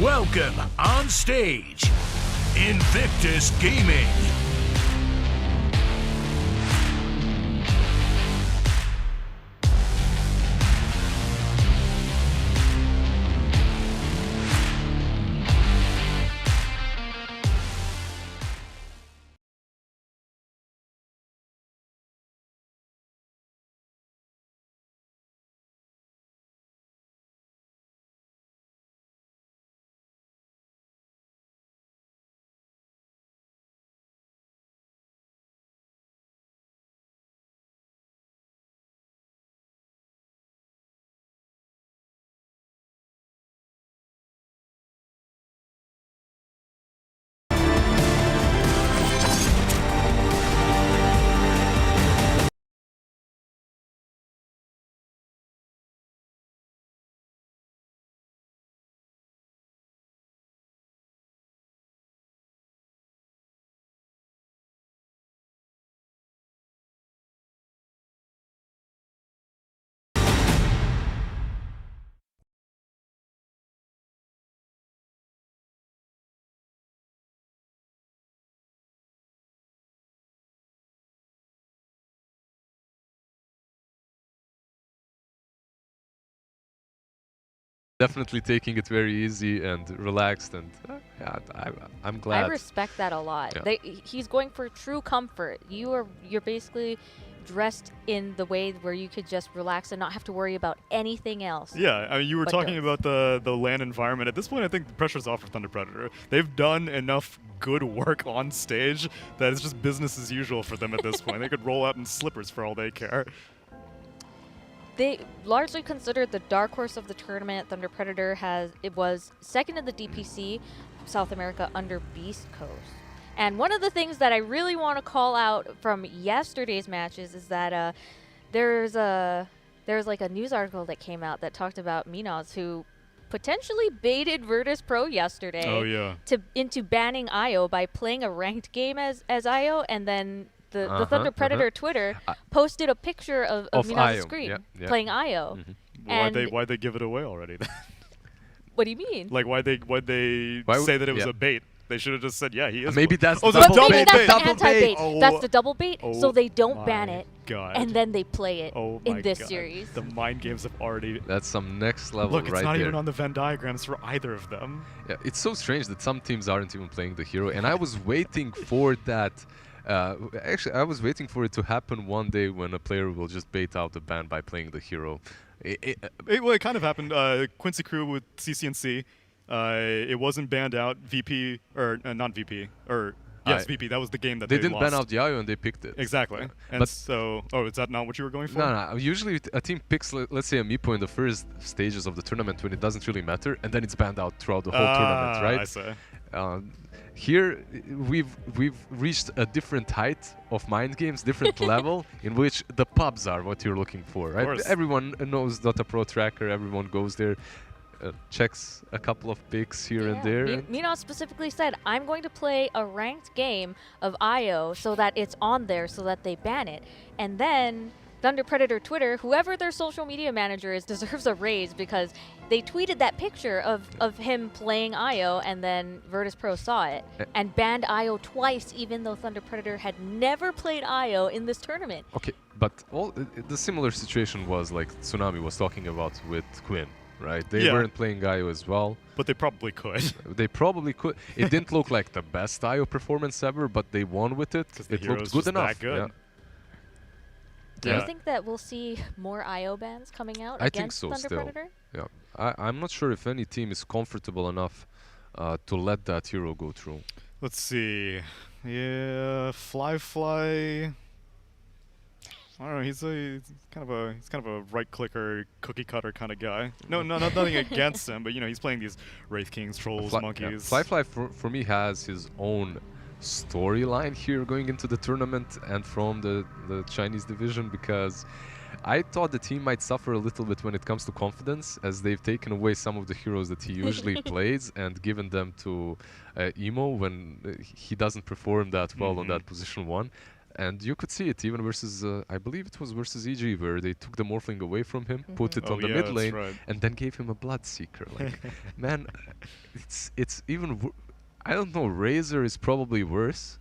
Welcome on stage, Invictus Gaming. Definitely taking it very easy and relaxed, and yeah, I'm glad. I respect that a lot. Yeah. He's going for true comfort. You're basically dressed in the way where you could just relax and not have to worry about anything else. Yeah, I mean, you were but talking goes. about the LAN environment. At this point, I think the pressure's off for Thunder Predator. They've done enough good work on stage that it's just business as usual for them at this point. They could roll out in slippers for all they care. They largely considered the dark horse of the tournament. Thunder Predator was second in the DPC South America under Beast Coast. And one of the things that I really want to call out from yesterday's matches is that there's like a news article that came out that talked about Minos, who potentially baited Virtus Pro yesterday into banning IO by playing a ranked game as IO, and then the Thunder Predator Twitter posted a picture of Minos' screen playing IO. Mm-hmm. Why'd they give it away already then? What do you mean? Like, why'd they say that it was a bait? They should have just said, yeah, he is. Maybe that's the But double maybe bait. that's the anti-bait. Oh, that's the double bait, so they don't ban my it, God. and then they play it Oh in my this God. series. The mind games have already... That's some next level. Look, it's right not there. even on the Venn diagrams for either of them. Yeah, it's so strange that some teams aren't even playing the hero, and I was waiting for that. Actually, I was waiting for it to happen one day when a player will just bait out the ban by playing the hero. Well, it kind of happened. Quincy Crew with CCNC. It wasn't banned out. VP, or not VP, or yes, VP. That was the game that they didn't lost. ban out the IO and they picked it. Exactly. Yeah. And but so, is that not what you were going for? No. Usually a team picks, let's say, a Meepo in the first stages of the tournament when it doesn't really matter, and then it's banned out throughout the whole tournament, right? I see. Here, we've reached a different height of mind games, different level in which the pubs are what you're looking for, right? Everyone knows Dota Pro Tracker. Everyone goes there, checks a couple of picks here and there. Minos specifically said, I'm going to play a ranked game of IO so that it's on there so that they ban it. And then Thunder Predator Twitter, whoever their social media manager is, deserves a raise because they tweeted that picture of him playing IO, and then Virtus Pro saw it and banned IO twice, even though Thunder Predator had never played IO in this tournament. Okay, but the similar situation was like Tsunami was talking about with Quinn, right? They weren't playing IO as well. But they probably could. They probably could. It didn't look like the best IO performance ever, but they won with it. It looked good enough. That Do you think that we'll see more IO bans coming out against Thunder Predator? Yeah, I'm not sure if any team is comfortable enough to let that hero go through. Let's see. Yeah, Fly. I don't know. He's kind of a right clicker, cookie cutter kind of guy. No, nothing against him, but he's playing these Wraith Kings, Trolls, Monkeys. Yeah. Fly for me has his own storyline here going into the tournament and from the Chinese division, because I thought the team might suffer a little bit when it comes to confidence, as they've taken away some of the heroes that he usually plays and given them to Emo when he doesn't perform that well on that position 1. And you could see it even versus, I believe it was versus EG, where they took the Morphling away from him, put it Oh on the yeah, mid that's lane, right. and then gave him a Bloodseeker. Like, man, it's even, I don't know, Razor is probably worse.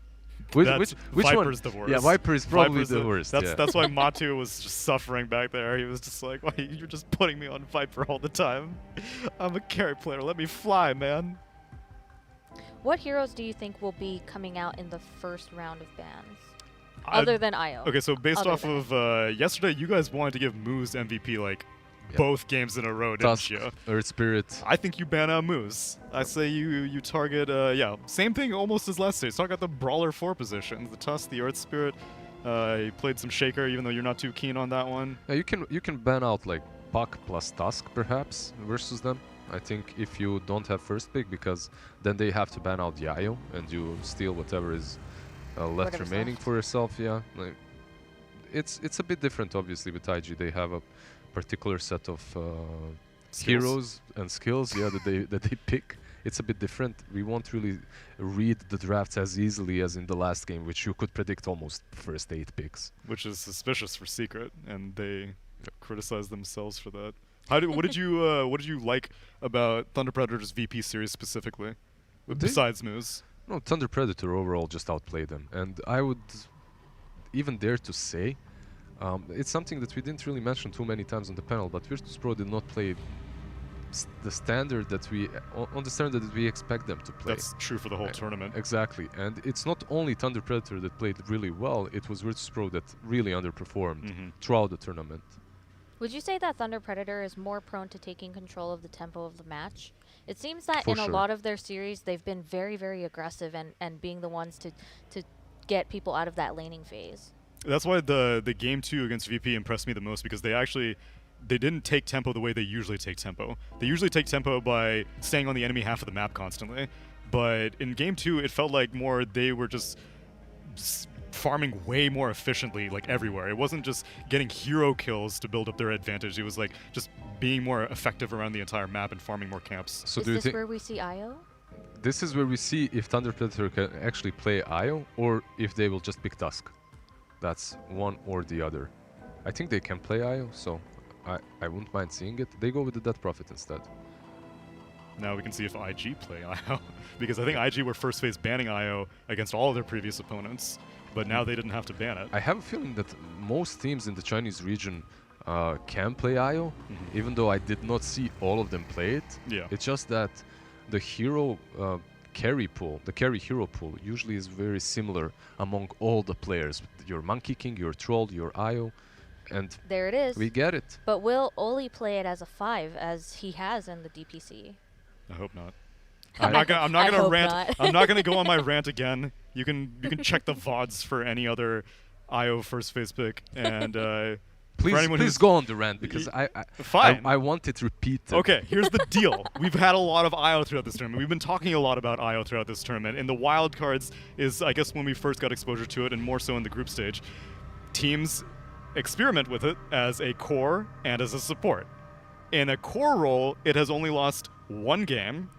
Which one? Viper's the worst. Yeah, Viper is probably Viper's the worst. That's yeah. that's why Matu was just suffering back there. He was just like, "Why you're just putting me on Viper all the time? I'm a carry player. Let me fly, man." What heroes do you think will be coming out in the first round of bans? Other than IO. Okay, so based Other off than of yesterday, you guys wanted to give Moose MVP like Yeah. both games in a row, didn't Tusk, you? Earth Spirit. I think you ban out Moose. I say you target yeah, same thing almost as last stage. Talk about the Brawler 4 positions, the Tusk, the Earth Spirit. He played some Shaker, even though you're not too keen on that one. Yeah, you can ban out like Puck plus Tusk perhaps versus them. I think if you don't have first pick, because then they have to ban out the IO and you steal whatever is left Whatever's remaining left. for yourself. Yeah, like it's a bit different obviously with IG. They have a particular set of heroes and skills. Yeah, that they pick. It's a bit different. We won't really read the drafts as easily as in the last game, which you could predict almost first 8 picks. Which is suspicious for Secret, and they criticize themselves for that. What did you like about Thunder Predator's VP series specifically, besides Moose? No, Thunder Predator overall just outplayed them, and I would even dare to say it's something that we didn't really mention too many times on the panel, but Virtus Pro did not play the standard that we on the standard that we expect them to play. That's true for the whole tournament. Exactly, and it's not only Thunder Predator that played really well, it was Virtus Pro that really underperformed throughout the tournament. Would you say that Thunder Predator is more prone to taking control of the tempo of the match? It seems that For in a sure. lot of their series, they've been very, very aggressive and being the ones to get people out of that laning phase. That's why the game 2 against VP impressed me the most, because they didn't take tempo the way they usually take tempo. They usually take tempo by staying on the enemy half of the map constantly. But in game 2, it felt like more they were just farming way more efficiently, like everywhere. It wasn't just getting hero kills to build up their advantage. It was like just being more effective around the entire map and farming more camps. So Is do you this think where we see IO? this is where we see if Thunder Predator can actually play IO or if they will just pick Tusk? That's one or the other. I think they can play IO, so I wouldn't mind seeing it. They go with the Death Prophet instead. Now we can see if IG play IO, because I think IG were first phase banning IO against all of their previous opponents, but now they didn't have to ban it. I have a feeling that most teams in the Chinese region can play IO, even though I did not see all of them play it. Yeah. It's just that the hero carry pool, the carry hero pool, usually is very similar among all the players. Your Monkey King, your Troll, your IO, and There it is. we get it. But will Oli play it as a 5 as he has in the DPC? I hope not. I- I'm not I gonna hope rant. not. I'm not gonna go on my rant again. You can check the VODs for any other IO first phase pick, and Please, anyone please who's- go on the rant because Fine. I want it repeated. Okay, here's the deal. We've had a lot of IO throughout this tournament. We've been talking a lot about IO throughout this tournament. And the wild cards is, I guess, when we first got exposure to it, and more so in the group stage. Teams experiment with it as a core and as a support. In a core role, it has only lost one game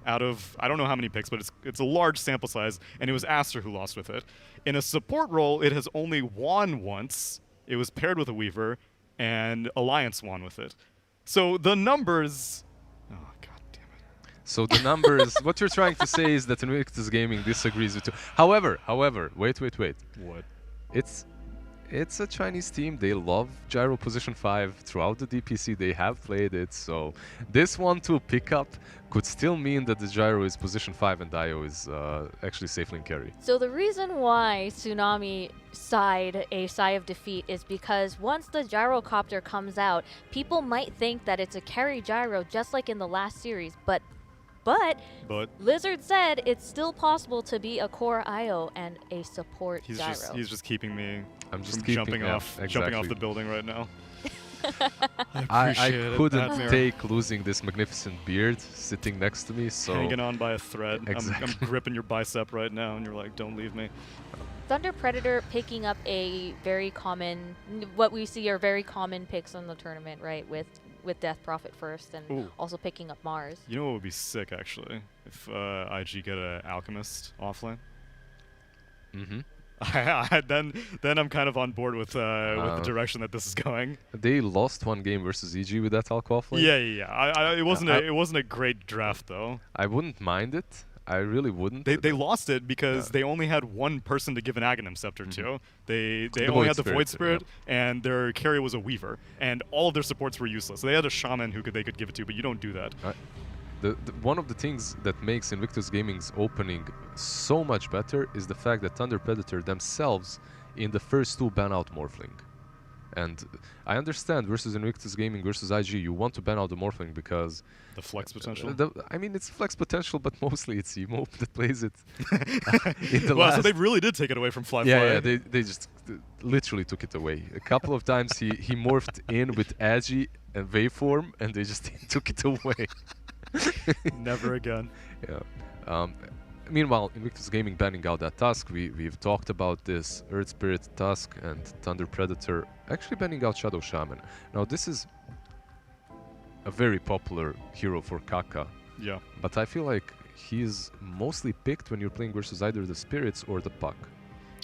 out of, I don't know how many picks, but it's a large sample size, and it was Aster who lost with it. In a support role, it has only won once. It was paired with a Weaver, and Alliance won with it. So the numbers... Oh, god damn it. So the numbers, what you're trying to say is that Invictus Gaming disagrees with you. However, wait. What? It's a Chinese team. They love Gyro position 5 throughout the DPC. They have played it, so this 1-2 pickup could still mean that the Gyro is position 5 and Dio is actually safe lane carry. So the reason why Tsunami sighed a sigh of defeat is because once the gyrocopter comes out, people might think that it's a carry gyro just like in the last series, but Lizard said it's still possible to be a core IO and a support gyro. He's just keeping me I'm just from keeping jumping off the building right now. I couldn't Admir. take losing this magnificent beard sitting next to me, so Hanging on by a thread. Exactly. I'm gripping your bicep right now, and you're like, don't leave me. Thunder Predator picking up a very common, what we see are very common picks in the tournament, right? With Death Prophet first and Ooh. also picking up Mars. You know what would be sick, actually? If IG get an Alchemist offlane. then I'm kind of on board with the direction that this is going. They lost one game versus EG with that alcohol flame. Yeah. It wasn't a great draft though. I wouldn't mind it. I really wouldn't. They lost it because they only had one person to give an Aghanim Scepter to. They only had the Void Spirit, and their carry was a Weaver, and all of their supports were useless. They had a Shaman who they could give it to, but you don't do that. One of the things that makes Invictus Gaming's opening so much better is the fact that Thunder Predator themselves in the first two ban out Morphling. And I understand versus Invictus Gaming versus IG, you want to ban out the Morphling because... The flex potential? I mean, it's flex potential, but mostly it's Emo that plays it. So they really did take it away from Fly. Yeah, they just literally took it away. A couple of times he morphed in with Agi and Waveform, and they just took it away. Never again. Yeah. Meanwhile, Invictus Gaming banning out that Tusk, we've talked about this. Earth Spirit, Tusk, and Thunder Predator actually banning out Shadow Shaman. Now, this is a very popular hero for Kaka. Yeah. But I feel like he's mostly picked when you're playing versus either the Spirits or the Puck.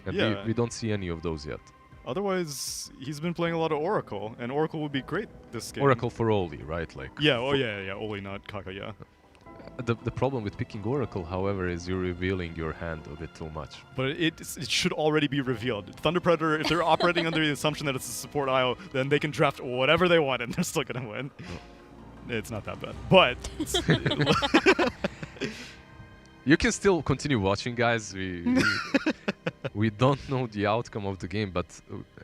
And we don't see any of those yet. Otherwise, he's been playing a lot of Oracle, and Oracle would be great this game. Oracle for Oli, right? Like. Yeah. Oli, not Kaka. Yeah. The problem with picking Oracle, however, is you're revealing your hand a bit too much. But it should already be revealed. Thunder Predator, if they're operating under the assumption that it's a support IO, then they can draft whatever they want and they're still going to win. No. It's not that bad. But... You can still continue watching, guys. We don't know the outcome of the game, but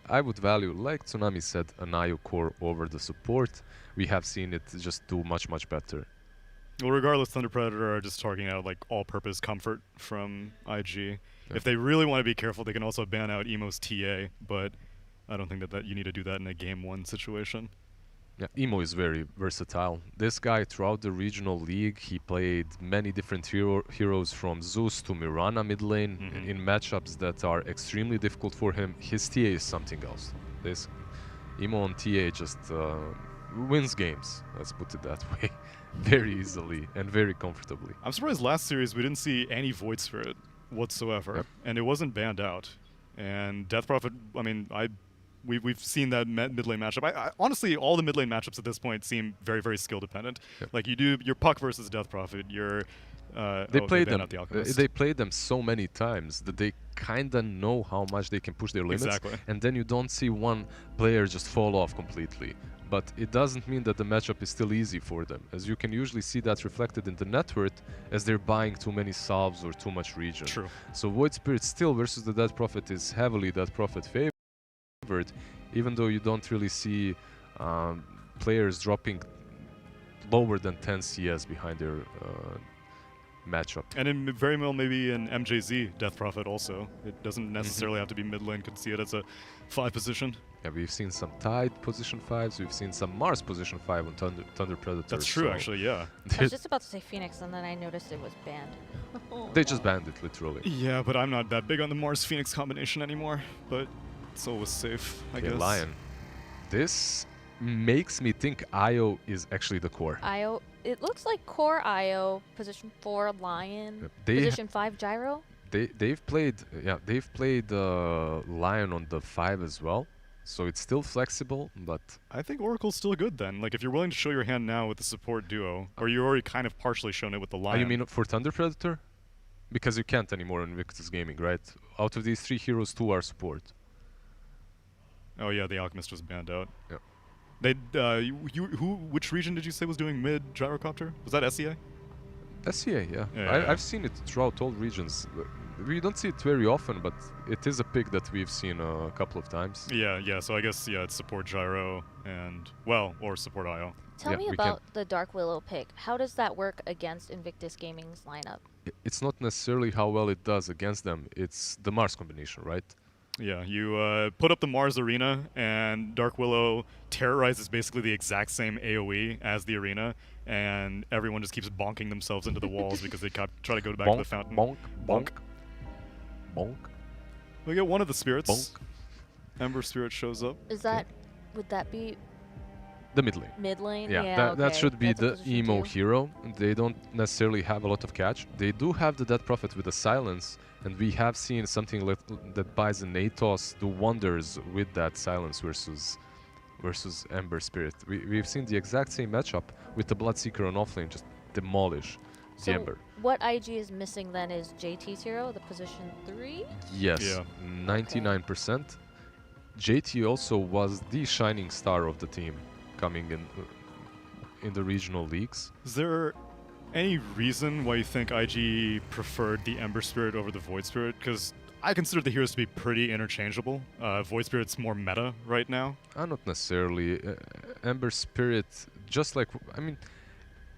I would value, like Tsunami said, an IO core over the support. We have seen it just do much, much better. Well, regardless, Thunder Predator are just targeting out like all-purpose comfort from IG. Yeah. If they really want to be careful, they can also ban out Emo's TA, but I don't think that you need to do that in a Game 1 situation. Yeah, Emo is very versatile. This guy, throughout the regional league, he played many different heroes from Zeus to Mirana mid lane in matchups that are extremely difficult for him. His TA is something else. This Emo on TA just wins games, let's put it that way, very easily and very comfortably. I'm surprised last series we didn't see any Void Spirit whatsoever, and it wasn't banned out. And Death Prophet, I mean, we've seen that mid lane matchup. I honestly, all the mid lane matchups at this point seem very, very skill dependent. Yep. Like you do your Puck versus Death Prophet, your they played them so many times that they kinda know how much they can push their limits. Exactly. And then you don't see one player just fall off completely. But it doesn't mean that the matchup is still easy for them, as you can usually see that reflected in the net worth as they're buying too many salves or too much region. True. So Void Spirit still versus the Death Prophet is heavily Death Prophet favored, even though you don't really see players dropping lower than 10 CS behind their matchup. And in very well maybe an MJZ Death Prophet also. It doesn't necessarily have to be mid lane, could see it as a 5 position. Yeah, we've seen some Tide position 5s, we've seen some Mars position 5 on Thunder Predator. That's true, actually, yeah. I was just about to say Phoenix, and then I noticed it was banned. They just banned it, literally. Yeah, but I'm not that big on the Mars-Phoenix combination anymore, but it's always safe, I guess. Lion. This makes me think IO is actually the core. IO, it looks like core IO, position 4 Lion, position 5 Gyro. They've played Lion on the 5 as well. So it's still flexible, but... I think Oracle's still good then. Like, if you're willing to show your hand now with the support duo, or you already kind of partially shown it with the Lion. You mean for Thunder Predator? Because you can't anymore in Invictus Gaming, right? Out of these 3 heroes, 2 are support. Oh yeah, the Alchemist was banned out. Yeah. They, which region did you say was doing mid gyrocopter? Was that SEA? SEA, yeah. I've seen it throughout all regions. We don't see it very often, but it is a pick that we've seen a couple of times. Yeah, so I guess, it's support gyro and, well, or support IO. Tell me about the Dark Willow pick. How does that work against Invictus Gaming's lineup? It's not necessarily how well it does against them, it's the Mars combination, right? Yeah, you put up the Mars arena, and Dark Willow terrorizes basically the exact same AoE as the arena, and everyone just keeps bonking themselves into the walls because they try to go back to the fountain. Bonk, bonk, bonk. We get one of the spirits. Bonk. Ember Spirit shows up. Is that, would that be The mid lane. Mid lane? Yeah, that okay. should be That's a the position emo two. hero. They don't necessarily have a lot of catch. They do have the Death Prophet with the silence, and we have seen something that buys an Atos do wonders with that silence versus Ember Spirit. We've seen the exact same matchup with the Bloodseeker on offlane just demolish the So Ember. what IG is missing then is JT's hero, the position 3? Yes, Yeah. 99%. JT also was the shining star of the team coming in the regional leagues. Is there any reason why you think IG preferred the Ember Spirit over the Void Spirit? Because I consider the heroes to be pretty interchangeable. Void Spirit's more meta right now. Not necessarily. Ember Spirit, just like, I mean,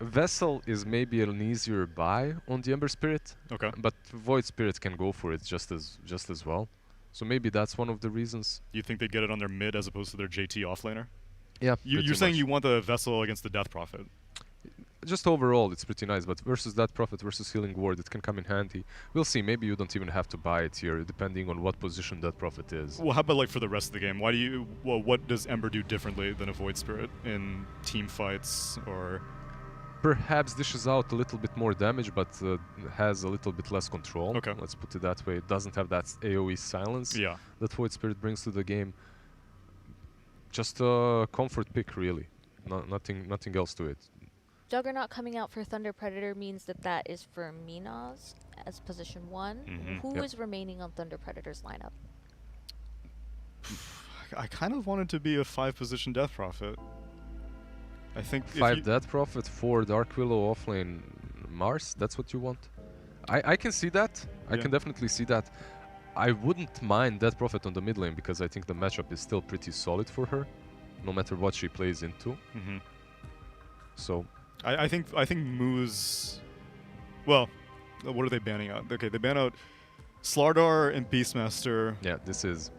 Vessel is maybe an easier buy on the Ember Spirit, Okay. but Void Spirit can go for it just as well. So maybe that's one of the reasons. You think they get it on their mid as opposed to their JT offlaner? Yeah, You're saying you want the Vessel against the Death Prophet. just overall it's pretty nice, but versus that Prophet versus Healing Ward, it can come in handy. We'll see, maybe you don't even have to buy it here, depending on what position that Prophet is. Well, how about like for the rest of the game? Why do you? Well, what does Ember do differently than a Void Spirit in team fights or? Perhaps dishes out a little bit more damage, but has a little bit less control. Okay. Let's put it that way. It doesn't have that AoE silence Yeah. that Void Spirit brings to the game. Just a comfort pick, really. Nothing else to it. Juggernaut coming out for Thunder Predator means that is for Minas as position 1. Mhm. Who Yep. is remaining on Thunder Predator's lineup? I kind of wanted to be a 5-position Death Prophet. I think if 5 you- Death Prophet, 4 Dark Willow offlane Mars, that's what you want? I can see that. I Yeah. can definitely see that. I wouldn't mind Death Prophet on the mid lane because I think the matchup is still pretty solid for her, no matter what she plays into. Mhm. So I think Moose. Well, what are they banning out? Okay, they ban out Slardar and Beastmaster. yeah, this is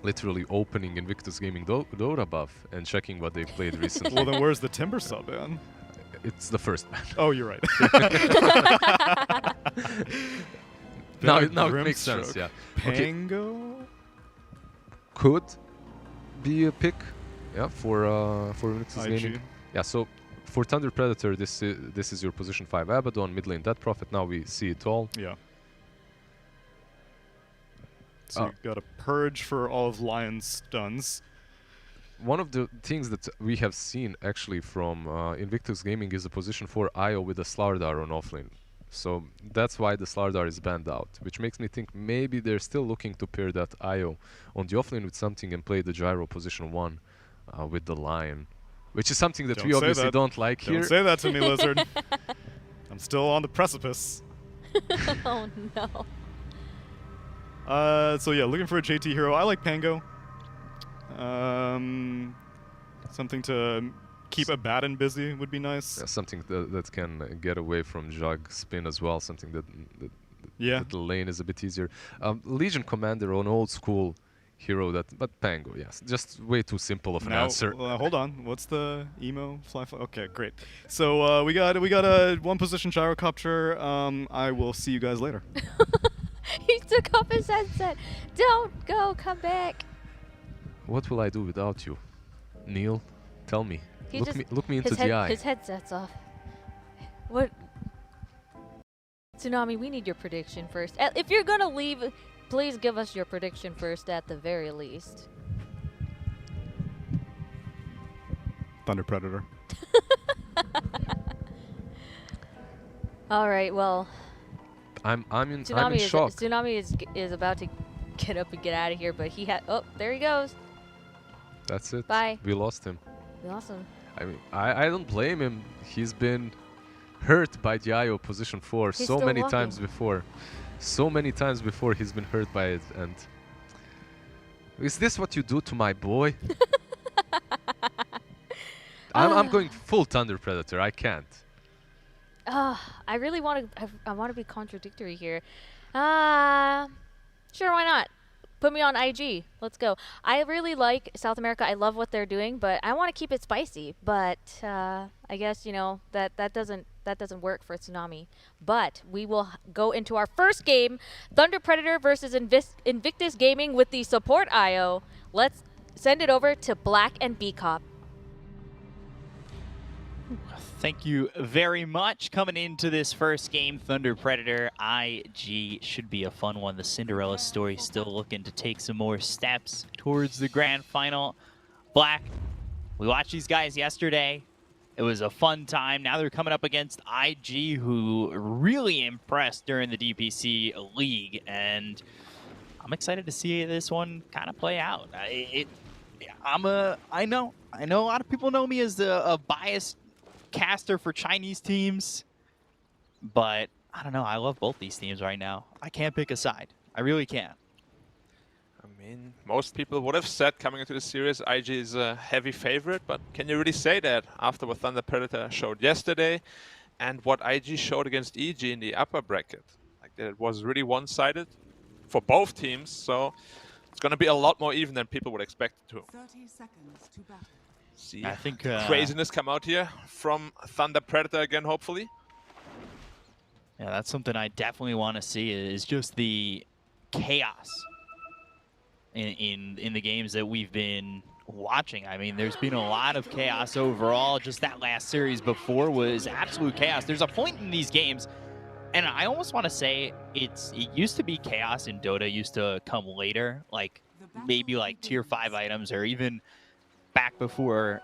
literally opening Invictus Gaming Dota buff and checking what they played recently. Well, then where's the Timber sub ban? It's the first ban. Oh, you're right. now Ban it makes sense, Grimstroke. yeah. Okay, Pango? could be a pick, yeah, for Invictus IG. Gaming. Yeah, so for Thunder Predator, this is your position 5 Abaddon, mid lane Death Prophet. Now we see it all. Yeah. So you got a Purge for all of Lion's stuns. One of the things that we have seen actually from Invictus Gaming is a position 4 IO with a Slardar on offlane. So that's why the Slardar is banned out, which makes me think maybe they're still looking to pair that IO on the offlane with something and play the Gyro position 1 with the Lion, which is something that Don't we say obviously that. don't like here. Don't say that to me, Lizard. I'm still on the precipice. Oh no. So yeah, looking for a JT hero. I like Pango. Something to keep Abaddon busy would be nice. Yeah, something that can get away from Jug spin as well, something that Yeah. the lane is a bit easier. Legion Commander on old school hero but Pango, yes. Just way too simple of an Now, answer. hold on. What's the emo fly? Okay, great. So we got a 1-position gyrocopter. I will see you guys later. He took off his headset. Don't go, come back. What will I do without you? Neil, tell me. He Look just- me into the eye. His headset's off. What? Tsunami, we need your prediction first. If you're gonna leave, please give us your prediction first at the very least. Thunder Predator. All right, well, I'm in Tsunami shock. is about to get up and get out of here, but he had. Oh, there he goes. That's it. Bye. We lost him. Awesome. I mean, I don't blame him. He's been hurt by the IO position 4 He's so still many walking. times before. So many times before he's been hurt by it. And is this what you do to my boy? I'm going full Thunder Predator. I can't. I really want to. I want to be contradictory here. Sure, why not? Put me on IG. Let's go. I really like South America. I love what they're doing, but I want to keep it spicy. But I guess that doesn't work for Tsunami. But we will go into our first game: Thunder Predator versus Invictus Gaming with the support IO. Let's send it over to Black and B Cop. Thank you very much. Coming into this first game, Thunder Predator, IG should be a fun one. The Cinderella story still looking to take some more steps towards the grand final. Black, we watched these guys yesterday. It was a fun time. Now they're coming up against IG, who really impressed during the DPC League, and I'm excited to see this one kind of play out. I know a lot of people know me as a biased caster for Chinese teams, but I don't know. I love both these teams right now. I can't pick a side. I really can't. I mean, most people would have said coming into the series, IG is a heavy favorite, but can you really say that after what Thunder Predator showed yesterday and what IG showed against EG in the upper bracket? Like, it was really one-sided for both teams, so it's going to be a lot more even than people would expect it to. 30 seconds to battle. See, I think craziness come out here from Thunder Predator again, hopefully. Yeah, that's something I definitely want to see, is just the chaos in the games that we've been watching. I mean, there's been a lot of chaos overall. Just that last series before was absolute chaos. There's a point in these games, and I almost want to say it used to be chaos in Dota, used to come later, like maybe like tier 5 items, or even back before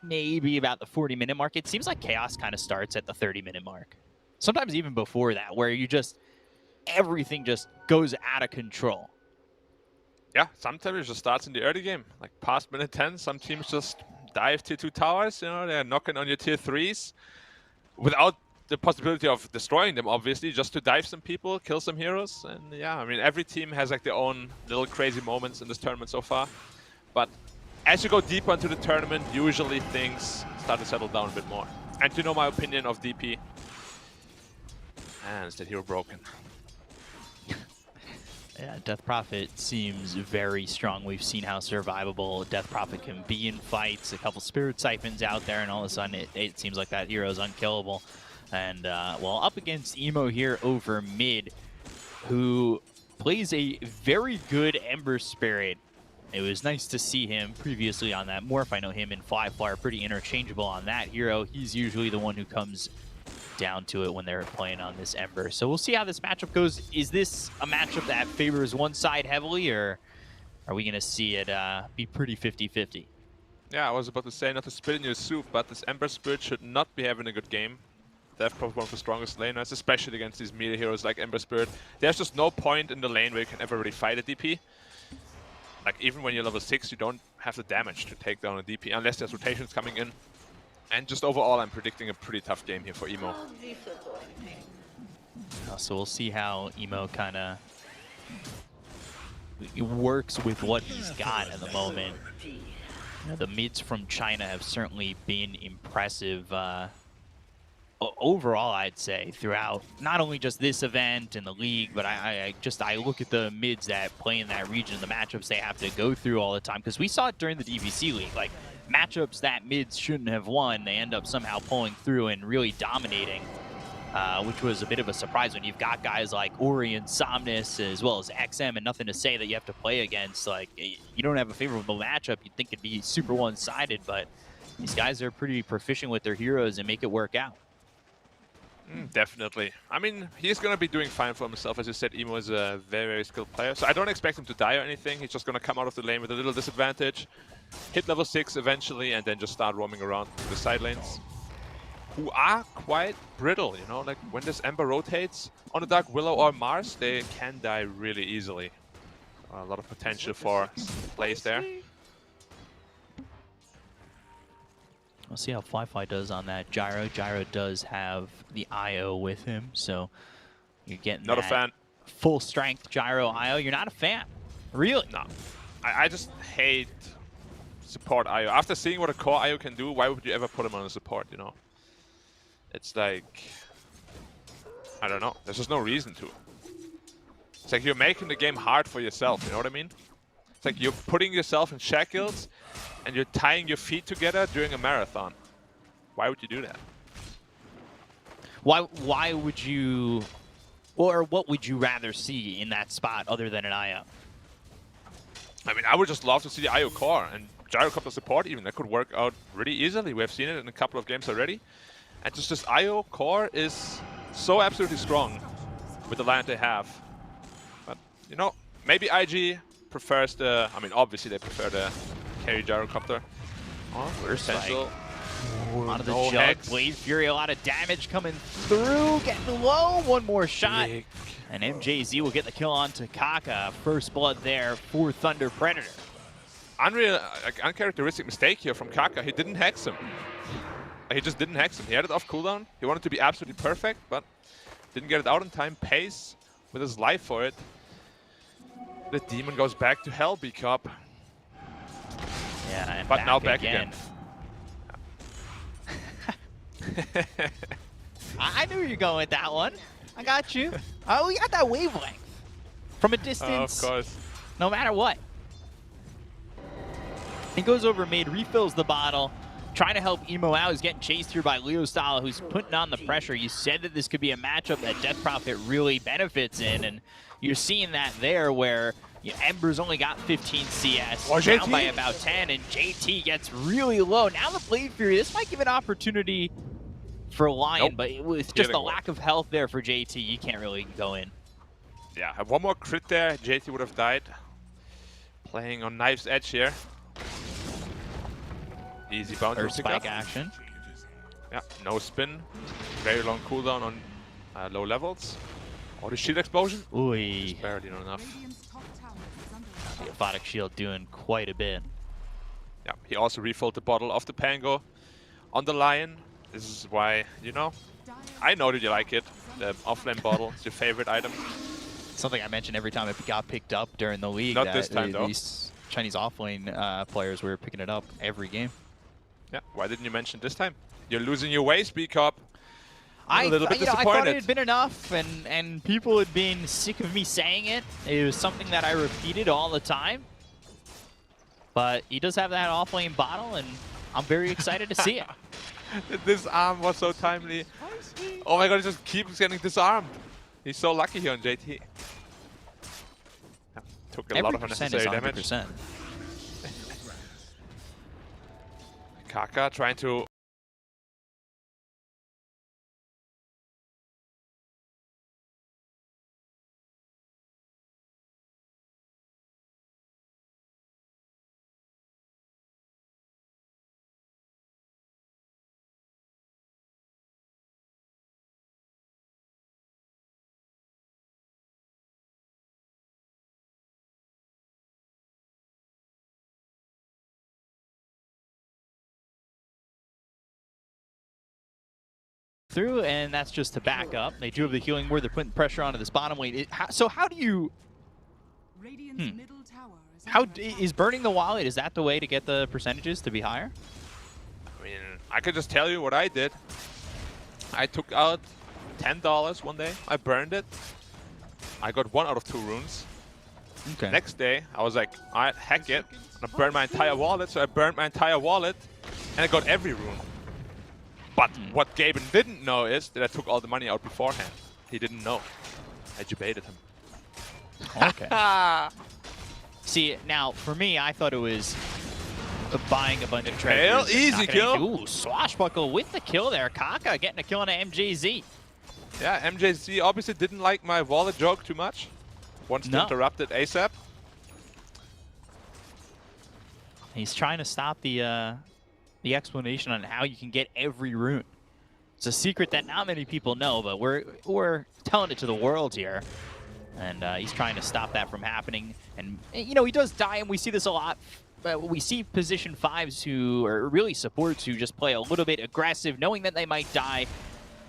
maybe about the 40-minute mark. It seems like chaos kind of starts at the 30-minute mark. Sometimes even before that, where everything just goes out of control. Yeah, sometimes it just starts in the early game. Like past minute 10, some teams just dive tier 2 towers, you know, they're knocking on your tier 3s without the possibility of destroying them, obviously, just to dive some people, kill some heroes. And yeah, I mean, every team has like their own little crazy moments in this tournament so far. But as you go deeper into the tournament, usually things start to settle down a bit more. And you know my opinion of DP. And is that hero broken? Yeah, Death Prophet seems very strong. We've seen how survivable Death Prophet can be in fights. A couple Spirit Siphons out there, and all of a sudden it seems like that hero is unkillable. And, well, up against Emo here over mid, who plays a very good Ember Spirit. It was nice to see him previously on that Morph. I know him and Flyfly are pretty interchangeable on that hero. He's usually the one who comes down to it when they're playing on this Ember. So we'll see how this matchup goes. Is this a matchup that favors one side heavily, or are we going to see it be pretty 50-50? Yeah, I was about to say not to spit in your soup, but this Ember Spirit should not be having a good game. Death Prophet one of the strongest laners, especially against these melee heroes like Ember Spirit. There's just no point in the lane where you can ever really fight a DP. Like, even when you're level 6, you don't have the damage to take down a DP unless there's rotations coming in. And just overall, I'm predicting a pretty tough game here for Emo. So we'll see how Emo kind of works with what he's got at the moment. You know, the mids from China have certainly been impressive overall, I'd say, throughout not only just this event and the league, but I look at the mids that play in that region, the matchups they have to go through all the time, because we saw it during the DVC League. Like, matchups that mids shouldn't have won, they end up somehow pulling through and really dominating, which was a bit of a surprise when you've got guys like Ori and Somnus as well as XM, and nothing to say that you have to play against. Like, you don't have a favorable matchup, you'd think it'd be super one-sided, but these guys are pretty proficient with their heroes and make it work out. Definitely. I mean, he's going to be doing fine for himself. As you said, Emo is a very, very skilled player. So I don't expect him to die or anything. He's just going to come out of the lane with a little disadvantage, hit level 6 eventually, and then just start roaming around the side lanes, who are quite brittle, you know? Like, when this Ember rotates on a Dark Willow or Mars, they can die really easily. A lot of potential for plays there. We'll see how Flyfly does on that Gyro. Gyro does have the IO with him, so you're getting Not a fan. Full strength Gyro IO. You're not a fan, really? No. I just hate support IO. After seeing what a core IO can do, why would you ever put him on a support, you know? It's like, I don't know. There's just no reason to. It's like you're making the game hard for yourself, you know what I mean? It's like you're putting yourself in shackles and you're tying your feet together during a marathon. Why would you do that? Why would you, or what would you rather see in that spot other than an IO? I mean, I would just love to see the IO core and gyrocopter support even. That could work out really easily. We have seen it in a couple of games already. And just this IO core is so absolutely strong with the line they have. But, you know, maybe IG prefers the... I mean, obviously they prefer the carry gyrocopter. Oh, first Potential. Out of the No jug, hex. Blade Fury, a lot of damage coming through, getting low, one more shot. Big. And MJZ will get the kill on Kaka. First blood there for Thunder Predator. Uncharacteristic mistake here from Kaka. He didn't hex him. He just didn't hex him. He had it off cooldown. He wanted to be absolutely perfect, but didn't get it out in time. Pays with his life for it. The demon goes back to Hell B Cup. Yeah, and But now back again. I knew you were going with that one. I got you. Oh, we got that wavelength. From a distance. Of course. No matter what. He goes over mid, refills the bottle, trying to help Emo out. He's getting chased here by Leo Style, who's putting on the pressure. You said that this could be a matchup that Death Prophet really benefits in, and you're seeing that there where Ember's only got 15 CS, down by about 10, and JT gets really low. Now the Blade Fury, this might give an opportunity for Lion, but with just the lack of health there for JT, you can't really go in. Yeah, have one more crit there, JT would have died. Playing on knife's edge here. Easy bounce. Or spike action. Yeah, no spin. Very long cooldown on low levels. Oh, the shield explosion. Ooh. Just barely not enough. The Aphotic Shield doing quite a bit. Yeah, he also refilled the bottle of the Pango on the Lion. This is why, you know, I know that you like it. The offlane bottle is your favorite item. Something I mentioned every time it got picked up during the league. Not that this time, though. These Chinese offlane players were picking it up every game. Yeah, why didn't you mention this time? You're losing your way, Speak Up. I'm a little bit I disappointed. thought it had been enough, and people had been sick of me saying it. It was something that I repeated all the time. But he does have that offlane bottle, and I'm very excited to see it. This arm was so timely. Oh my god, he just keeps getting disarmed. He's so lucky here on JT. Yeah, took a lot of unnecessary damage. 100%. Kaka trying to... Through, and that's just to back up. They do have the healing word. They're putting pressure onto this bottom lane. So how do you... How is burning the wallet, is that the way to get the percentages to be higher? I mean, I could just tell you what I did. I took out $10 one day. I burned it. I got 1 out of 2 runes. Okay. Next day, I was like, alright, heck it. I'm gonna burn my entire wallet. So I burned my entire wallet, and I got every rune. But what Gaben didn't know is that I took all the money out beforehand. He didn't know. I debated him. Okay. See, now, for me, I thought it was buying a bunch of treasures. Easy kill. Ooh, Swashbuckle with the kill there. Kaka getting a kill on MJZ. Yeah, MJZ obviously didn't like my wallet joke too much. Wants to interrupt it ASAP. He's trying to stop the explanation on how you can get every rune. It's a secret that not many people know, but we're telling it to the world here. And he's trying to stop that from happening. And, you know, he does die, and we see this a lot. We see position 5s who are really supports who just play a little bit aggressive, knowing that they might die,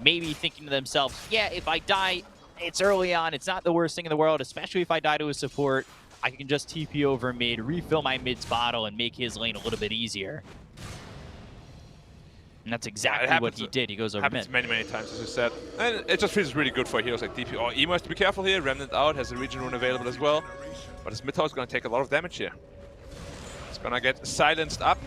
maybe thinking to themselves, yeah, if I die, it's early on, it's not the worst thing in the world, especially if I die to a support. I can just TP over mid, refill my mid's bottle, and make his lane a little bit easier. And that's exactly what he did. He goes over happens mid. many times, as you said. And it just feels really good for heroes like DP. Oh, Emo has to be careful here. Remnant out, has a region rune available as well. But his mid tower is going to take a lot of damage here. It's going to get silenced up.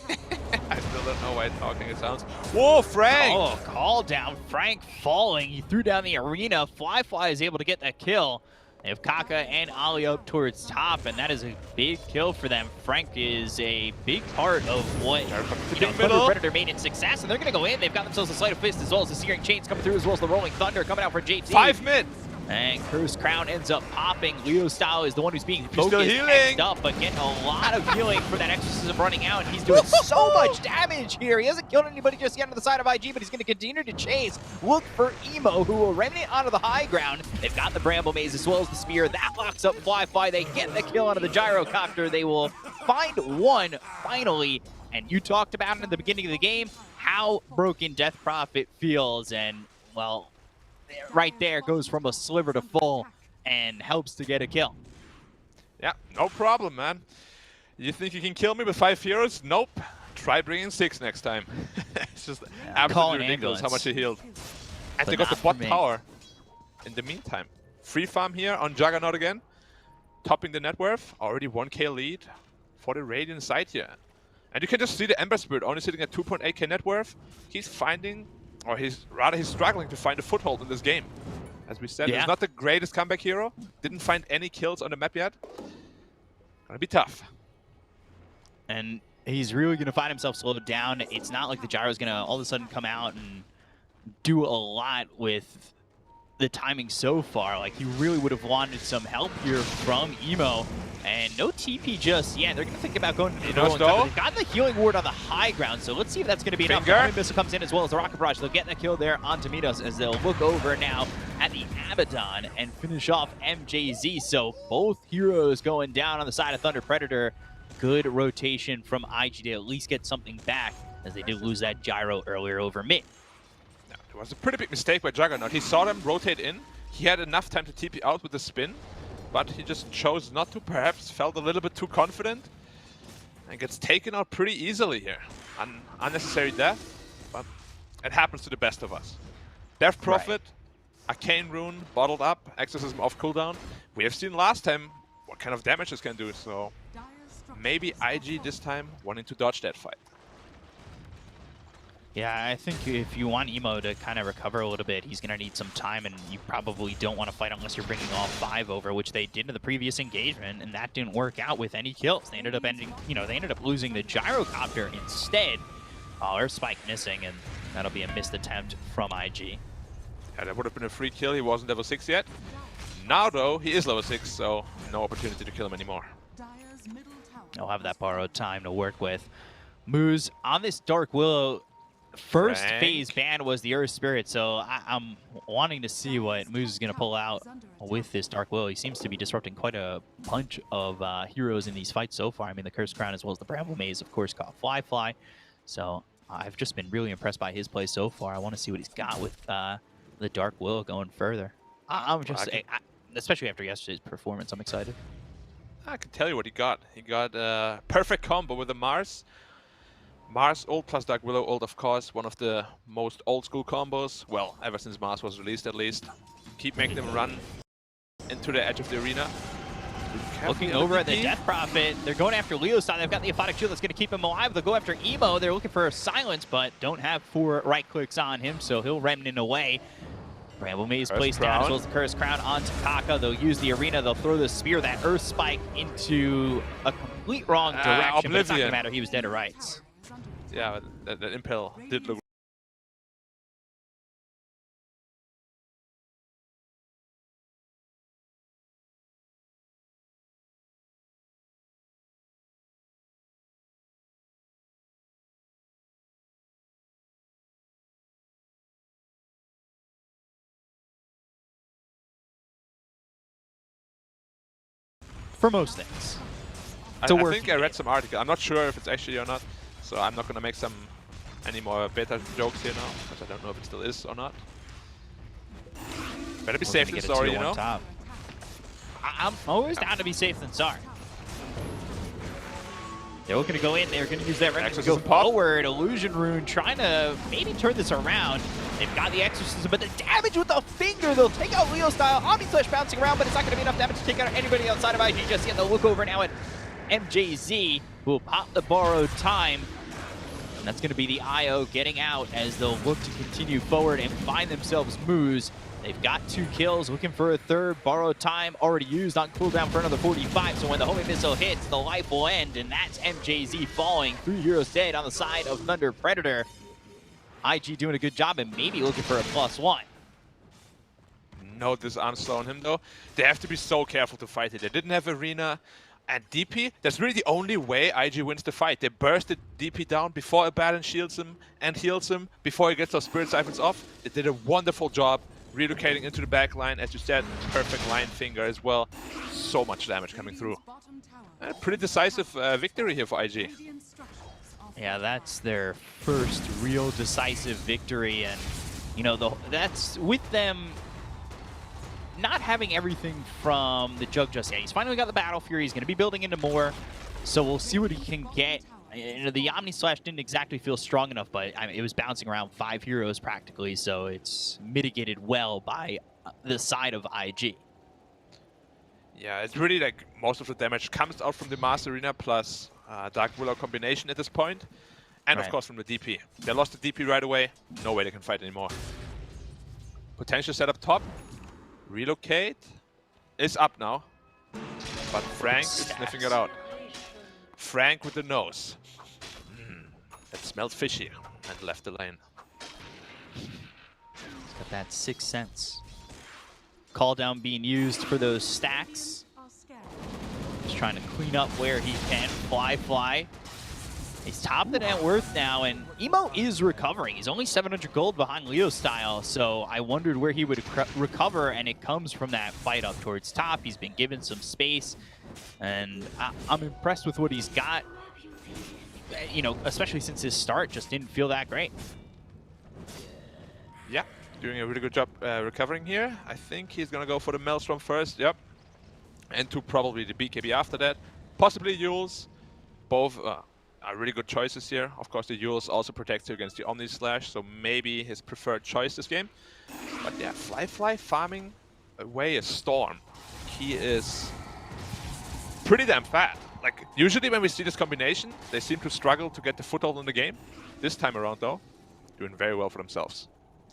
I still don't know why talking it sounds. Whoa, Frank! Oh, call down. Frank falling. He threw down the arena. Fly is able to get that kill. They have Kaka and Ali up towards top, and that is a big kill for them. Frank is a big part of what Thunder Predator made in success, and they're going to go in. They've got themselves a Sleight of Fist as well as the Searing Chains coming through, as well as the Rolling Thunder coming out for JT. 5 mid. And Curse Crown ends up popping. Leo Style is the one who's being He's still focused healing. next up, but getting a lot of healing for that Exorcism running out. And he's doing so much damage here. He hasn't killed anybody just yet on the side of IG, but he's going to continue to chase. Look for Emo, who will remnant onto the high ground. They've got the Bramble Maze as well as the Spear. That locks up Fly. They get the kill out of the Gyrocopter. They will find one, finally. And you talked about it in the beginning of the game, how broken Death Prophet feels. And, well, right there goes from a sliver to full and helps to get a kill. Yeah, no problem, man. You think you can kill me with 5 heroes? Nope. Try bringing 6 next time. It's just absolutely ridiculous how much he healed. And they got the bot tower in the meantime. Free farm here on Juggernaut again. Topping the net worth. Already 1k lead for the Radiant side here. And you can just see the Ember Spirit only sitting at 2.8k net worth. He's finding, or he's struggling to find a foothold in this game. As we said, he's not the greatest comeback hero. Didn't find any kills on the map yet. Gonna be tough. And he's really gonna find himself slowed down. It's not like the Gyro's gonna all of a sudden come out and do a lot with the timing so far. Like, he really would have wanted some help here from Emo. And no TP just yet. They're going to think about going to the They've got the healing ward on the high ground, so let's see if that's going to be enough. The Homing Missile comes in as well as the Rocket Barrage. They'll get the kill there on Tamitos as they'll look over now at the Abaddon and finish off MJZ. So both heroes going down on the side of Thunder Predator. Good rotation from IG to at least get something back, as they did lose that Gyro earlier over mid. Now, it was a pretty big mistake by Juggernaut. He saw them rotate in. He had enough time to TP out with the spin, but he just chose not to, perhaps felt a little bit too confident, and gets taken out pretty easily here. Unnecessary death, but it happens to the best of us. Death Prophet, Arcane Rune, bottled up, Exorcism off cooldown. We have seen last time what kind of damage this can do, so maybe IG this time wanting to dodge that fight. Yeah, I think if you want Emo to kind of recover a little bit, he's going to need some time, and you probably don't want to fight unless you're bringing all 5 over, which they did in the previous engagement, and that didn't work out with any kills. They ended up losing the Gyrocopter instead. Earth Spike missing, and that'll be a missed attempt from IG. Yeah, that would have been a free kill. He wasn't level 6 yet. Now, though, he is level 6, so no opportunity to kill him anymore. He'll have that borrowed time to work with. Moose on this Dark Willow. First phase ban was the Earth Spirit, so I'm wanting to see what Moose is going to pull out with this Dark Willow. He seems to be disrupting quite a bunch of heroes in these fights so far. I mean, the Cursed Crown as well as the Bramble Maze, of course, caught Fly. So I've just been really impressed by his play so far. I want to see what he's got with the Dark Willow going further. I'm just, especially after yesterday's performance, I'm excited. I can tell you what he got. He got a perfect combo with the Mars. Mars ult plus Dark Willow ult, of course, one of the most old school combos. Well, ever since Mars was released, at least. Keep making them run into the edge of the arena. Looking over at the Death Prophet, they're going after Leo's side. They've got the Aphotic Shield that's going to keep him alive. They'll go after Emo. They're looking for a silence, but don't have 4 right clicks on him, so he'll remnant away. Bramble Maze placed down as well as the Cursed Crown onto Kaka. They'll use the arena. They'll throw the spear, that Earth Spike, into a complete wrong direction, but it's not going to matter. He was dead to rights. Yeah, that Impel did look. For most things. I think I read some article. I'm not sure if it's actually or not, so I'm not going to make any more beta jokes here now, because I don't know if it still is or not. Better be safe than sorry, you know? I'm always down to be safe than sorry. They're looking to go in. They're going to use that remnant to go forward. Illusion Rune trying to maybe turn this around. They've got the Exorcism, but the damage with the finger, they'll take out Leo style. Omni Slash bouncing around, but it's not going to be enough damage to take out anybody outside of IG just yet. They'll look over now at MJZ, who will pop the borrowed time. And that's going to be the IO getting out as they'll look to continue forward and find themselves moves. They've got 2 kills, looking for a third. Borrowed time already used on cooldown for another 45. So when the homing missile hits, the life will end. And that's MJZ falling. 3 heroes dead on the side of Thunder Predator. IG doing a good job and maybe looking for a +1. No disarm slowing him though. They have to be so careful to fight it. They didn't have Arena and DP. That's really the only way IG wins the fight. They bursted DP down before Abaddon shields him and heals him, before he gets those Spirit Siphons off. They did a wonderful job relocating into the back line. As you said, perfect line finger as well. So much damage coming through. A pretty decisive victory here for IG. Yeah, that's their first real decisive victory. And, you know, that's with them not having everything from the Jug just yet. He's finally got the Battle Fury. He's going to be building into more. So we'll see what he can get. You know, the Omni Slash didn't exactly feel strong enough, but I mean, it was bouncing around 5 heroes practically, so it's mitigated well by the side of IG. Yeah, it's really like most of the damage comes out from the Mars Arena plus Dark Willow combination at this point. And of course from the DP. They lost the DP right away. No way they can fight anymore. Potential set up top. Relocate is up now. But Frank is sniffing it out. Frank with the nose. That smelled fishy and left the lane. He's got that 6th sense. Call down being used for those stacks. Just trying to clean up where he can. Fly. He's top the net worth now, and Emo is recovering. He's only 700 gold behind Leo Style, so I wondered where he would recover, and it comes from that fight up towards top. He's been given some space, and I'm impressed with what he's got. You know, especially since his start just didn't feel that great. Yeah, doing a really good job recovering here. I think he's going to go for the Maelstrom first, yep. And to probably the BKB after that. Possibly Yules. Both are really good choices here. Of course, the Yules also protects you against the Omni Slash, so maybe his preferred choice this game. But yeah, Fly farming away a Storm. He is pretty damn fat. Like, usually when we see this combination, they seem to struggle to get the foothold in the game. This time around, though, doing very well for themselves.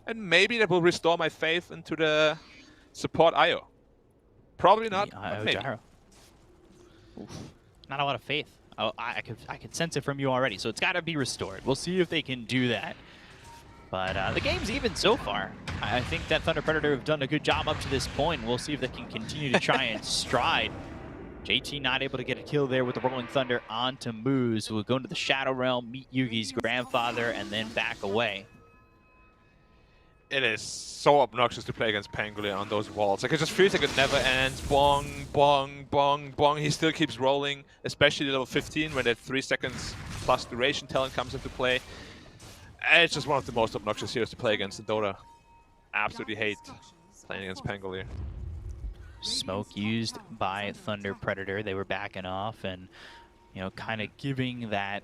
And maybe that will restore my faith into the support IO. Probably not, but maybe. Not a lot of faith. Oh, I could sense it from you already, so it's got to be restored. We'll see if they can do that. But the game's even so far. I think that Thunder Predator have done a good job up to this point. We'll see if they can continue to try and stride. JT not able to get a kill there with the Rolling Thunder onto Moose, who will go into the Shadow Realm, meet Yugi's grandfather, and then back away. It is so obnoxious to play against Pangolier on those walls. Like, it just feels like it never ends. Bong, bong, bong, bong. He still keeps rolling, especially level 15 when that 3 seconds plus duration talent comes into play. And it's just one of the most obnoxious heroes to play against in Dota. Absolutely hate playing against Pangolier. Smoke used by Thunder Predator. They were backing off and, you know, kind of giving that,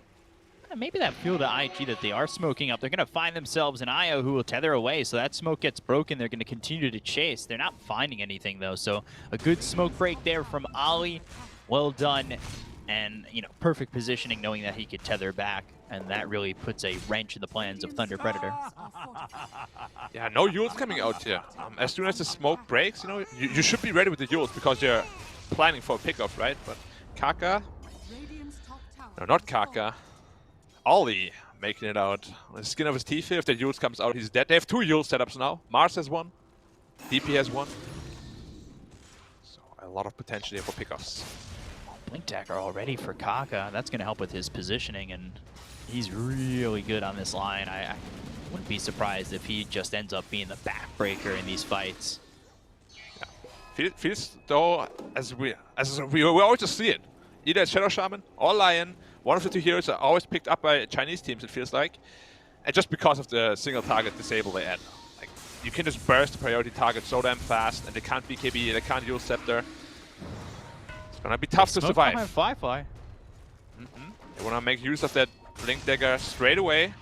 maybe that feel to IG that they are smoking up. They're going to find themselves an IO who will tether away, so that smoke gets broken. They're going to continue to chase. They're not finding anything, though, so a good smoke break there from Ollie. Well done, and, you know, perfect positioning knowing that he could tether back, and that really puts a wrench in the plans of Thunder Predator. Yeah, no Yules coming out here. As soon as the smoke breaks, you know, you should be ready with the Yules because you're planning for a pickoff, right? But Kaka, no, not Kaka, Ollie making it out. On the skin of his teeth here. If the Yules comes out, he's dead. They have 2 Yules setups now. Mars has 1. DP has 1. So a lot of potential here for pickoffs. Blink Dagger already for Kaka. That's going to help with his positioning, and he's really good on this line. I wouldn't be surprised if he just ends up being the backbreaker in these fights. Yeah. Feels though, as we always just see it. Either Shadow Shaman or Lion, one of the 2 heroes are always picked up by Chinese teams, it feels like. And just because of the single target disable they add. Like, you can just burst the priority target so damn fast, and they can't BKB, they can't use Scepter. It's gonna be tough to survive. Fly. They wanna make use of that Blink Dagger straight away.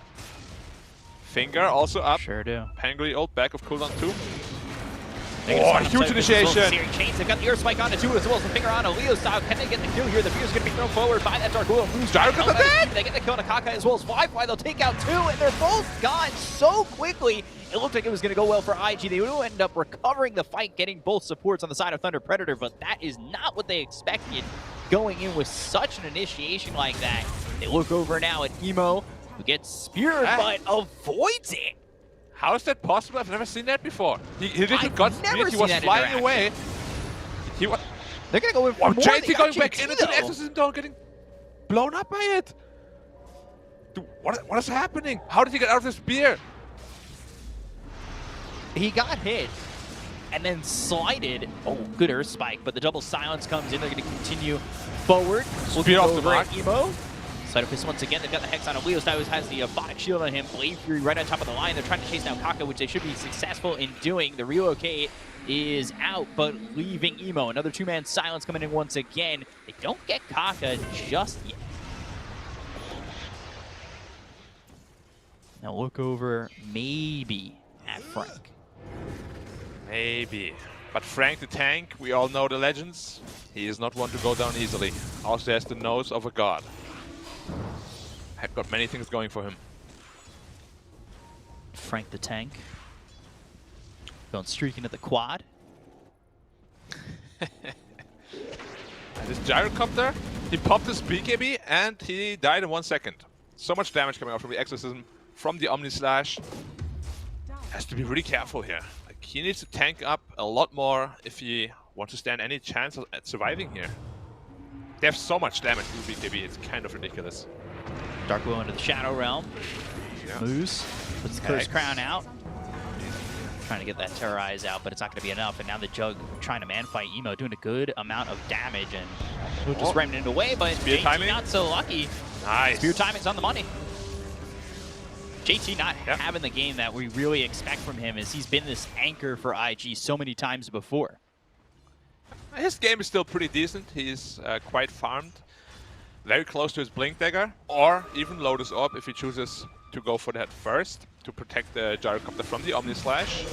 Finger also up. Sure do. Pangolier ult back of cooldown 2. huge initiation. Chains have got the air spike on it too, as well as the finger on a Leo style. Can they get the kill here? The fear is going to be thrown forward by that Dark Will. Gyro comes back! They get the kill on Kaka as well as Flyfly. They'll take out 2, and they're both gone so quickly. It looked like it was going to go well for IG. They would end up recovering the fight, getting both supports on the side of Thunder Predator, but that is not what they expected going in with such an initiation like that. They look over now at Emo, who gets speared but avoids it. How is that possible? I've never seen that before. He literally got speared. He was flying away. He was. They're going to go in for more. JT going back into the Exorcism Dome, getting blown up by it. Dude, what is happening? How did he get out of the spear? He got hit and then slided. Oh, good Earth Spike, but the double silence comes in. They're going to continue forward. Spear off the mark. Emo. Side of Fist once again. They've got the Hex on Leo Stylus has the Bonic Shield on him. Blade Fury right on top of the line. They're trying to chase down Kaka, which they should be successful in doing. The relocate is out, but leaving Emo. Another 2-man silence coming in once again. They don't get Kaka just yet. Now look over maybe at Frank. Maybe. But Frank the tank, we all know the legends. He is not one to go down easily. Also has the nose of a god. Had got many things going for him. Frank the tank. Going streaking at the quad. And this gyrocopter, he popped his BKB and he died in 1 second. So much damage coming out from the Exorcism, from the Omni Slash. Has to be really careful here. Like, he needs to tank up a lot more if he wants to stand any chance at surviving here. They have so much damage to BKB, it's kind of ridiculous. Dark Will into the Shadow Realm. Yeah. Moose puts the Curse Crown out. Trying to get that Terrorize out, but it's not going to be enough. And now the Jug trying to man-fight Emo, doing a good amount of damage, and we'll just ram it away, but Spear JT timing. not so lucky. Nice. Spear timing's on the money. JT not having the game that we really expect from him, as he's been this anchor for IG so many times before. His game is still pretty decent. He's quite farmed. Very close to his Blink Dagger, or even Lotus Orb if he chooses to go for that first, to protect the Gyrocopter from the Omni Slash.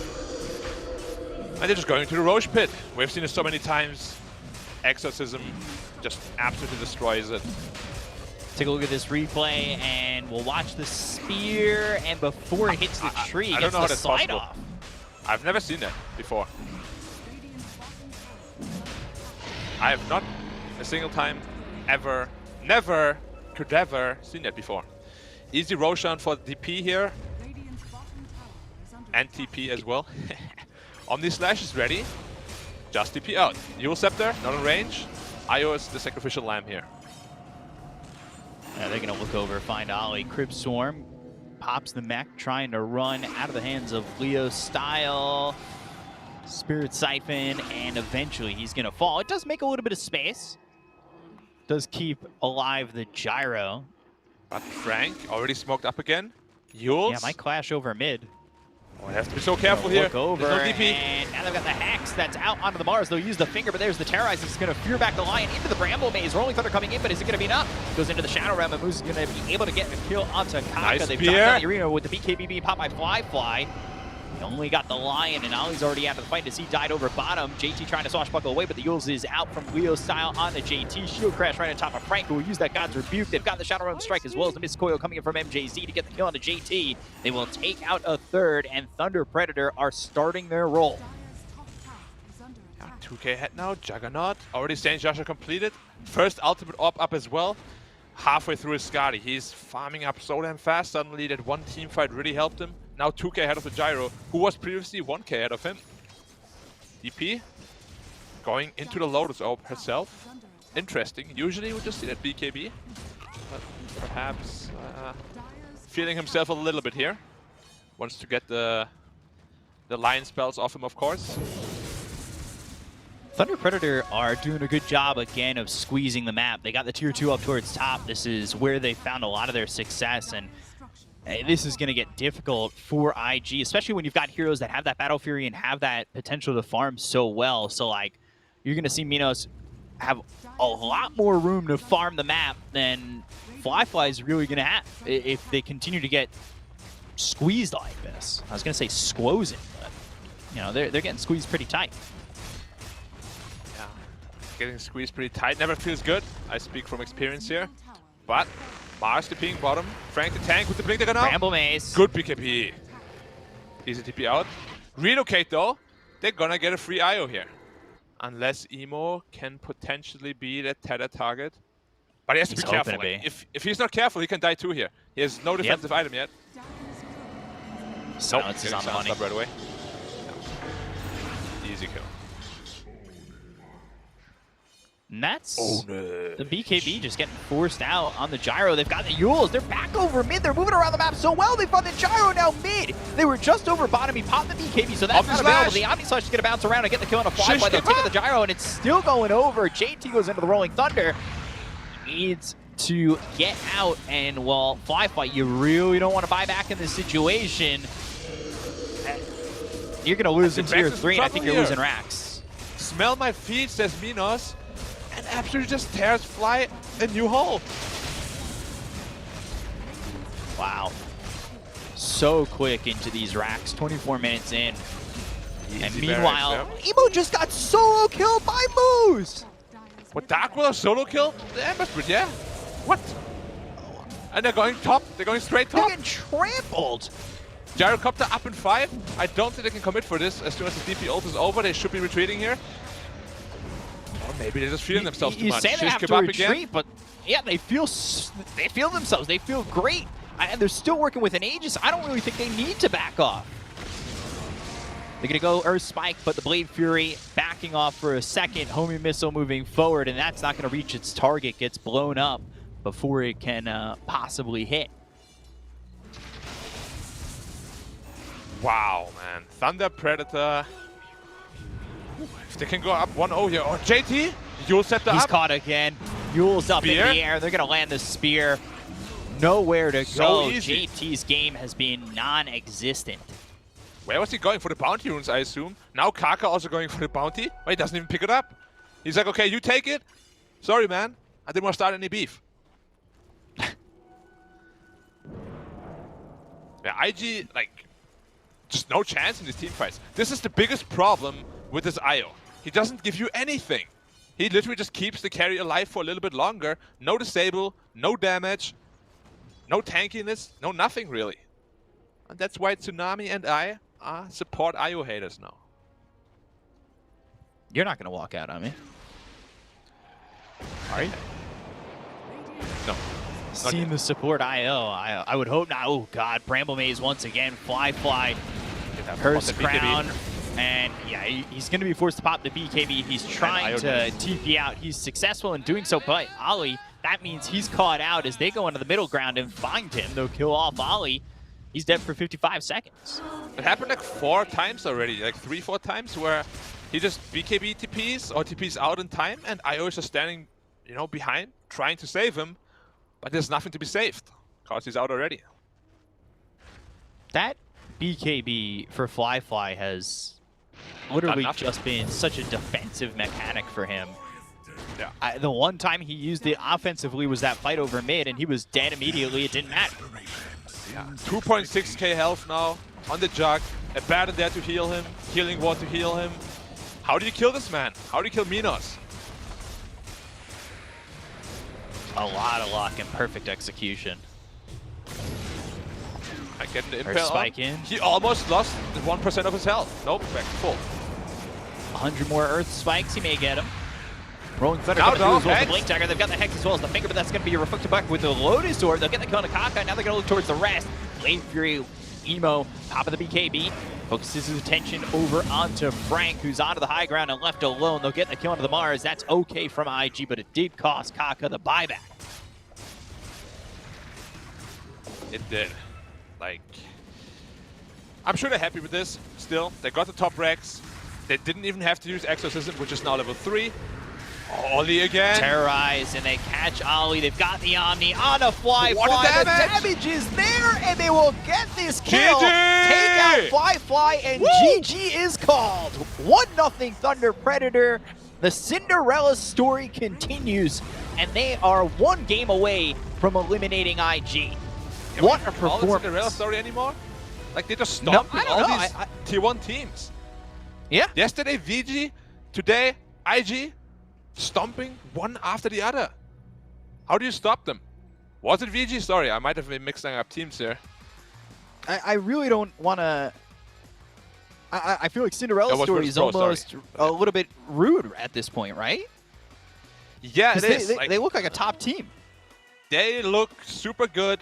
And they're just going to the Roche Pit. We've seen it so many times. Exorcism just absolutely destroys it. Take a look at this replay, and we'll watch the spear, and before it hits the tree, I gets don't know how the that's slide possible. off. I've never seen that before. I have not a single time ever, never, could ever seen that before. Easy Roshan for DP here. And TP as well. Omni Slash is ready. Just TP out. Eul Scepter, not in range. Io is the sacrificial lamb here. Yeah, they're going to look over, find Ollie. Crib Swarm pops the mech, trying to run out of the hands of Leo Style. Spirit Siphon, and eventually he's going to fall. It does make a little bit of space. Does keep alive the Gyro. But Frank already smoked up again. Eul's. Yeah, might clash over mid. Oh, they have to be so careful here. Look over, there's no DP. and now they've got the Hex that's out onto the Mars. They'll use the finger, but there's the Terrorize. It's going to fear back the Lion into the Bramble Maze. Rolling Thunder coming in, but is it going to be enough? Goes into the Shadow Realm, and Moose is going to be able to get a kill onto Kaka. Nice They've spear. dropped down the arena with the BKB being popped by Flyfly. They only got the Lion, and Ollie's already out of the fight as he died over bottom. JT trying to swashbuckle away, but the Yules is out from Leo Style on the JT. Shield crash right on top of Frank, who will use that God's Rebuke. They've got the Shadow Realm Strike as well as the Mist Coil coming in from MJZ to get the kill on the JT. They will take out a third, and Thunder Predator are starting their roll. 2k ahead now. Juggernaut. Already Saint Joshua completed. First ultimate orb up as well. Halfway through his Skadi. He's farming up so damn fast. Suddenly that one team fight really helped him. Now 2k ahead of the Gyro, who was previously 1k ahead of him. DP going into the Lotus Orb herself. Interesting. Usually we just see that BKB, but perhaps feeling himself a little bit here. Wants to get the Lion spells off him, of course. Thunder Predator are doing a good job again of squeezing the map. They got the tier 2 up towards top. This is where they found a lot of their success, and this is going to get difficult for IG, especially when you've got heroes that have that Battle Fury and have that potential to farm so well. So, like, you're going to see Minos have a lot more room to farm the map than Flyfly is really going to have if they continue to get squeezed like this. I was going to say squozing, but you know, they're getting squeezed pretty tight. Yeah, getting squeezed pretty tight never feels good. I speak from experience here. But Mars the ping bottom, Frank the tank with the blink dagger now. Bramble Maze. Good BKB. Easy TP out. Relocate though. They're gonna get a free IO here. Unless Emo can potentially be the tether target. But he has to be careful. Like, if he's not careful, he can die too here. He has no defensive item yet. Silence is on the money. Right away. Yeah. Easy kill. And that's the BKB just getting forced out on the gyro. They've got the Yules. They're back over mid. They're moving around the map so well. They found the gyro now mid. They were just over bottom. He popped the BKB, so that's not available. The Omni Slash is going to bounce around and get the kill on a fly by the tick of the gyro, and it's still going over. JT goes into the Rolling Thunder. He needs to get out, and well, Fly, you really don't want to buy back in this situation. You're going to lose in tier 3, and I think you're losing racks. Smell my feet, says Minos. And absolutely just tears Fly a new hole. Wow. So quick into these racks, 24 minutes in. Easy and meanwhile, barracks, Emo just got solo killed by Moose! What, Darkwell solo kill? The Ambush, yeah. What? And they're going top. They're going straight top. They're getting trampled! Gyrocopter up in 5. I don't think they can commit for this. As soon as the DP ult is over, they should be retreating here. Or maybe they're just feeling themselves too much. You say they have to retreat, but yeah, they feel themselves. They feel great. And they're still working with an Aegis. I don't really think they need to back off. They're going to go Earth Spike, but the Blade Fury backing off for a second. Homing Missile moving forward, and that's not going to reach its target. Gets blown up before it can possibly hit. Wow, man. Thunder Predator. If they can go up 1-0 here. Oh, JT, Yule set the He's up. caught again. Yule's up in the air. They're going to land the spear. Nowhere to go. Easy. JT's game has been non-existent. Where was he going? For the bounty runes, I assume. Now Kaka also going for the bounty. Oh, he doesn't even pick it up. He's like, okay, you take it. Sorry, man. I didn't want to start any beef. Yeah, IG, like, just no chance in these team fights. This is the biggest problem with this IO. He doesn't give you anything. He literally just keeps the carry alive for a little bit longer. No disable, no damage, no tankiness, no nothing really. And that's why Tsunami and I support IO haters now. You're not going to walk out on me. Are you? No. Seeing the support IO, I would hope not. Oh god, Bramble Maze once again. Fly. Curse Crown. And yeah, he's going to be forced to pop the BKB. He's trying to TP out. He's successful in doing so, but Ollie, that means he's caught out as they go into the middle ground and find him. They'll kill off Ollie. He's dead for 55 seconds. It happened like 4 times already, like 3-4 times where he just BKB TPs or TPs out in time and IO is just standing, you know, behind, trying to save him, but there's nothing to be saved because he's out already. That BKB for Fly has literally just been such a defensive mechanic for him. Yeah. The one time he used it offensively was that fight over mid, and he was dead immediately. It didn't matter. Yeah. 2.6k health now on the jug. A Baron there to heal him. Healing Ward to heal him. How do you kill this man? How do you kill Minos? A lot of luck and perfect execution. I get the Or impale spike on. in. He almost lost 1% of his health. Nope, back to full. 100 more Earth Spikes, he may get him. Rolling Thunder Now coming through as well as Hex. the Blink Dagger. They've got the Hex as well as the Finger, but that's going to be reflected back with the Lotus Orb. They'll get the kill on Kaka. Now they're going to look towards the rest. Blade Fury, Emo, top of the BKB. Focuses his attention over onto Frank, who's onto the high ground and left alone. They'll get the kill onto the Mars. That's okay from IG, but it did cost Kaka the buyback. It did. Like, I'm sure they're happy with this still. They got the top Rex. They didn't even have to use Exorcism, which is now level 3. Ollie again. Terrorize, and they catch Ollie. They've got the Omni on a Fly. What a The damage! damage is there, and they will get this kill. GG! Take out Fly, and Woo! GG is called. 1-0 Thunder Predator. The Cinderella story continues, and they are 1 game away from eliminating IG. Can What we a call it Cinderella performance. story anymore? Like, they just No, stopped I with don't all know. these tier 1 teams. Yeah. Yesterday VG, today IG, stomping one after the other. How do you stop them? Was it VG? Sorry, I might have been mixing up teams here. I really don't want to. I feel like Cinderella's was story is Virtus Pro, almost a little bit rude at this point, right? Yeah, it 'Cause is. They look like a top team. They look super good,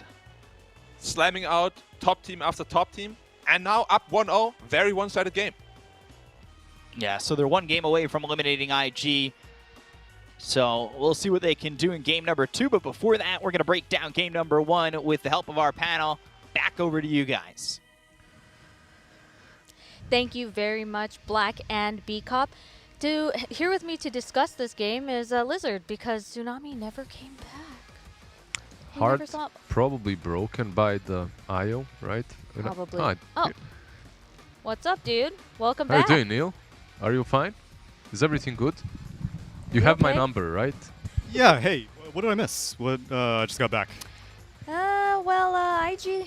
slamming out top team after top team, and now up 1-0, very one-sided game. Yeah, so they're one game away from eliminating IG. So we'll see what they can do in game number 2. But before that, we're going to break down game number 1 with the help of our panel. Back over to you guys. Thank you very much, Black and B-Cop. Here with me to discuss this game is Lizard, because Tsunami never came back. He never Heart saw- probably broken by the IO, right? Probably. Ah, Oh, what's up, dude? Welcome how are you back. doing, Neil? Are you fine? Is everything good? You have my okay? number, right? Yeah, hey, what did I miss? What? I just got back. Well, IG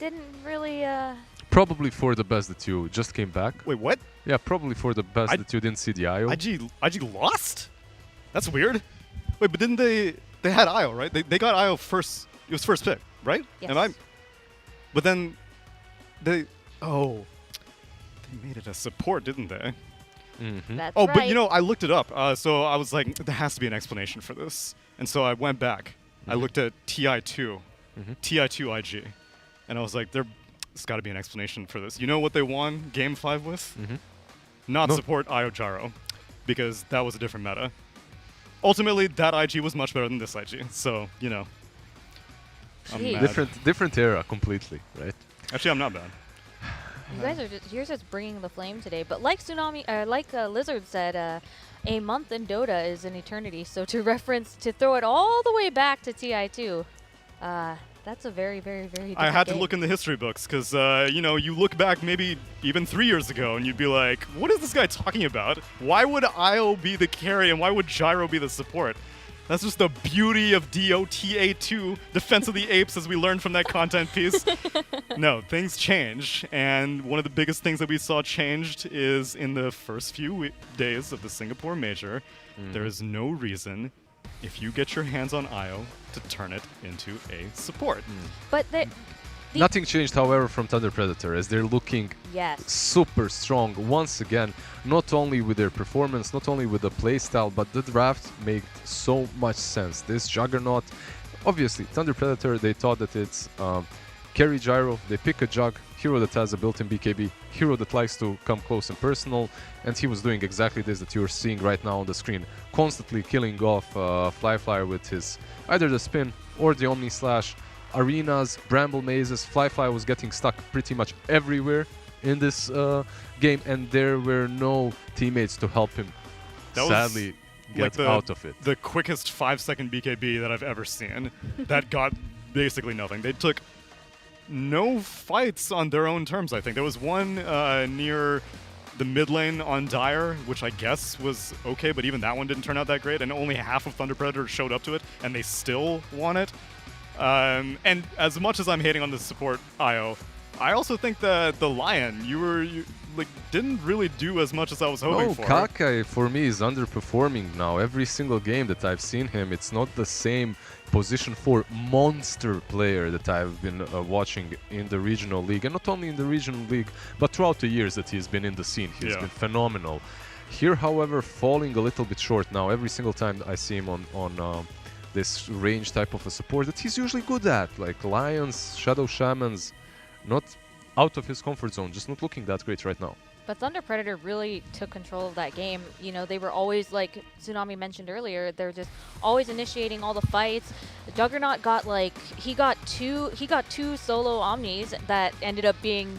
didn't really. Probably for the best that you just came back. Wait, what? Yeah, probably for the best I- that you didn't see the IO. IG lost? That's weird. Wait, but didn't they had IO, right? They got IO first. It was first pick, right? Yes. But then they made it a support, didn't they? Mm-hmm. That's Oh, right. but you know, I looked it up. So I was like, there has to be an explanation for this. And so I went back. I looked at TI2, TI2 IG, and I was like, there's got to be an explanation for this. You know what they won Game 5 with? Not No. support IO Gyro, because that was a different meta. Ultimately, that IG was much better than this IG. So you know, I'm Jeez. mad. Different era completely, right? Actually, I'm not bad. You guys are you're just bringing the flame today. But like Lizard said, a month in Dota is an eternity. So to throw it all the way back to TI2, that's a very, very, very. I different had to game. look in the history books because you know, you look back maybe even 3 years ago and you'd be like, what is this guy talking about? Why would IO be the carry and why would Gyro be the support? That's just the beauty of DOTA2, Defense of the Apes, as we learned from that content piece. No, things change, and one of the biggest things that we saw changed is in the first few days of the Singapore Major, there is no reason, if you get your hands on IO, to turn it into a support. But the Nothing changed, however, from Thunder Predator, as they're looking yes. super strong once again, not only with their performance, not only with the playstyle, but the draft made so much sense. This Juggernaut, obviously, Thunder Predator, they thought that it's carry Gyro, they pick a Jug, hero that has a built-in BKB, hero that likes to come close and personal, and he was doing exactly this that you're seeing right now on the screen, constantly killing off Flyflyer with his either the spin or the Omni Slash. Arenas, Bramble Mazes, Flyfly was getting stuck pretty much everywhere in this game, and there were no teammates to help him That was sadly get out of it. The quickest 5-second BKB that I've ever seen. That got basically nothing. They took no fights on their own terms, I think. There was one near the mid lane on Dire, which I guess was okay, but even that one didn't turn out that great, and only half of Thunder Predator showed up to it, and they still won it. And as much as I'm hating on the support IO, I also think that the Lion, you didn't really do as much as I was hoping No, for. Kakai for me is underperforming now. Every single game that I've seen him, it's not the same position for monster player that I've been watching in the regional league, and not only in the regional league, but throughout the years that he's been in the scene. He's been phenomenal. Here, however, falling a little bit short now. Every single time I see him on this range type of a support that he's usually good at, like Lions, Shadow Shamans, not out of his comfort zone, just not looking that great right now. But Thunder Predator really took control of that game. You know, they were always, like Tsunami mentioned earlier, they're just always initiating all the fights. Juggernaut got he got two solo Omnis that ended up being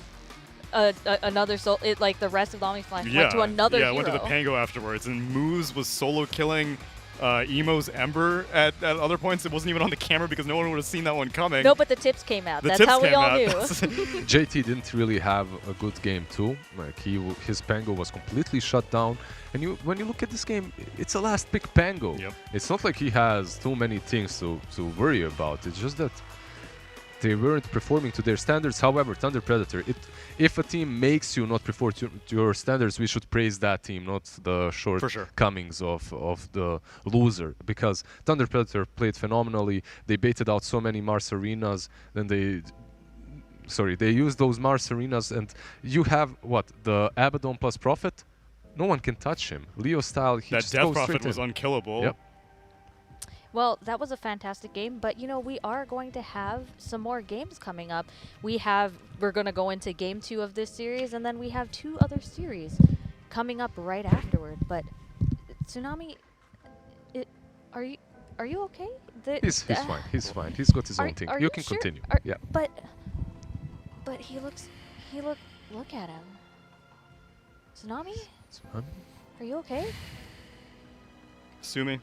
another like the rest of the Omnis went to another hero. Went to the Pango afterwards, and Moose was solo killing Emo's Ember at other points. It wasn't even on the camera because no one would have seen that one coming. No, but the tips came out. The That's tips how we came all out. knew. JT didn't really have a good game too. Like his Pango was completely shut down. And when you look at this game, it's a last pick Pango. Yep. It's not like he has too many things to worry about. It's just that they weren't performing to their standards. However, Thunder Predator, if a team makes you not perform to your standards, we should praise that team, not the shortcomings of the loser. Because Thunder Predator played phenomenally. They baited out so many Mars Arenas. Then they used those Mars Arenas, and you have what, the Abaddon plus Prophet. No one can touch him. Leo style, he just Death goes Prophet straight was in. unkillable. Yep. Well, that was a fantastic game, but you know, we are going to have some more games coming up. We're going to go into game 2 of this series, and then we have 2 other series coming up right afterward. But Tsunami, are you okay? He's fine. He's fine. He's got his own thing. You can sure? continue. Yeah. But look at him. Tsunami? Are you okay? Sumi,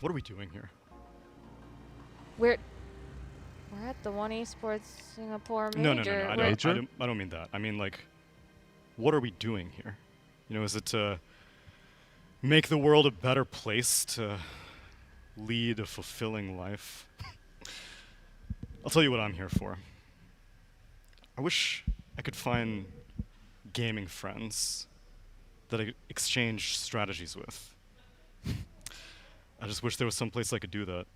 what are we doing here? We're at the One Esports Singapore major. No. I don't mean that. I mean, like, what are we doing here? You know, is it to make the world a better place, to lead a fulfilling life? I'll tell you what I'm here for. I wish I could find gaming friends that I could exchange strategies with. I just wish there was some place I could do that.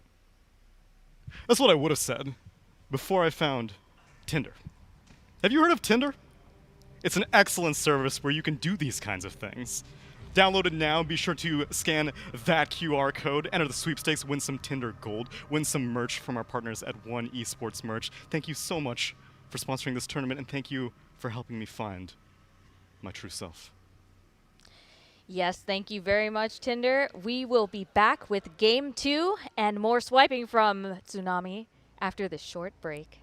That's what I would have said before I found Tinder. Have you heard of Tinder? It's an excellent service where you can do these kinds of things. Download it now. Be sure to scan that QR code, enter the sweepstakes, win some Tinder Gold, win some merch from our partners at One Esports Merch. Thank you so much for sponsoring this tournament, and thank you for helping me find my true self. Yes, thank you very much, Tinder. We will be back with Game 2 and more swiping from Tsunami after this short break.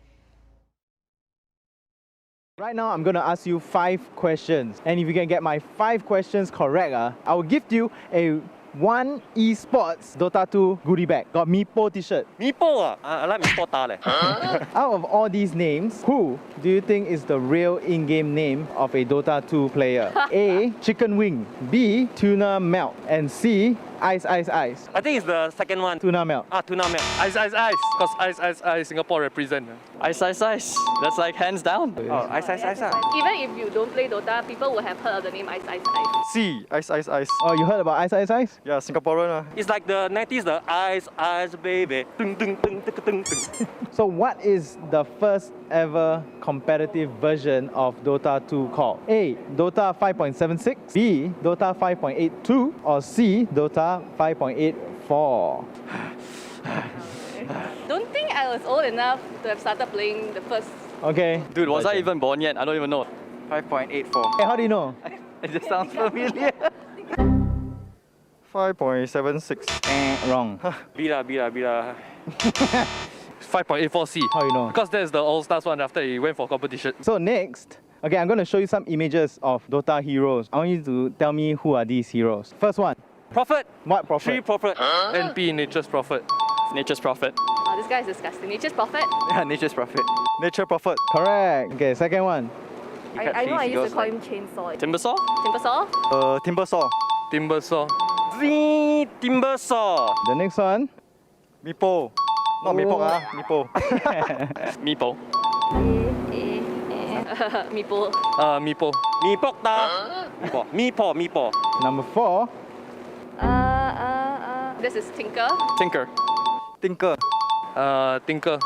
Right now, I'm going to ask you 5 questions. And if you can get my 5 questions correct, I will give you a One Esports Dota 2 goodie bag. Got Meepo t-shirt. Meepo I like Meepo ta leh. Out of all these names, who do you think is the real in-game name of a Dota 2 player? A. Chicken Wing. B. Tuna Melt. And C. Ice Ice Ice. I think it's the second one. Tuna Melt. Tuna Melt. Ice, ice, ice. Because ice, ice, ice, Singapore represent. Ice, ice, ice. That's like hands down. Oh, ice, ice, ice. Even if you don't play Dota, people will have heard of the name Ice Ice Ice. C. Ice, ice, ice. Oh, you heard about Ice Ice Ice? Yeah, Singaporean. It's like the 90s, the ice, ice, baby. Dung, dung, dung, dung, dung, dung. So what is the first ever competitive version of Dota 2 called? A. Dota 5.76, B. Dota 5.82, or C. Dota 5.84? Don't think I was old enough to have started playing the first. Okay. Dude, was I even born yet? I don't even know. 5.84. Hey, how do you know? It just sounds familiar. 5.76. Wrong. B lah. 5.84C. How you know? Because that's the All-Stars one after he went for competition. So next, okay, I'm going to show you some images of Dota heroes. I want you to tell me who are these heroes. First one. Prophet. What prophet? Tree Prophet. NP, Nature's Prophet. Nature's Prophet. Oh, this guy is disgusting. Nature's Prophet. Yeah, Nature's Prophet. Nature Prophet. Correct. Okay, second one. I know I used to call him Chainsaw. Timbersaw? Timbersaw? Timbersaw. Timbersaw. Timbersaw. The next one. Meepo. Not Meepo, Meepo. Meepo. Meepo. Meepo. Meepok ta. Meepo. Number 4. This is Tinker. Tinker. Tinker. Tinker.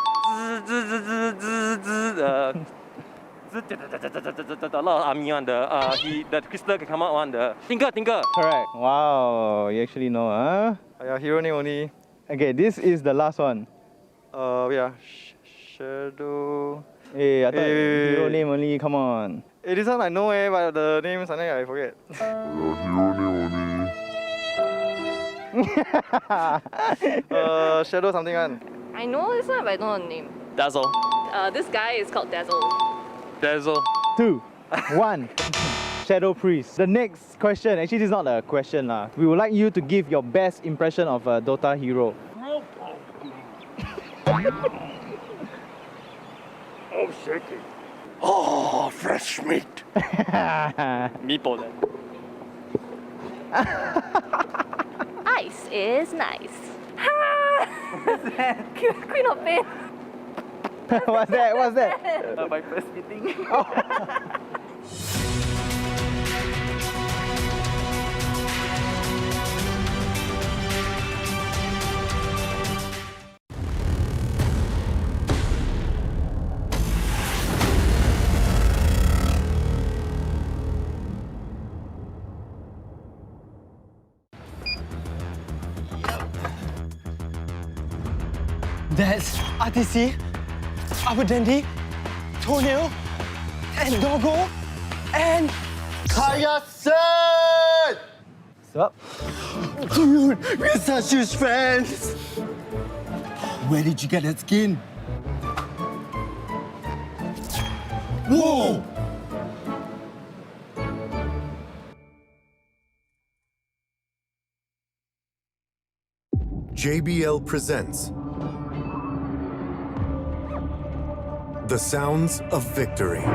A lot of army on the crystal can come out on the Tinker. Correct. Wow, you actually know, huh? Yeah, hero name only. Okay, this is the last one. Yeah. Shadow. Hey, I thought hero name only, come on. Hey, this one I know but the name something I forget. Shadow something one. I know this one, but I don't know the name. Dazzle. This guy is called Dazzle. Dazzle. 2, 1. Shadow Priest. The next question, actually this is not a question lah. We would like you to give your best impression of a Dota hero. Oh, shaky. Oh, fresh meat. Meepo then. Ice is nice. Queen of Pain. What's that? What's that? My first meeting. That's RTC, Upper Dundee, Toenail, and Doggo, and Kayasen! What's up? dude, we're such huge fans. Where did you get that skin? Whoa! JBL presents The Sounds of Victory.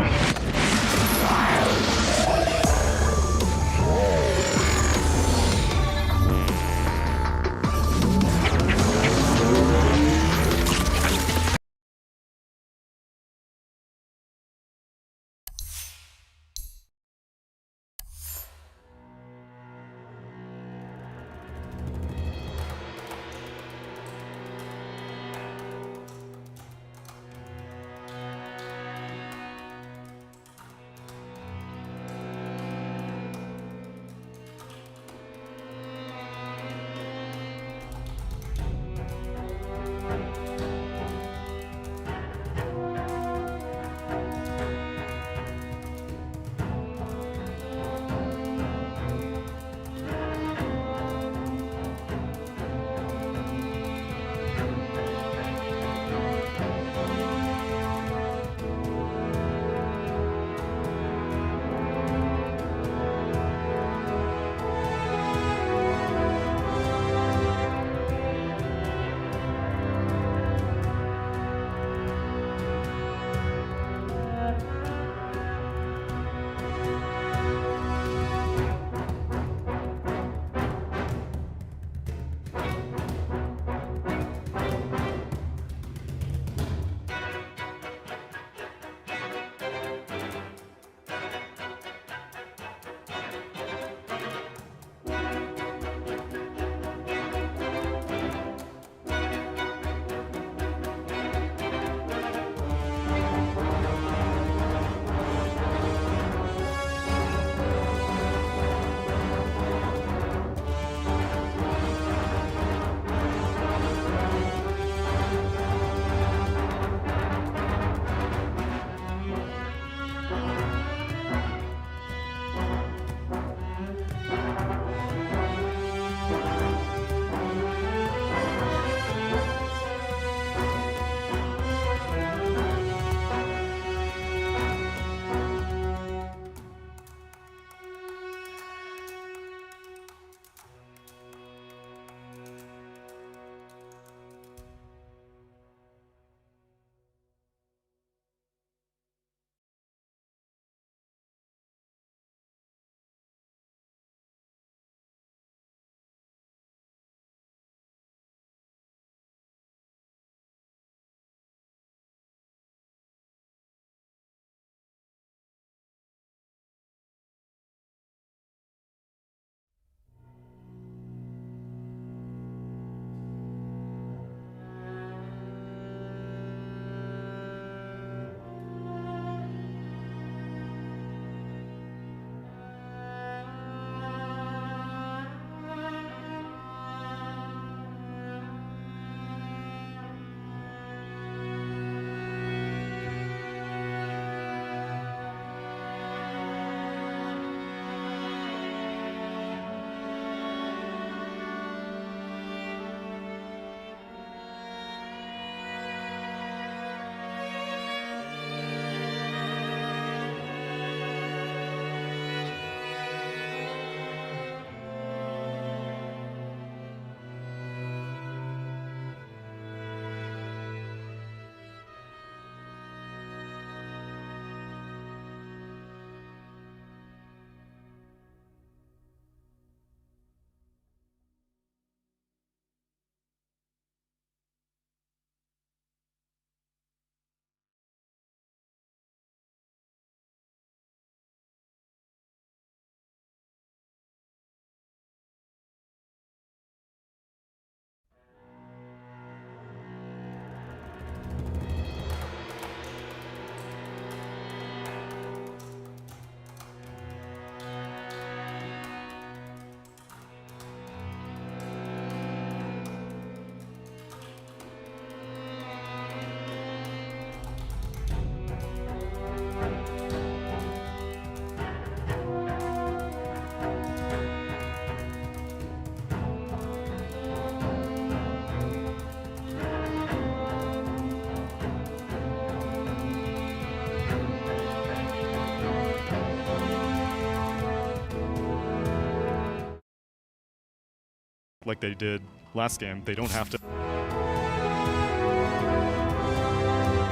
like they did last game. They don't have to.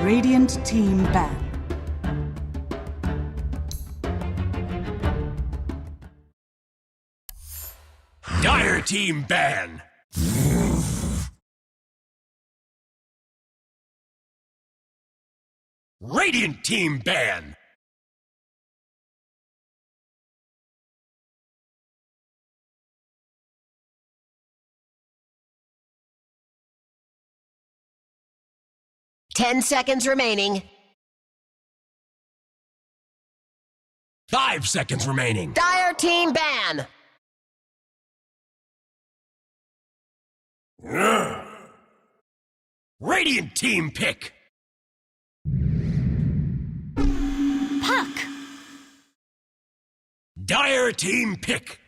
Radiant team ban. Dire team ban. Radiant team ban. Ten seconds remaining. 5 seconds remaining. Dire team ban. Radiant team pick. Puck. Dire team pick.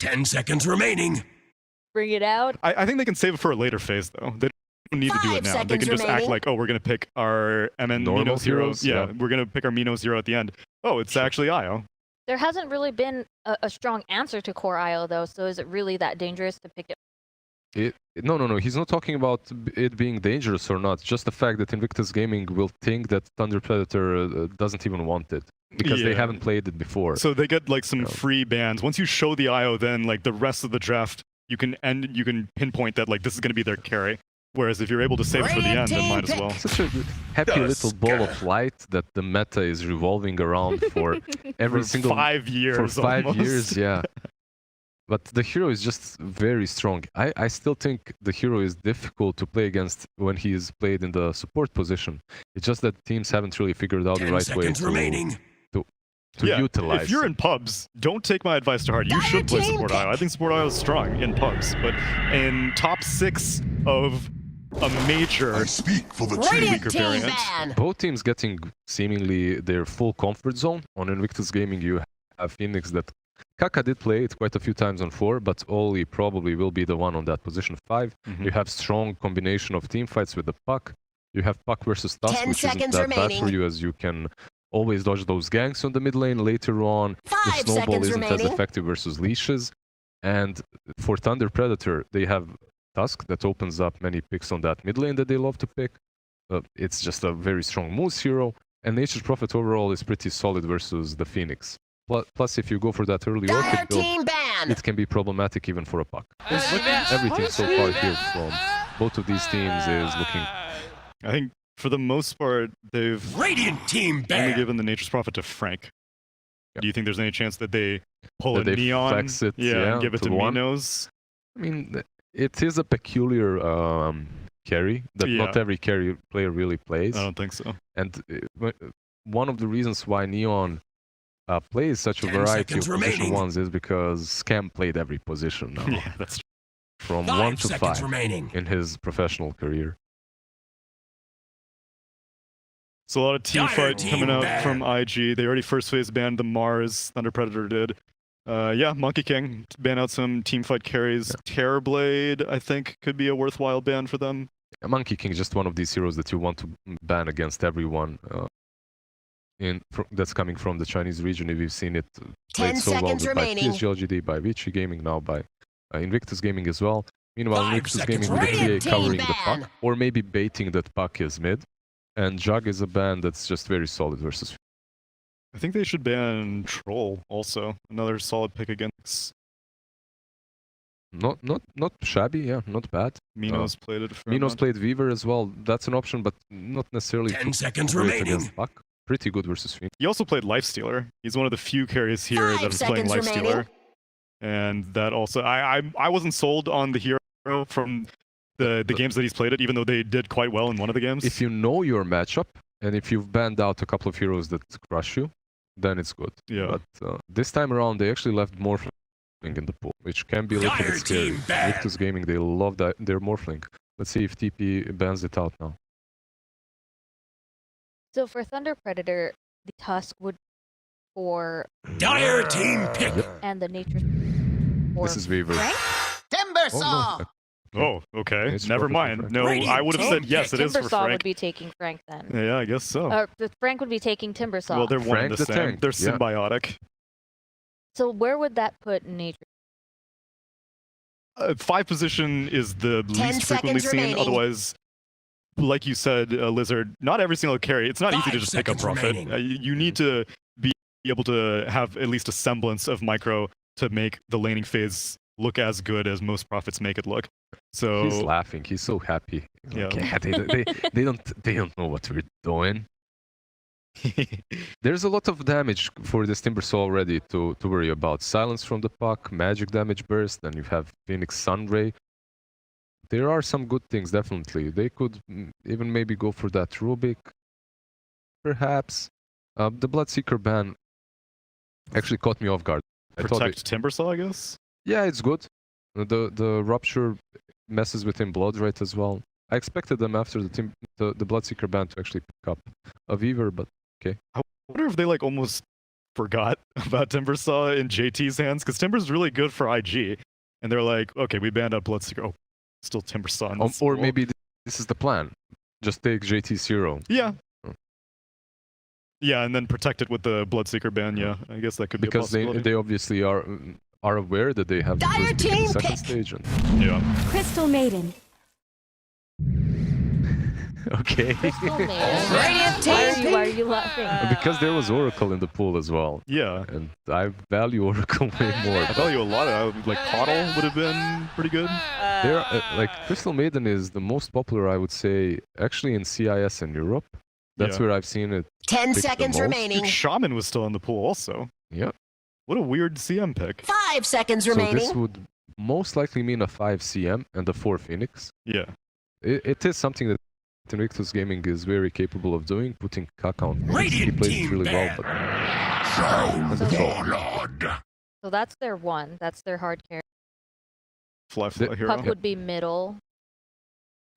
Ten seconds remaining. Bring it out. I think they can save it for a later phase, though. They don't need to do it now. They can just act like, oh, we're going to pick our MN Normal Minos hero. heroes, Yeah, yeah. we're going to pick our Minos hero at the end. Oh, it's actually Io. There hasn't really been a strong answer to Core IO though, so is it really that dangerous to pick it? No. He's not talking about it being dangerous or not. Just the fact that Invictus Gaming will think that Thunder Predator doesn't even want it because they Yeah. haven't played it before. So they get like some free bans. Once you show the IO, then like the rest of the draft, you can pinpoint that like this is going to be their carry. Whereas if you're able to save it for the end, then might as well. Such a happy little ball of light that the meta is revolving around for every For single 5 years. For 5 almost. years, yeah. But the hero is just very strong. I still think the hero is difficult to play against when he is played in the support position. It's just that teams haven't really figured out the right way to Yeah, utilize. if you're in pubs, don't take my advice to heart. You should play support IO. I think support IO is strong in pubs, but in top 6 of a major, weaker variant. Both teams getting seemingly their full comfort zone. On Invictus Gaming, you have Phoenix that Kaka did play it quite a few times on 4, but Oli probably will be the one on that position 5. You have strong combination of team fights with the Puck. You have Puck versus Tusk, 10 which isn't seconds that bad remaining. for you as you can always dodge those ganks on the mid lane. Later on, the 5 snowball seconds isn't as remaining. effective versus leashes. And for Thunder Predator, they have Tusk that opens up many picks on that mid lane that they love to pick. It's just a very strong Moose hero. And Nature's Prophet overall is pretty solid versus the Phoenix. Plus, if you go for that early Orchid build, it can be problematic even for a Puck. Everything so far here from both of these teams is looking... I think for the most part, they've Radiant team only ban. given the Nature's Prophet to Frank. Do you think there's any chance that they pull That a they Neon flex it, and give it to one? Minos? I mean, it is a peculiar carry that not every carry player really plays. I don't think so. And one of the reasons why Neon plays such a 10 variety of seconds position remaining. ones is because Scam played every position now. Yeah, that's From 5 1 to seconds 5 remaining. in his professional career. So a lot of team Dire fight team coming out ban. from IG. They already first phase banned the Mars, Thunder Predator did. Yeah, Monkey King ban out some team fight carries. Terrorblade, I think, could be a worthwhile ban for them. Monkey King is just one of these heroes that you want to ban against everyone that's coming from the Chinese region. If you've seen it played 10 so well seconds by remaining. PSG LGD, by Vichy Gaming, now by Invictus Gaming as well. Meanwhile, 5 Invictus seconds Gaming with the remaining. TA covering the Ban. puck, or maybe baiting that puck is mid. And Jug is a ban that's just very solid versus. I think they should ban Troll also. Another solid pick against. Not shabby, yeah, not bad. Minos played it. Minos played Weaver as well. That's an option, but not necessarily 10 too seconds great remaining. against Puck. Pretty good versus Phoenix. He also played Lifestealer. He's one of the few carries here 5 that is playing seconds remaining. Lifestealer. And that also, I wasn't sold on the hero from the games that he's played it, even though they did quite well in one of the games. If you know your matchup, and if you've banned out a couple of heroes that crush you, then it's good. Yeah. But this time around, they actually left Morphling in the pool, which can be a little Dire bit scary. team ban. Victus Gaming, they love their Morphling. Let's see if TP bans it out now. So for Thunder Predator, the Tusk would for Dire team pick. and the Nature for This is Weaver. Frank? Timber Oh, no. Oh, okay. It's Never perfect for mind. Frank. No, I would have said yes, it is for Timbersaw would Frank. be taking Frank then. Yeah, I guess so. Frank would be taking Timbersaw. Well, they're one and Frank the the same. tank, They're yeah. So symbiotic. where would that put Nature? 5 position is the 10 least frequently seconds seen. remaining. Otherwise, like you said, Lizard, not every single carry. It's not easy to 5 just pick up seconds Prophet. remaining. You need to be able to have at least a semblance of micro to make the laning phase look as good as most Prophets make it look. So He's laughing. He's so happy. Yeah. Like, yeah, they don't know what we're doing. There's a lot of damage for this Timbersaw already to worry about. Silence from the puck, magic damage burst, then you have Phoenix Sunray. There are some good things, definitely. They could even maybe go for that Rubik, perhaps. The Bloodseeker ban actually caught me off guard. protect Timbersaw, I guess. Yeah, it's good. The Rupture messes with him Blood Right as well. I expected them after the Bloodseeker ban to actually pick up a Weaver, but okay. I wonder if they like almost forgot about Timbersaw in JT's hands, because Timber's really good for IG, and they're like, okay, we banned out Bloodseeker. Oh, still Timbersaw. in this Or pool. maybe this is the plan. Just take JT's hero. Yeah. Oh. Yeah, and then protect it with the Bloodseeker ban. Yeah, I guess that could be a Because possibility. they obviously are aware that they have the Dire first pick and the team second pick. stage. And Yeah. Crystal Maiden. okay. Why are you laughing? Because there was Oracle in the pool as well. Yeah. And I value Oracle way more. I value a lot of like Coddle would have been pretty good. There, like Crystal Maiden is the most popular, I would say, actually in CIS in Europe. That's Yeah. where I've seen it. 10 picked the seconds most. remaining. Dude, Shaman was still in the pool also. Yep. What a weird CM pick. 5 seconds So remaining. this would most likely mean a 5 CM and a 4 Phoenix. Yeah. It is something that Invictus Gaming is very capable of doing, putting Kaka on Phoenix. He Radiant plays it team really well, ban. but Sound that's all. Warlord. So that's their one. That's their hard carry. Fly The- hero. Puck would be middle.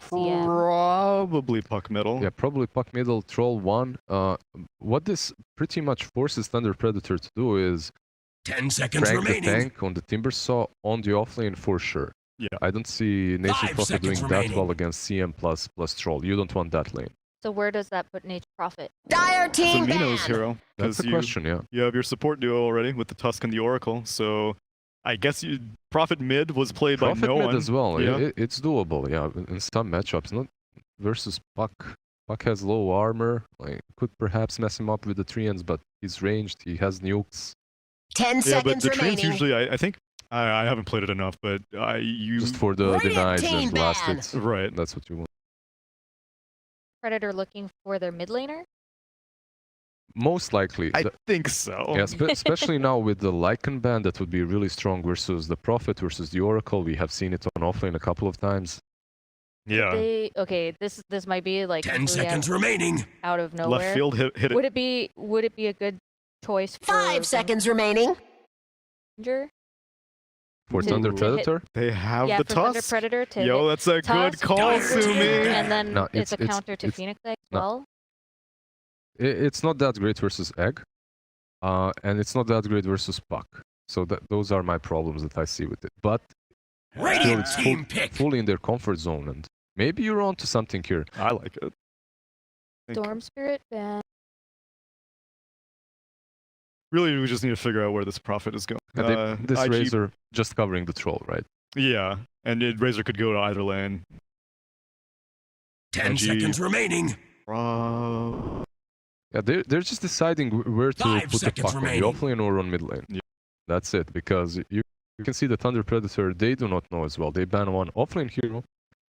CM. Probably Puck middle. yeah, probably Puck middle, Troll 1. What this pretty much forces Thunder Predator to do is 10 seconds Frank the remaining. tank on the Timbersaw on the offlane for sure. Yeah. I don't see Nation 5 Prophet doing seconds that remaining. well against CM plus Troll. You don't want that lane. So where does that put Nature Prophet? Dire It's team Amino's ban. hero. That's 'cause the question, yeah. You have your support duo already with the Tusk and the Oracle, so I guess Prophet mid was played Prophet by no mid one. as well. Yeah. It's doable, yeah, in some matchups. Not versus Puck. Puck has low armor. Like, could perhaps mess him up with the Treants, but he's ranged. He has nukes. 10 Yeah, but seconds the Treants remaining. usually, I think, I haven't played it enough, but Just for the Radiant denies team and ban. blasts. Right. That's what you want. Predator looking for their mid laner? Most likely. I think so. Yeah, especially now with the Lycan ban, that would be really strong versus the Prophet versus the Oracle. We have seen it on offlane a couple of times. Yeah. Okay, this might be like 10 completely seconds remaining. out of nowhere. Left field hit it. Would it be a good choice for 5 seconds remaining. Ranger? For To- Thunder to hit- Predator? They have Yeah, the for Thunder Tusk. Predator to Yo, hit that's a good Tusk, call, Dire team Sumi. ban. and then No, it's a it's- counter to it's- Phoenix as no. well. It's not that great versus Egg. And it's not that great versus Puck. So those are my problems that I see with it. But still, Radiant it's team pick. fully in their comfort zone. And maybe you're onto something here. I like it. Storm Spirit ban. Really, we just need to figure out where this Prophet is going. This IG Razor just covering the Troll, right? Yeah, and Razor could go to either lane. 10 IG. seconds remaining. Yeah, they're just deciding where to 5 put the seconds puck, on the remaining. offlane or on mid lane. Yeah. That's it, because you can see the Thunder Predator, they do not know as well. They ban one offlane hero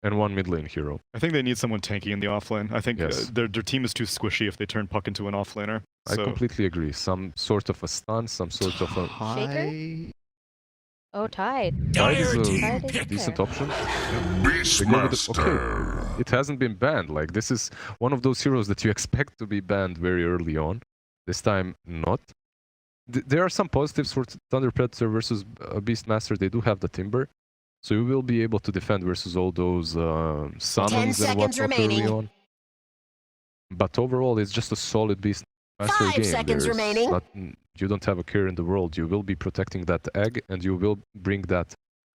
and one mid lane hero. I think they need someone tanky in the offlane. I think Yes. their team is too squishy if they turn Puck into an offlaner. I So completely agree. Some sort of a stun, some sort of a... Shaker? Oh, Tide. Tide Dire is team Tide a is pick. decent there. option. They go with the- okay, it hasn't been banned. Like, this is one of those heroes that you expect to be banned very early on. This time, not. There are some positives for Thunder Predator versus Beastmaster. They do have the Timber. So you will be able to defend versus all those summons and seconds whatnot early remaining. on. But overall, it's just a solid Beastmaster 5 game. seconds There's remaining. you don't have a care in the world. You will be protecting that egg, and you will bring that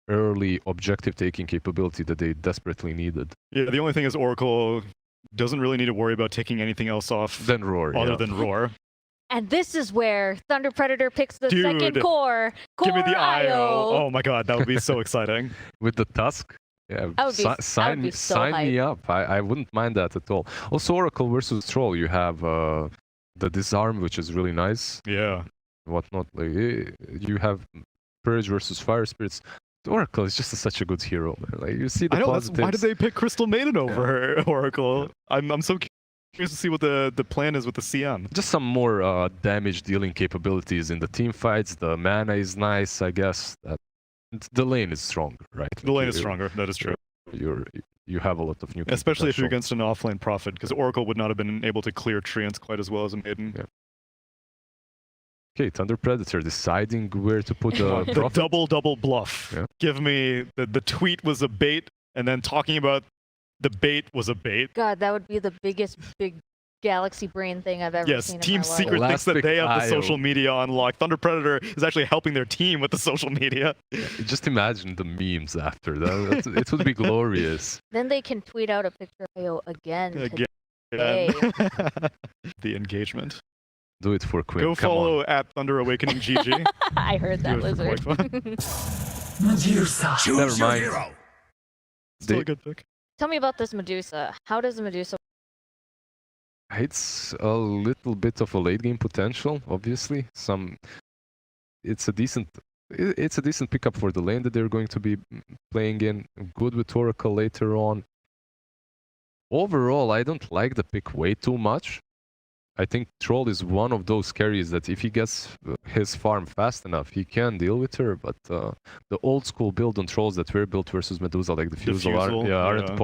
early objective taking capability that they desperately needed. Yeah, the only thing is Oracle doesn't really need to worry about taking anything else off Then Roar, other yeah. than Roar. And this is where Thunder Predator picks the Dude, second core. Give me the IO. IO. Oh my god, that would be so exciting. With the Tusk? Yeah, I would be, sign me, so sign me hyped. up. I wouldn't mind that at all. Also, Oracle versus Troll, you have the Disarm, which is really nice. Yeah. Whatnot. Like, you have Purge versus Fire Spirits. Oracle is just such a good hero, man. Like, you see the I know, positives. why did they pick Crystal Maiden over Oracle? I'm so curious to see what the plan is with the CM. Just some more damage dealing capabilities in the team fights. The mana is nice, I guess. The lane is stronger, right? The lane is stronger, that is true. You have a lot of new people. Especially if you're that show. against an offlane Prophet, because Oracle would not have been able to clear Treants quite as well as a Maiden. Yeah. Okay, Thunder Predator deciding where to put the The Prophet. double bluff. Yeah. Give me the tweet was a bait, and then talking about the bait was a bait. God, that would be the biggest big galaxy brain thing I've ever Yes, seen Team in my Secret life. thinks that they have the IO. social media unlocked. Thunder Predator is actually helping their team with the social media. Just imagine the memes after that. It would be glorious. Then they can tweet out a picture of IO again today. The engagement. Do it for Quinn. Go Come follow on. at Thunder Awakening GG. I heard that, Do it for Lizard. Medusa. Choose Never your mind. hero. Still a good pick. Tell me about this Medusa. How does the Medusa? It's a little bit of a late game potential, obviously. It's a decent pickup for the lane that they're going to be playing in. Good with Oracle later on. Overall, I don't like the pick way too much. I think Troll is one of those carries that if he gets his farm fast enough, he can deal with her. But the old school build on Trolls that were built versus Medusa, like the Fusel, aren't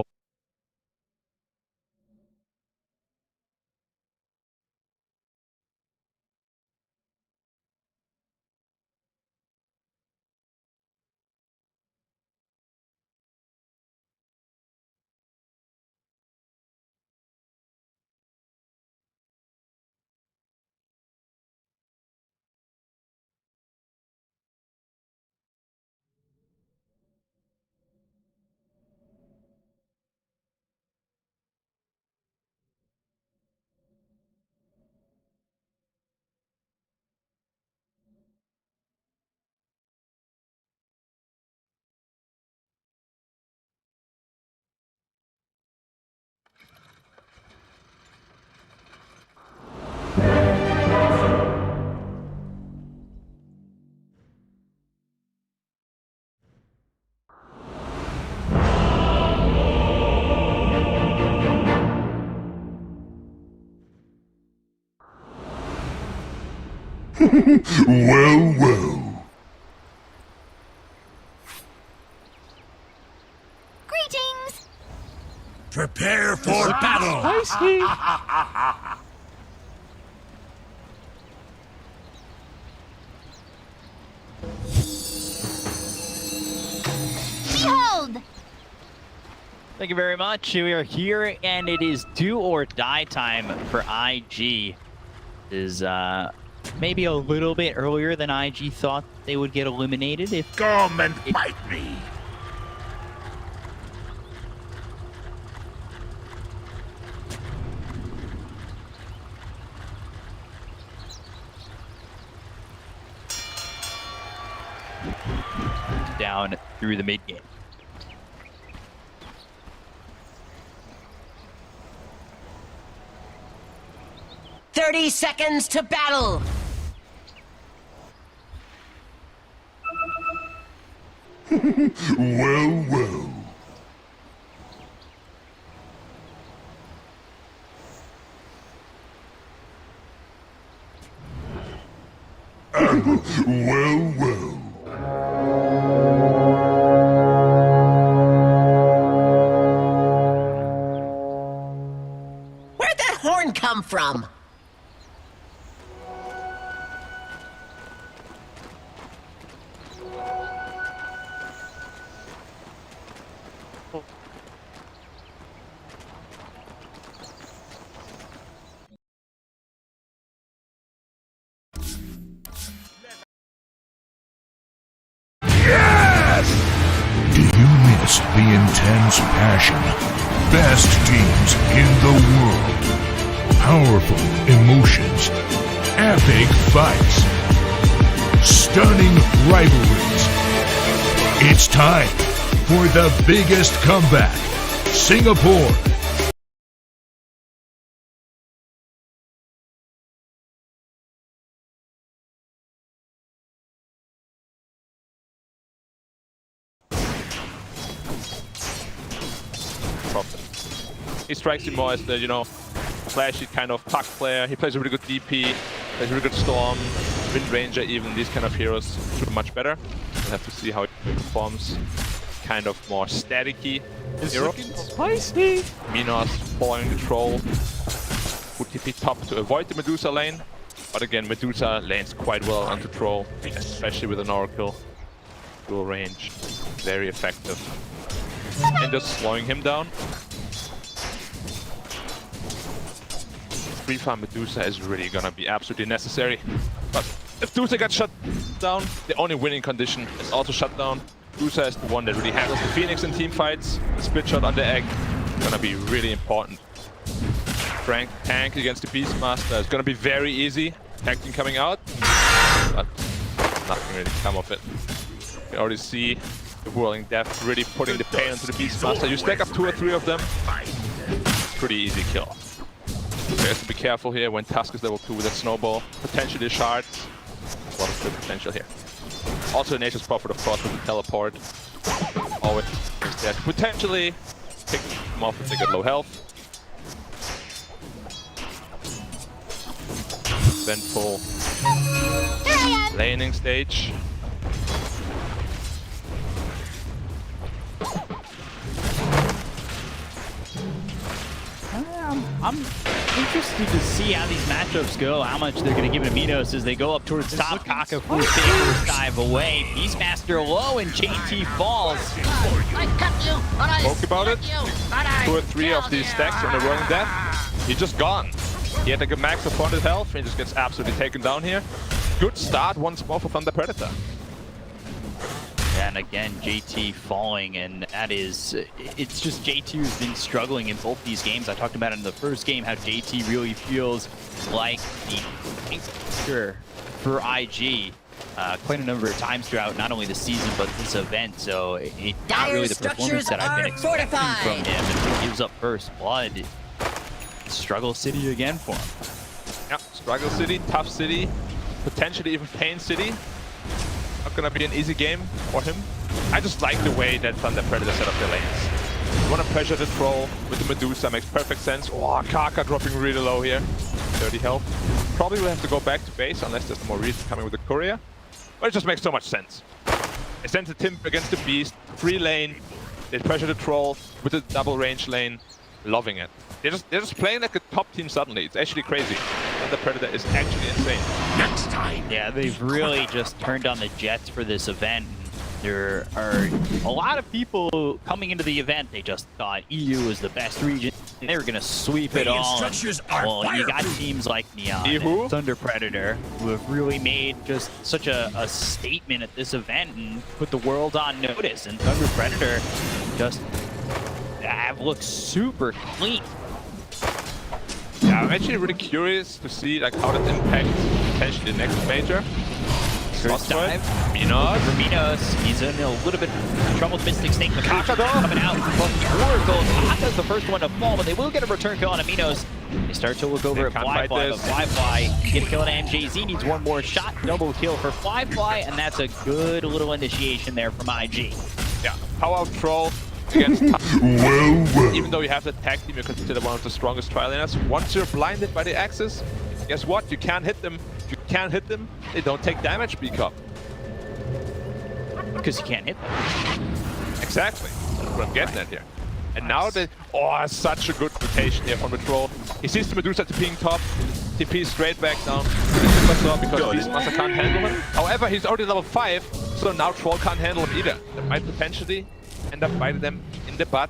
Well. Greetings! Prepare for battle. Behold! Thank you very much. We are here, and it is do or die time for IG. It is maybe a little bit earlier than IG thought they would get eliminated. If Come and fight me. down through the mid game. "30 seconds to battle." Well. Well. Where'd that horn come from? Yes! The intense passion. Best teams in the world. Powerful emotions. Epic fights. Stunning rivalries. It's time for the biggest comeback. Singapore. He strikes you more as the, flashy kind of puck player. He plays a really good DP, plays a really good Storm, Wind Ranger even. These kind of heroes should be much better. We'll have to see how he performs. Kind of more static-y hero. Spicy! Minos following the troll. Would TP top to avoid the Medusa lane. But again, Medusa lanes quite well onto troll, especially with an Oracle. Dual range, very effective. And just slowing him down. Free farm Medusa is really gonna be absolutely necessary. But if Medusa gets shut down, the only winning condition is also shut down. Medusa is the one that really handles the Phoenix in team fights. The split shot on the egg is gonna be really important. Frank tank against the Beastmaster is gonna be very easy. Tag team coming out, but nothing really come of it. You already see the Whirling Death really putting the pain onto the Beastmaster. You stack up 2 or 3 of them, pretty easy kill. You have to be careful here when Tusk is level 2 with a snowball. Potentially shards. A lot of good potential here. Also Nature's Prophet, of course, with the teleport. Always there to potentially pick them off if they get low health. Then full laning stage. I'm interested to see how these matchups go, how much they're going to give it to Minos as they go up towards top. Kaka full favors dive away. Beastmaster low and JT falls. Spoke about it. 2 or 3 of these stacks on the Whirling Death. He's just gone. He had like a max of 400 health and he just gets absolutely taken down here. Good start once more for Thunder Predator. And again, JT falling, and that is, it's just JT who's been struggling in both these games. I talked about it in the first game, how JT really feels like the anchor for IG quite a number of times throughout not only the season, but this event. So it's not really the performance that I've been expecting from him. And he gives up first blood. Struggle City again for him. Yeah, Struggle City, tough city, potentially even Pain City. Not gonna be an easy game for him. I just like the way that Thunder Predator set up their lanes. You wanna pressure the troll with the Medusa, makes perfect sense. Oh, Kaka dropping really low here. 30 health. Probably will have to go back to base unless there's more reason coming with the courier. But it just makes so much sense. They send the Timp against the Beast, free lane. They pressure the troll with the double range lane. Loving it. They're just playing like a top team suddenly. It's actually crazy. And the Predator is actually insane. Next time. Yeah, they've really just turned on the Jets for this event. There are a lot of people coming into the event. They just thought EU was the best region. They were gonna sweep it all. Well, you got teams like Neon and Thunder Predator who have really made just such a statement at this event and put the world on notice. And Thunder Predator just have looked super clean. Yeah, I'm actually really curious to see like how that impacts potentially the next major. First dive. Minos. For Minos, he's in a little bit of trouble with Mystic Snake. Kaka coming out from the Oracle. Kaka's the first one to fall, but they will get a return kill on Minos. They start to look over at Flyfly, but Flyfly get a kill on MJZ, needs one more shot. Double kill for Flyfly, and that's a good little initiation there from IG. Yeah, power out troll against well. Even though you have the tag team, you're considered one of the strongest trial laners. Once you're blinded by the axes, guess what? You can't hit them. If you can't hit them, they don't take damage, B-Cup. Because you can't hit them. Exactly. That's what I'm getting at here. And now they... Oh, such a good rotation here from the troll. He sees the Medusa TPing top. TP straight back down to the Timbersaw because Beastmaster can't handle him. However, he's already level 5, so now troll can't handle him either. That might potentially end up biting them in the butt.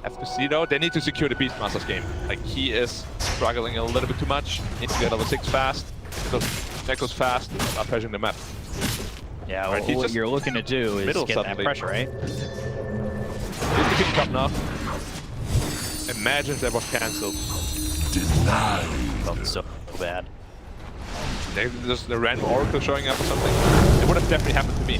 Have to see though. They need to secure the Beastmaster's game. Like, he is struggling a little bit too much. Needs to get level 6 fast. That goes fast. Start pressuring the map. Yeah, well, what you're looking to do is get that pressure, right? Here's the King Cup now. Imagine if that was cancelled. Felt so bad. There's the random Oracle showing up or something. It would have definitely happened to me.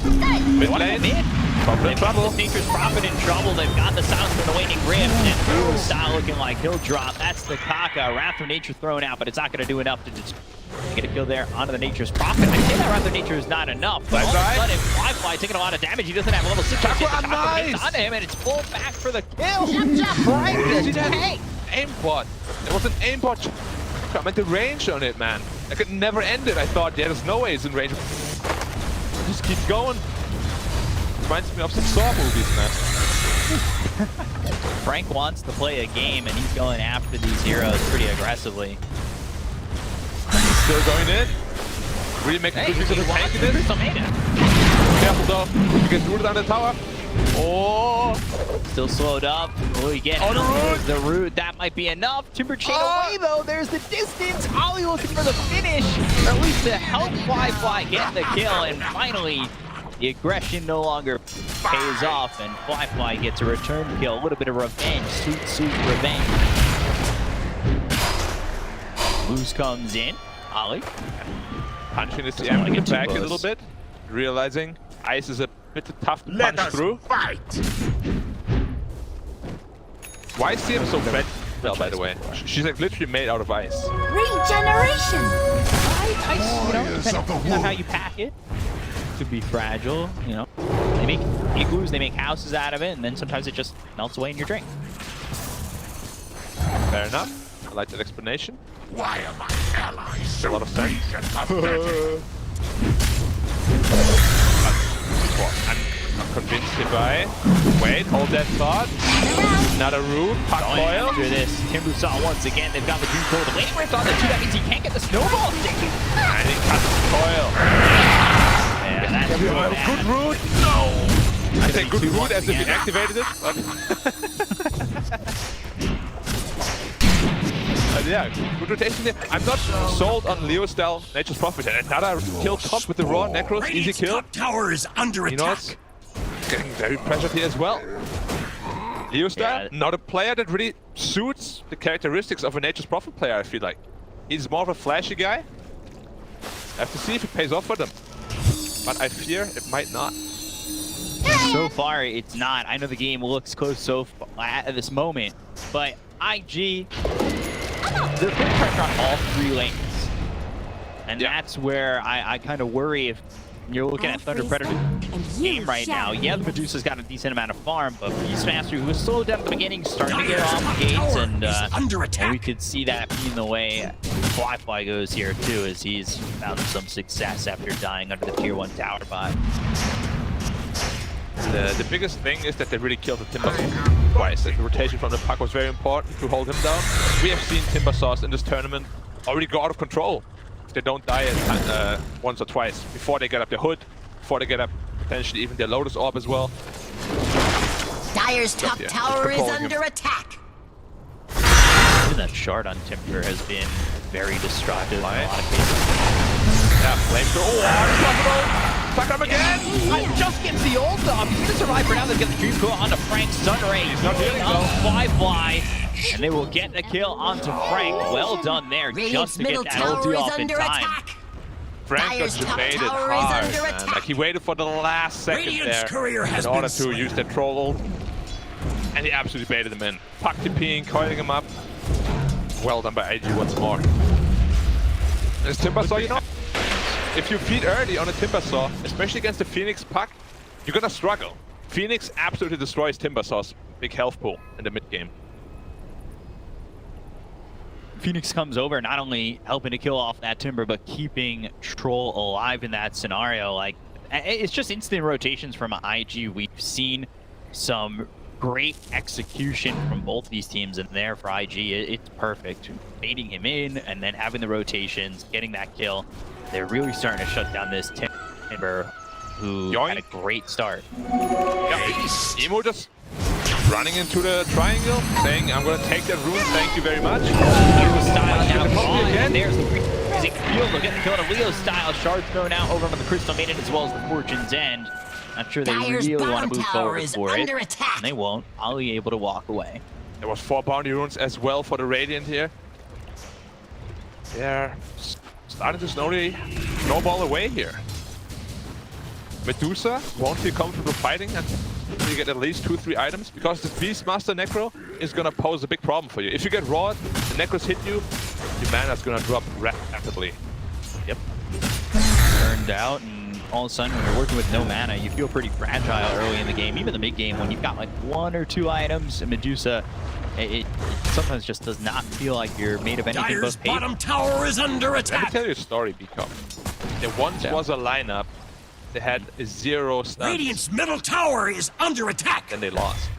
Mid lane, They've got this Nature's Prophet in trouble. They've got the Silence from the Waning Rift, and style looking like he'll drop. That's the Kaka. Wrath of Nature thrown out, but it's not going to do enough to just get a kill there onto the Nature's Prophet. I say that Wrath of Nature is not enough, but all of a sudden, Fly taking a lot of damage. He doesn't have a level 6 hit. Nice. Onto him, and it's full back for the kill. Right, aimbot. There was an aimbot. I meant the range on it, man. Like it never ended. I thought, yeah, there's no way it's in range. Just keep going. Reminds me of some Saw movies, man. Frank wants to play a game, and he's going after these heroes pretty aggressively. Still going in. Really making good use of the tank in this. Careful though. You get rooted on the tower. Oh! Still slowed up. Will he get the root? That might be enough. Timber chain away though. There's the distance. Ollie looking for the finish, or at least to help Fly get the kill. And finally, the aggression no longer pays off, and Fly gets a return kill. A little bit of revenge, sweet revenge. Luz comes in. Ollie punching his TM back a little bit, realizing ice is a bit tough to punch through. Fight. Why is TM so friendly? Well, by the way, she's like literally made out of ice. Regeneration. Ice, you know, depending on how you pack it, could be fragile. You know, they make igloos, they make houses out of it, and then sometimes it just melts away in your drink. Fair enough. I like that explanation. Why are my allies so a lot of sense. I'm convinced if I wait, hold that thought. Not a root, pot coil. After this, Timber Saw once again. They've got the Doom Coil. The Waning Rift on the 2. That means he can't get the snowball sticky. And he cuts the coil. Yeah, that's good root. No. I say good root as if he activated it. Yeah, good rotation there. I'm not sold on Leo's style Nature's Prophet. Another kill comp with the raw Necros, easy kill. Tower is under attack. Getting very pressured here as well. Leo style, not a player that really suits the characteristics of a Nature's Prophet player, I feel like. He's more of a flashy guy. I have to see if it pays off for them. But I fear it might not. So far, it's not. I know the game looks close at this moment, but IG, they're putting pressure on all 3 lanes. And that's where I kind of worry if you're looking at Thunder Predator game right now. Yeah, the Medusa's got a decent amount of farm, but Beastmaster, who was slowed down at the beginning, starting to get off the gates, and we could see that being the way Fly goes here too, as he's found some success after dying under the tier 1 tower bot. The biggest thing is that they really killed the Timber twice. The rotation from the puck was very important to hold him down. We have seen Timber Saws in this tournament already go out of control if they don't die once or twice before they get up their hood, before they get up potentially even their Lotus Orb as well. Dire's top tower is under attack. Even that shard on Timber has been very destructive in a lot of cases. Yeah, flamethrower. Oh, Suck him again! Just gets the ult off. He's gonna survive for now. They get the Dream Coil onto Frank's Sunray. He's not healing though. Fly. And they will get the kill onto Frank. Well done there, just to get that ulti off in time. Frank got debated hard, man. Like he waited for the last second there in order to use that troll ult. And he absolutely baited him in. Puck TPing, coiling him up. Well done by IG once more. This Timber Saw, you know, if you feed early on a Timber Saw, especially against the Phoenix puck, you're gonna struggle. Phoenix absolutely destroys Timber Saw's big health pool in the mid game. Phoenix comes over, not only helping to kill off that Timber, but keeping Troll alive in that scenario. Like, it's just instant rotations from IG. We've seen some great execution from both these teams, and there for IG, it's perfect. Baiting him in, and then having the rotations, getting that kill. They're really starting to shut down this Timber, who had a great start. Yep. Emo just running into the triangle, saying, I'm going to take that rune, thank you very much. And there's the freezing field. They'll get the kill to Leo style. Shards thrown out over on the Crystal Maiden as well as the Fortune's End. Not sure they Dyer's really want bottom to move tower forward is for it. under attack. And they won't. I'll be able to walk away. There was 4 bounty runes as well for the Radiant here. They're starting to slowly snowball away here. Medusa won't feel comfortable fighting until you get at least 2-3 items, because this Beastmaster Necro is gonna pose a big problem for you. If you get rawed, the Necros hit you, your mana's gonna drop rapidly. Yep. Burned out, and all of a sudden when you're working with no mana, you feel pretty fragile early in the game. Even the mid game, when you've got like 1 or 2 items, and Medusa, it sometimes just does not feel like you're made of anything Dyer's but paper. bottom tower is under Let me attack. tell you a story, Becom. There once was a lineup that had 0 stuns. Radiant's middle tower is under attack. Then they lost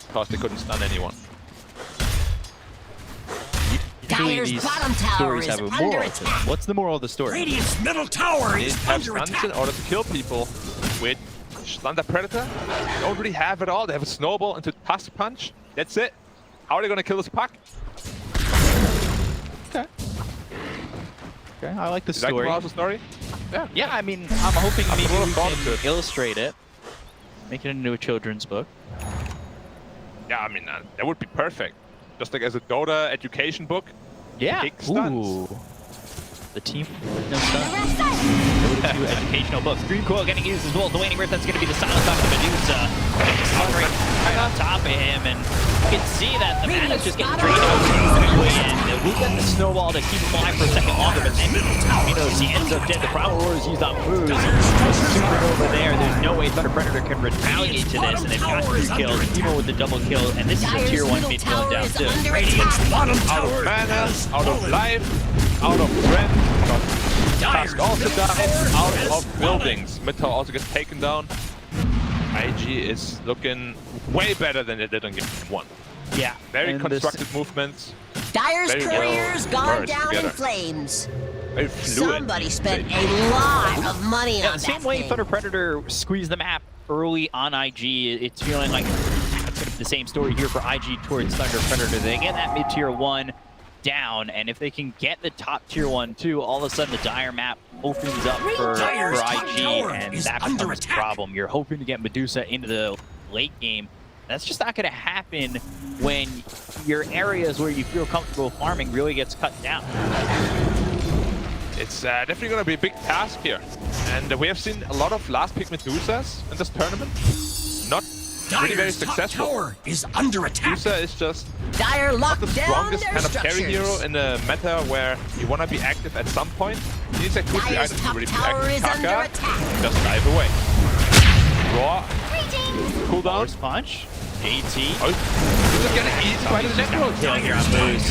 because they couldn't stun anyone. Usually Dyer's these bottom tower stories is have a under moral to them. attack. What's the moral of the story? Radiant's middle tower They is have under stuns attack. in order to kill people with Thunder Predator. They don't really have it all. They have a snowball into Tusk Punch. That's it. How are they gonna kill this puck? Okay. Okay, I like the Is that story. the story? Yeah. Yeah, I mean, I'm hoping I've maybe a lot we of thought can to it. illustrate it, make it into a children's book. Yeah, I mean, that would be perfect. Just like as a Dota education book. Yeah. Big stunts. Ooh. The team with no stunts. Dota 2 educational book. Green Coil getting used as well. The Waning Rift, that's going to be the silence off of Medusa. Hovering right on top of him, and you can see that the mana's just getting drained out quickly, and we've got the snowball to keep him alive for a second longer, but then he ends up dead. The Primal Roar is used on Booze. Super over there. There's no way Thunder Predator can retaliate to this, and they've got 2 kills. Emo with the double kill, and this is a tier 1 mid kill down too. Radiant's bottom Out tower of mana, is out of life, out of friend. Tusk also dies, out of buildings. Mid tower also gets taken down. IG is looking way better than they did in game 1. Yeah. Very and constructed movements. Dyer's Very courier's well gone merged down together. in flames. Very fluid. Somebody spent a lot of money Yeah, on the that same way thing. Thunder Predator squeezed the map early on IG, it's feeling like it's going to be the same story here for IG towards Thunder Predator. They get that mid tier 1 down, and if they can get the top tier 1 too, all of a sudden the Dire map opens up for IG, and that becomes a problem. You're hoping to get Medusa into the late game. That's just not going to happen when your areas where you feel comfortable farming really gets cut down. It's definitely going to be a big task here. And we have seen a lot of last pick Medusas in this tournament. Not really very successful. Tower is under attack. Medusa is just Dire not locked the down strongest their kind of structures. carry hero in a meta where you want to be active at some point. You need like 2-3 Dyer's items to top really be tower active. is under Kaka, attack. just dive away. Raw. Cooldown. Force punch. JT. Oh, this is getting eaten by the Necro. Kill here on Booze.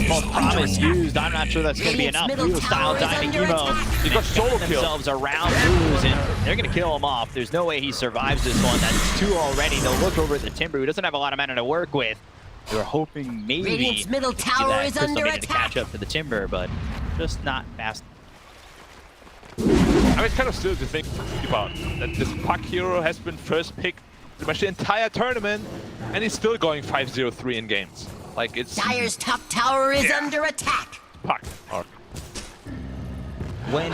Called Promise used. I'm not sure that's going to be enough. Blue style diving Emo. He got solo kill. Themselves around Booze, and they're going to kill him off. There's no way he survives this one. That's 2 already. They'll look over at the Timber, who doesn't have a lot of mana to work with. They were hoping maybe Radiant's middle see tower that is Crystal under needed to catch attack. up to the Timber, but just not fast. I mean, it's kind of silly to think about that this puck hero has been first picked pretty much the entire tournament, and he's still going 5-0-3 in games. Like, it's Dyer's top tower is under attack. puck. Or When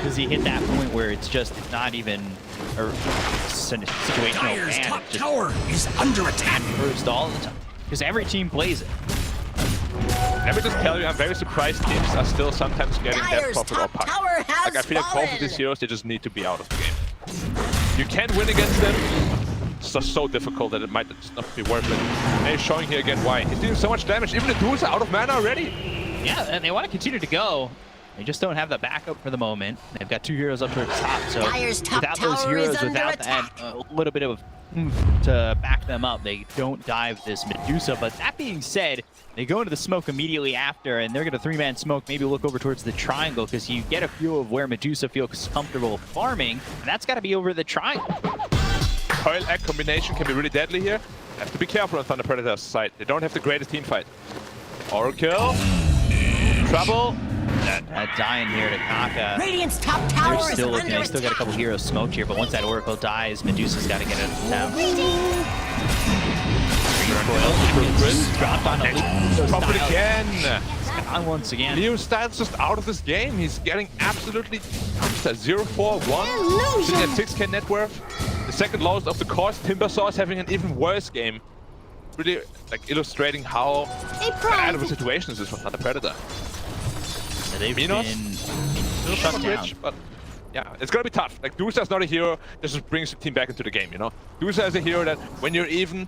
does he hit that point where it's not even a situational Dyer's ban? top It's just tower is under attack. first all the time. Because every team plays it. let me just tell you, I'm very surprised teams are still sometimes getting that Dyer's profit or top puck. tower has Like, I feel like both of fallen. these heroes, they just need to be out of the game. You can win against them. It's just so difficult that it might just not be worth it. And he's showing here again why. He's doing so much damage. Even the duels are out of mana already. Yeah, and they want to continue to go. They just don't have the backup for the moment. They've got 2 heroes up towards top, so Dyer's top without those tower is heroes, under without attack. that little bit of oomph to back them up, they don't dive this Medusa. But that being said, they go into the smoke immediately after, and they're going to 3-man smoke, maybe look over towards the triangle, because you get a feel of where Medusa feels comfortable farming, and that's got to be over the triangle. Coil egg combination can be really deadly here. Have to be careful on Thunder Predator's side. They don't have the greatest team fight. Oracle. Trouble. Dying here to Kaka. Radiant's top tower They're is still under looking. They still got a couple heroes smoked here, but once that Oracle dies, Medusa's got to get it down. Dropped on a Pop it again. Once again. Leo Styles just out of this game. He's getting absolutely 0-4-1. Sitting at 6k net worth. The second lowest of the course. Timbersaw is having an even worse game. Really like illustrating how bad of a situation this is for Thunder Predator. Yeah, they've Minos, been shut down. rich, but yeah, it's gonna be tough. Like Dusa's not a hero that just brings the team back into the game, you know? Dusa is a hero that when you're even,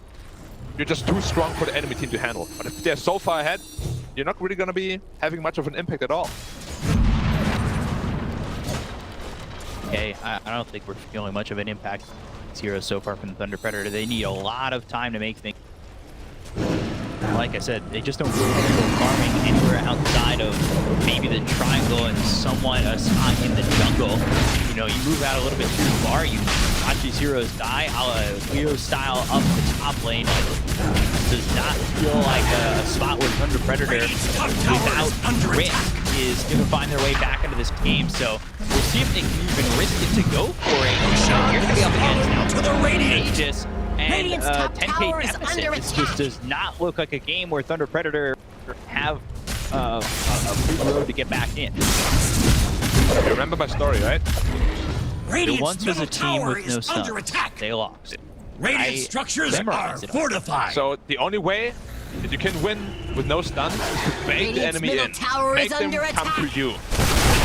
you're just too strong for the enemy team to handle. But if they're so far ahead, you're not really gonna be having much of an impact at all. Okay, I don't think we're feeling much of an impact zero so far from the Thunder Predator. They need a lot of time to make things. Like I said, they just don't feel comfortable farming anywhere outside of maybe the triangle and somewhat a spot in the jungle. You know, you move out a little bit too far, you watch these heroes die, a la Leo style up the top lane. Does not feel like a spot where Thunder Predator, without risk, is going to find their way back into this game. So we'll see if they can even risk it to go for it. You're going to be up against now to the Aegis and 10k deficit. This just does not look like a game where Thunder Predator have a big road to get back in. You remember my story, right? There once was a team with no stuns. They lost. Radiant structures are fortified. So the only way that you can win with no stuns is to bait the enemy in, make them come to you, and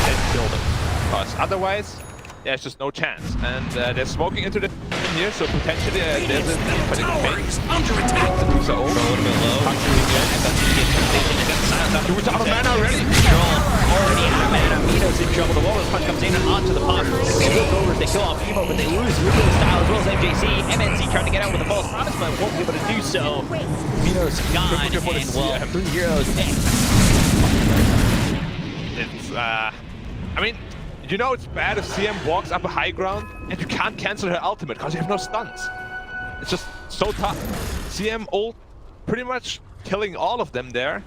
then kill them. Because otherwise, there's just no chance. And they're smoking into the here, so potentially there's a critical phase. Under attack. So a little bit low. Dude's out of mana already. Already out of mana. Minos in trouble. The Walrus punch comes in and onto the pump. They look over, they kill off Emo, but they lose Rudo style as well as MJC. MNC trying to get out with a false promise, but won't be able to do so. Minos gone, and well, 3 heroes dead. It's, I mean, you know it's bad if CM walks up a high ground and you can't cancel her ultimate because you have no stuns. It's just so tough. CM ult pretty much killing all of them there.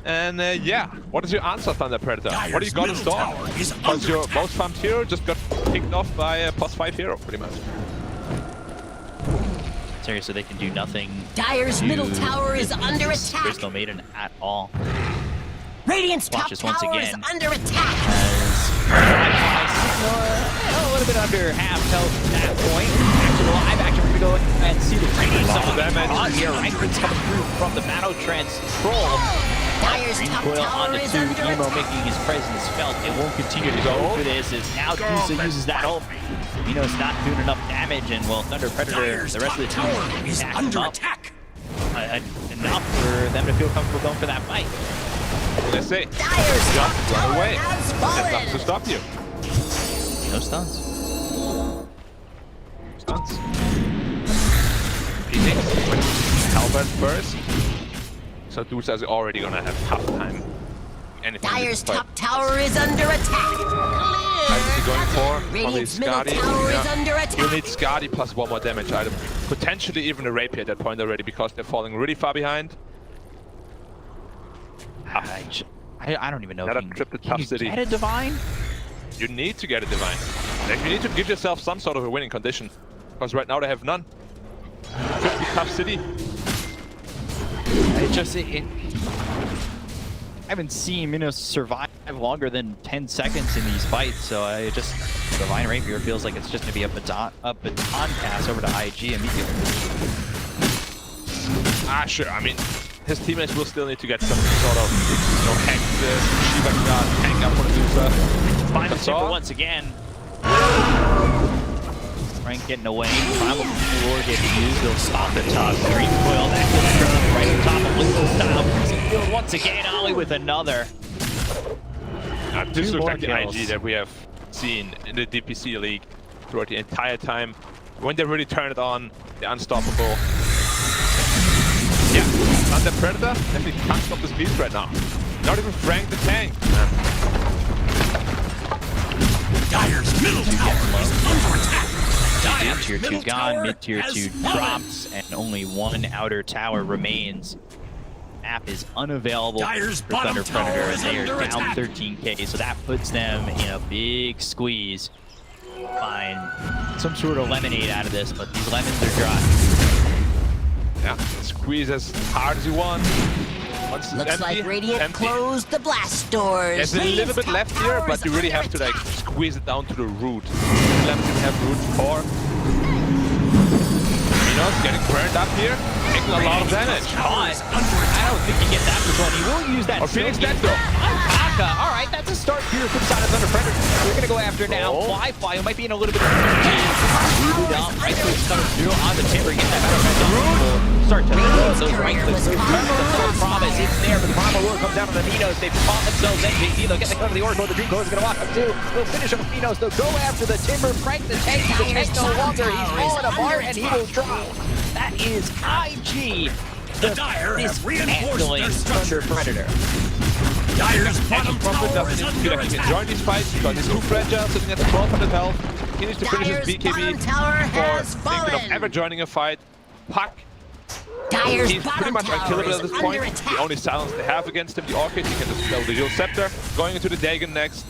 And yeah, what is your answer, Thunder Predator? What do you got in store? Because your most farmed hero just got picked off by a +5 hero, pretty much. Seriously, they can do nothing. Dyer's middle tower is under attack. There's no Maiden at all. Radiant's top tower is under attack. A little bit under half health at that point. Actually, live action, we're going to go and see the Lots of damage. here. Rankman's coming through from the battle trance troll. Dyer's top Coil tower onto is 2, under Emo attack. making his presence felt. It won't continue to go for this as now Dusa uses that ult. Minos not doing enough damage, and well, Thunder Predator, the rest of the team is under attack. Enough for them to feel comfortable going for that fight. Let's say, Dyer's top just run tower away. has There's nothing fallen. to stop you. No stuns. Stuns. Phoenix with Halberd first. So Dusa is already gonna have tough time. Anything Dyer's top tower is under attack. What is he going for? Probably Radiant's middle Skadi. tower is under You'll attack. need Skadi plus 1 more damage item. Potentially even a Rapier at that point already because they're falling really far behind. I don't even know. Another If trip to can Tough you City. get a divine? You need to get a Divine. Like, you need to give yourself some sort of a winning condition. Because right now they have none. Trip to Tough City. I haven't seen Minos survive longer than 10 seconds in these fights, so Divine Rapier feels like it's just going to be a baton pass over to IG immediately. Ah, sure. I mean, his teammates will still need to get some sort of, hack Shiva Shot, hang up on the Dusa. Find the Timber once again. Frank getting away. Primal Lord gets used. They'll stop the top. Green Coil, that gets right on top of Lethal Style. Field once again, Ollie with another. This looks like the kills. IG that we have seen in the DPC League throughout the entire time. When they really turn it on, they're unstoppable. Yeah, Thunder Predator definitely can't stop this beast right now. Not even Frank the tank. Dyer's middle tower is under attack. Mid tier 2 gone, mid tier 2 drops, and only one outer tower remains. Map is unavailable Dyer's for Thunder bottom tower Predator, is and they are under down attack. 13k, so that puts them in a big squeeze. Find some sort of lemonade out of this, but these lemons are dry. Yeah, squeeze as hard as you want. Once it's Looks empty, like Radiant empty. closed the blast doors. There's a little bit left here, but you really have to like squeeze it down to the root. Lemons didn't have root before. Minos getting burned up here, taking a lot of damage. I don't think he gets after one. He will use that. Or Phoenix dead though. All right, that's a start here from side of Thunder Predator. We're gonna go after now. Fly, who might be in a little bit of right there, Thunder Zero on the timber, get that battle. Start to those right clicks. Promise, it's there, but the Primal Lure comes down on the Minos. They've fought themselves NJZ. They'll get the cover of the Oracle. The Dream Core is gonna walk up too. They'll finish up Minos. They'll go after the timber. Frank the tank. The tank no longer. He's falling apart and he will drop. That is IG. The Dire have reinforced their Thunder Predator. Dire's bottom Prophet tower is doesn't under feel like he can attack. join these fights because he's too fragile, sitting at the 1200 health. He needs to finish his BKB before thinking of ever joining a fight. Puck. He's pretty much unkillable at this point. The only silence they have against him, the Orchid, he can just spell the Dual Scepter, going into the Dagon next,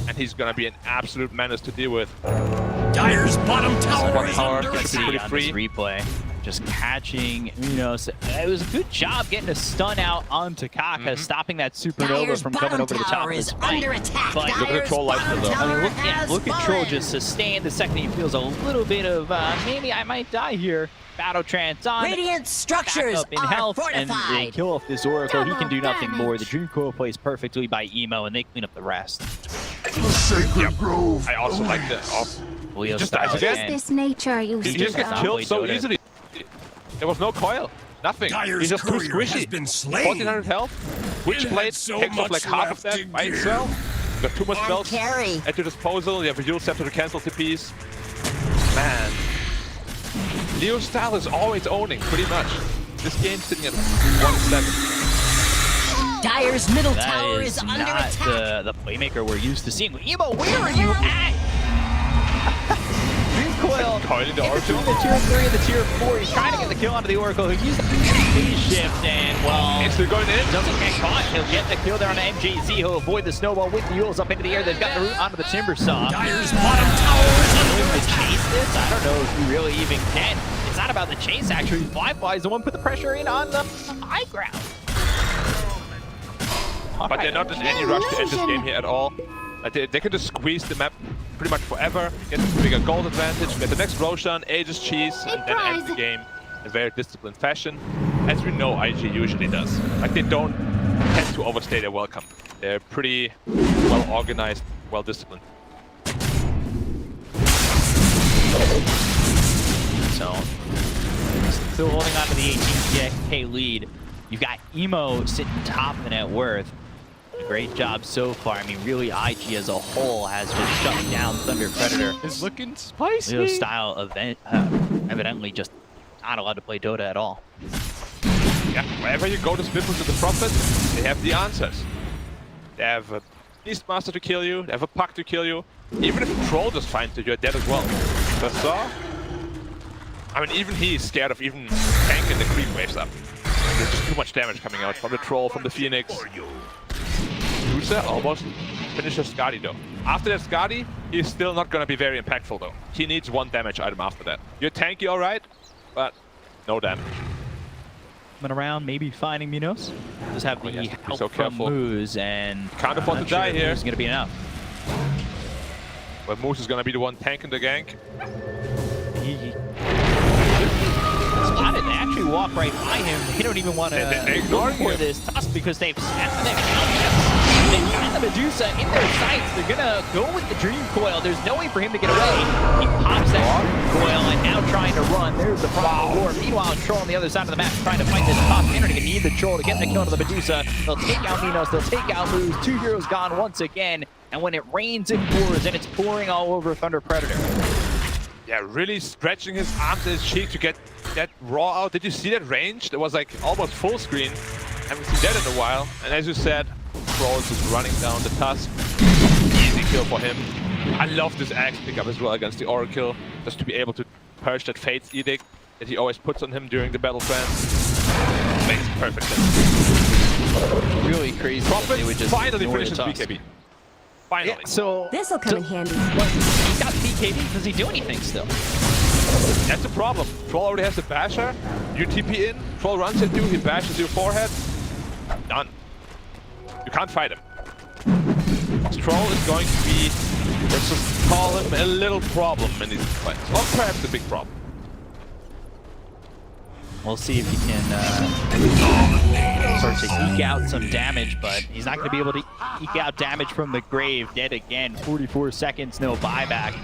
and he's gonna be an absolute menace to deal with. Dire's bottom tower is under Pretty attack. free replay. Just catching, it was a good job getting a stun out on Takaka, stopping that supernova from coming over to the top of his fight. But look at the Troll Lifesteal though. I mean, look at Troll just sustain the second he feels a little bit of, maybe I might die here. Battle trance on. Radiant structures up in are health, and they fortified. kill off this Oracle. He can do nothing more. The Dream Coil plays perfectly by Emo, and they clean up the rest. Sacred Grove. I also like the He just dies again. This nature you He just gets killed so easily. There was no coil. Nothing. He's just too squishy. 1400 health. Witchblade takes off like half of that by itself. Got too much spells at your disposal. You have a Dual Scepter to cancel TPs. Man. Leo's style is always owning, pretty much. This game's sitting at 1-7. Dyer's middle That tower is is under not attack. the playmaker we're used to seeing. Emo, where are you at? Dream Coil Coiling the in Oracle. between the tier 3 and the tier 4. He's trying to get the kill onto the Oracle, who used the phase shift, and well, It's still going in. doesn't get caught. He'll get the kill there on MJZ. He'll avoid the snowball with the Yules up into the air. They've got the root onto the Timber Saw. Dire's bottom tower is under To attack. chase this, I don't know if you really even can. It's not about the chase, actually. Fly is the one put the pressure in on the high ground. But they're not in any rush to end this game here at all. Like they can just squeeze the map pretty much forever, get the bigger gold advantage, get the next Roshan, Aegis cheese, and then end the game in a very disciplined fashion, as we know IG usually does. Like they don't tend to overstay their welcome. They're pretty well organized, well disciplined. So, still holding on to the 18k lead. You've got Emo sitting top of the net worth. Great job so far. I mean, really, IG as a whole has just shut down Thunder Predator. It's looking spicy. Leo's style evidently just not allowed to play Dota at all. Yeah, wherever you go to split with the Prophet, they have the answers. They have a Beastmaster to kill you, they have a Puck to kill you. Even if a Troll just finds you, you're dead as well. The Saw? I mean, even he is scared of even tanking the creep waves up. There's just too much damage coming out from the Troll, from the Phoenix. Musa almost finishes Skadi though. After that Skadi, he's still not gonna be very impactful though. He needs one damage item after that. You're tanky alright, but no damage. Coming around, maybe finding Minos. Just have the help so from careful. Moose, and Can't afford to die here. Moose is gonna be enough. But Moose is gonna be the one tanking the gank. Spotted. They actually walk right by him. They don't even want to look for this tusk because they've got the Medusa in their sights. They're gonna go with the Dream Coil. There's no way for him to get away. He pops that Dream Coil and now trying to run. There's the Primal War. Meanwhile, Troll on the other side of the map trying to fight this top inner. They need the Troll to get the kill to the Medusa. They'll take out Minos. They'll take out Moose. 2 heroes gone once again. And when it rains, it pours, and it's pouring all over Thunder Predator. Yeah, really stretching his arm to his cheek to get that raw out. Did you see that range? That was like almost full screen. Haven't seen that in a while. And as you said, Troll is just running down the tusk. Easy kill for him. I love this axe pickup as well against the Oracle, just to be able to purge that Fate's Edict that he always puts on him during the battle trance. Makes perfect sense. Really crazy. Prophet They would just finally ignore the finishes tusk. BKB. Finally. Yeah, so This'll come in handy. he's got BKB. Does he do anything still? That's the problem. Troll already has the basher. You TP in, Troll runs at you, he bashes your forehead. Done. You can't fight him. This Troll is going to be, let's just call him a little problem in these fights. Or perhaps a big problem. We'll see if he can start to eke out some damage, but he's not going to be able to eke out damage from the grave yet again. 44 seconds, no buyback.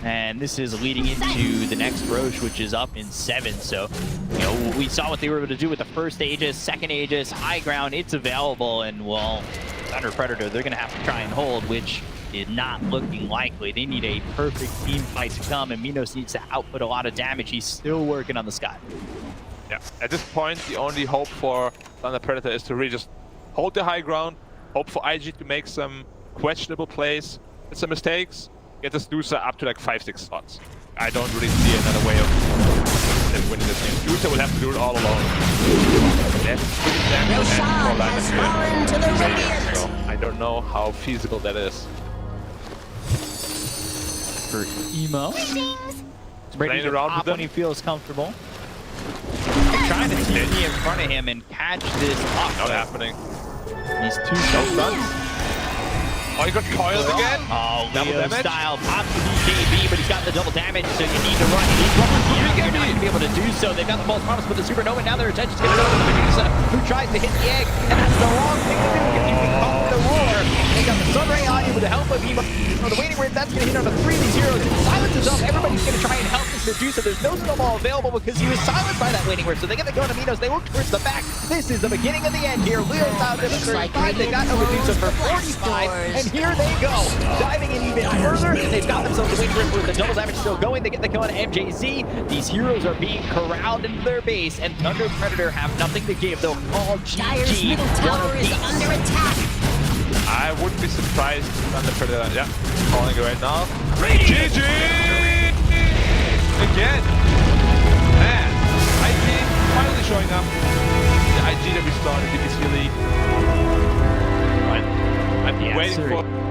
And this is leading into the next Roche, which is up in 7. So, you know, we saw what they were able to do with the first Aegis, second Aegis, high ground, it's available. And, well, Thunder Predator, they're going to have to try and hold, which is not looking likely. They need a perfect team fight to come, and Minos needs to output a lot of damage. He's still working on the Sky. Yeah, at this point, the only hope for Thunder Predator is to really just hold the high ground, hope for IG to make some questionable plays, get some mistakes, get this Dusa up to like 5-6 slots. I don't really see another way of them winning this game. Dusa will have to do it all alone. So I don't know how feasible that is. For Emo, ready to pop when he feels comfortable. They're trying to TP in front of him and catch this up. Not happening. He's too self-stunned. Oh, he got coiled again? Oh, double Leo damage. style pops the BKB, but he's got the double damage, so you need to run. He's running here. You're not going to be able to do so. They've got the false promise with the Supernova. Now their attention's going to go to the Medusa, who tries to hit the egg, and that's the wrong thing to do because you can call the roar. They got the Sunray on you with the help of Emo. Oh, the waiting word, that's going to hit on the 3 of these heroes. Silence is up. Everybody's going to try and help this Medusa. There's no snowball available because he was silenced by that waiting word. So they get to go to Minos. They look towards the back. This is the beginning of the end here. Leo's out there for 35. They got no Medusa for 45. And here they go. Diving in even further. They've got themselves a waiting word with the double damage still going. They get the kill on MJZ. These heroes are being corralled into their base, and Thunder Predator have nothing to give. They'll call Dire's middle GG. tower is under attack. I wouldn't be surprised if Thunder Predator, yeah, calling it right now. GG! Again! Man, IG finally showing up. The IG that we started in the DPC League. I've been waiting for...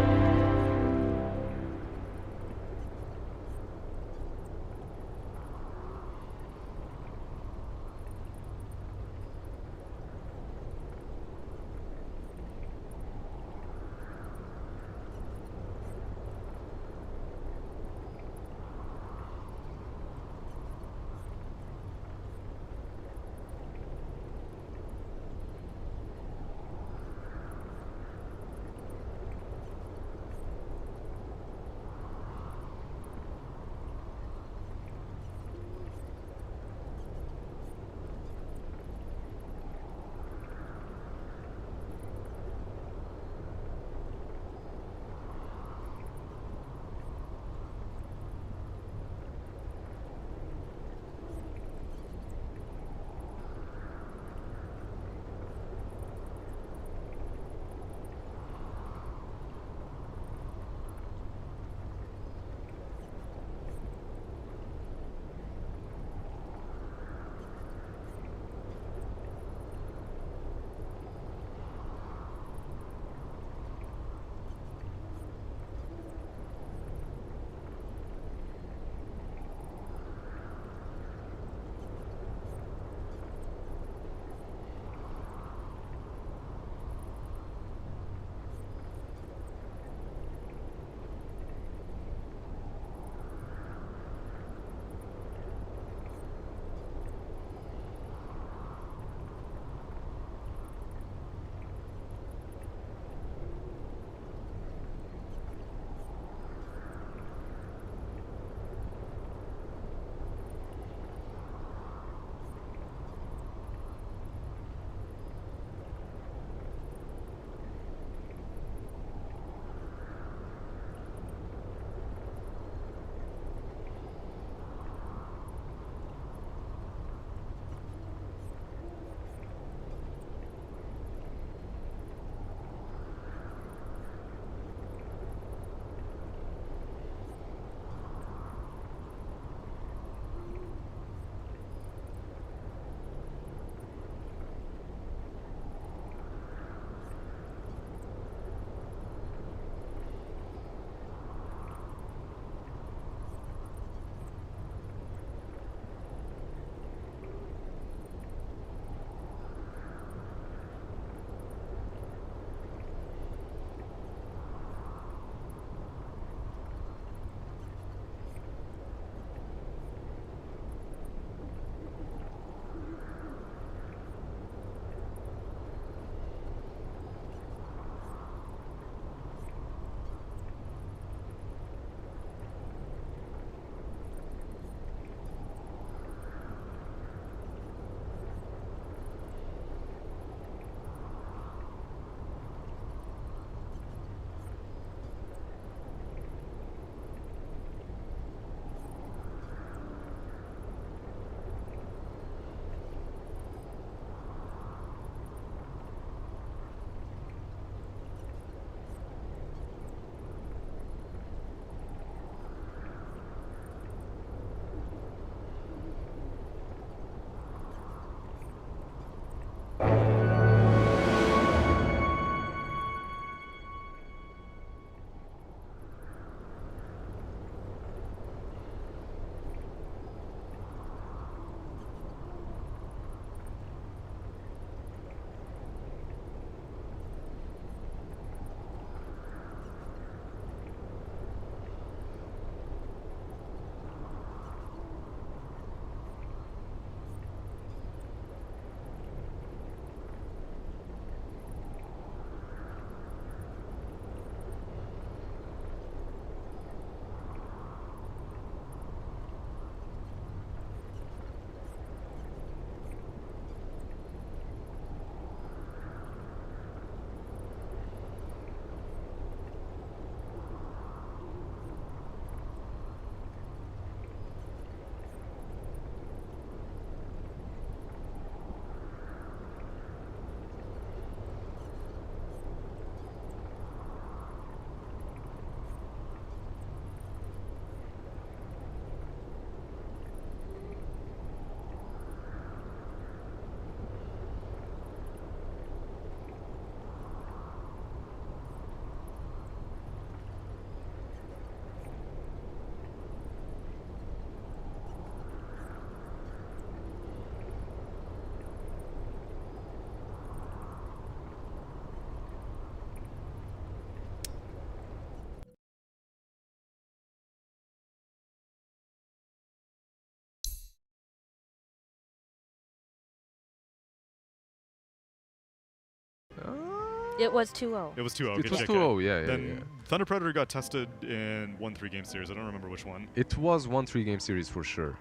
It was 2-0. It was 2-0. It good was check, 2-0, yeah, Then yeah. Thunder Predator got tested in 1-3 game series. I don't remember which one. It was 1-3 game series for sure.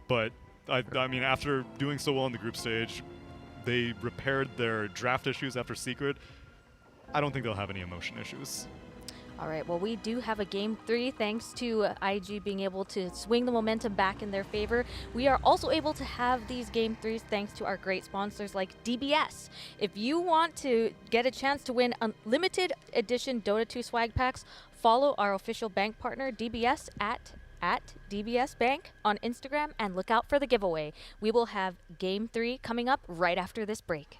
But, I mean, after doing so well in the group stage, they repaired their draft issues after Secret. I don't think they'll have any emotion issues. All right, well, we do have a Game 3 thanks to IG being able to swing the momentum back in their favor. We are also able to have these Game 3s thanks to our great sponsors like DBS. If you want to get a chance to win limited edition Dota 2 swag packs, follow our official bank partner DBS at DBS Bank on Instagram and look out for the giveaway. We will have Game 3 coming up right after this break.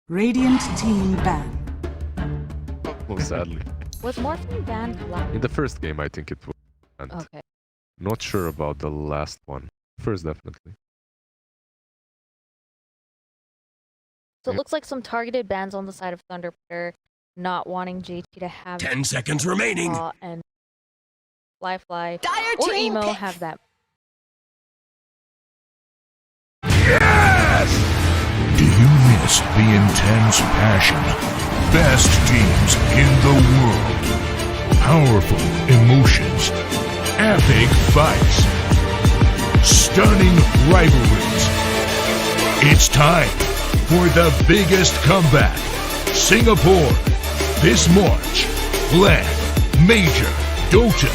Radiant team ban. Most sadly. Was Morphine banned last? In the first game, I think it was banned. Okay. Not sure about the last one. First, definitely. So it looks like some targeted bans on the side of Thunder Predator, not wanting JT to have 10 seconds remaining. And Fly Dire or team Emo pick. have that. Yes! Do you miss the intense passion? Best teams in the world. Powerful emotions. Epic fights. Stunning rivalries. It's time for the biggest comeback. Singapore. This March. LAN Major Dota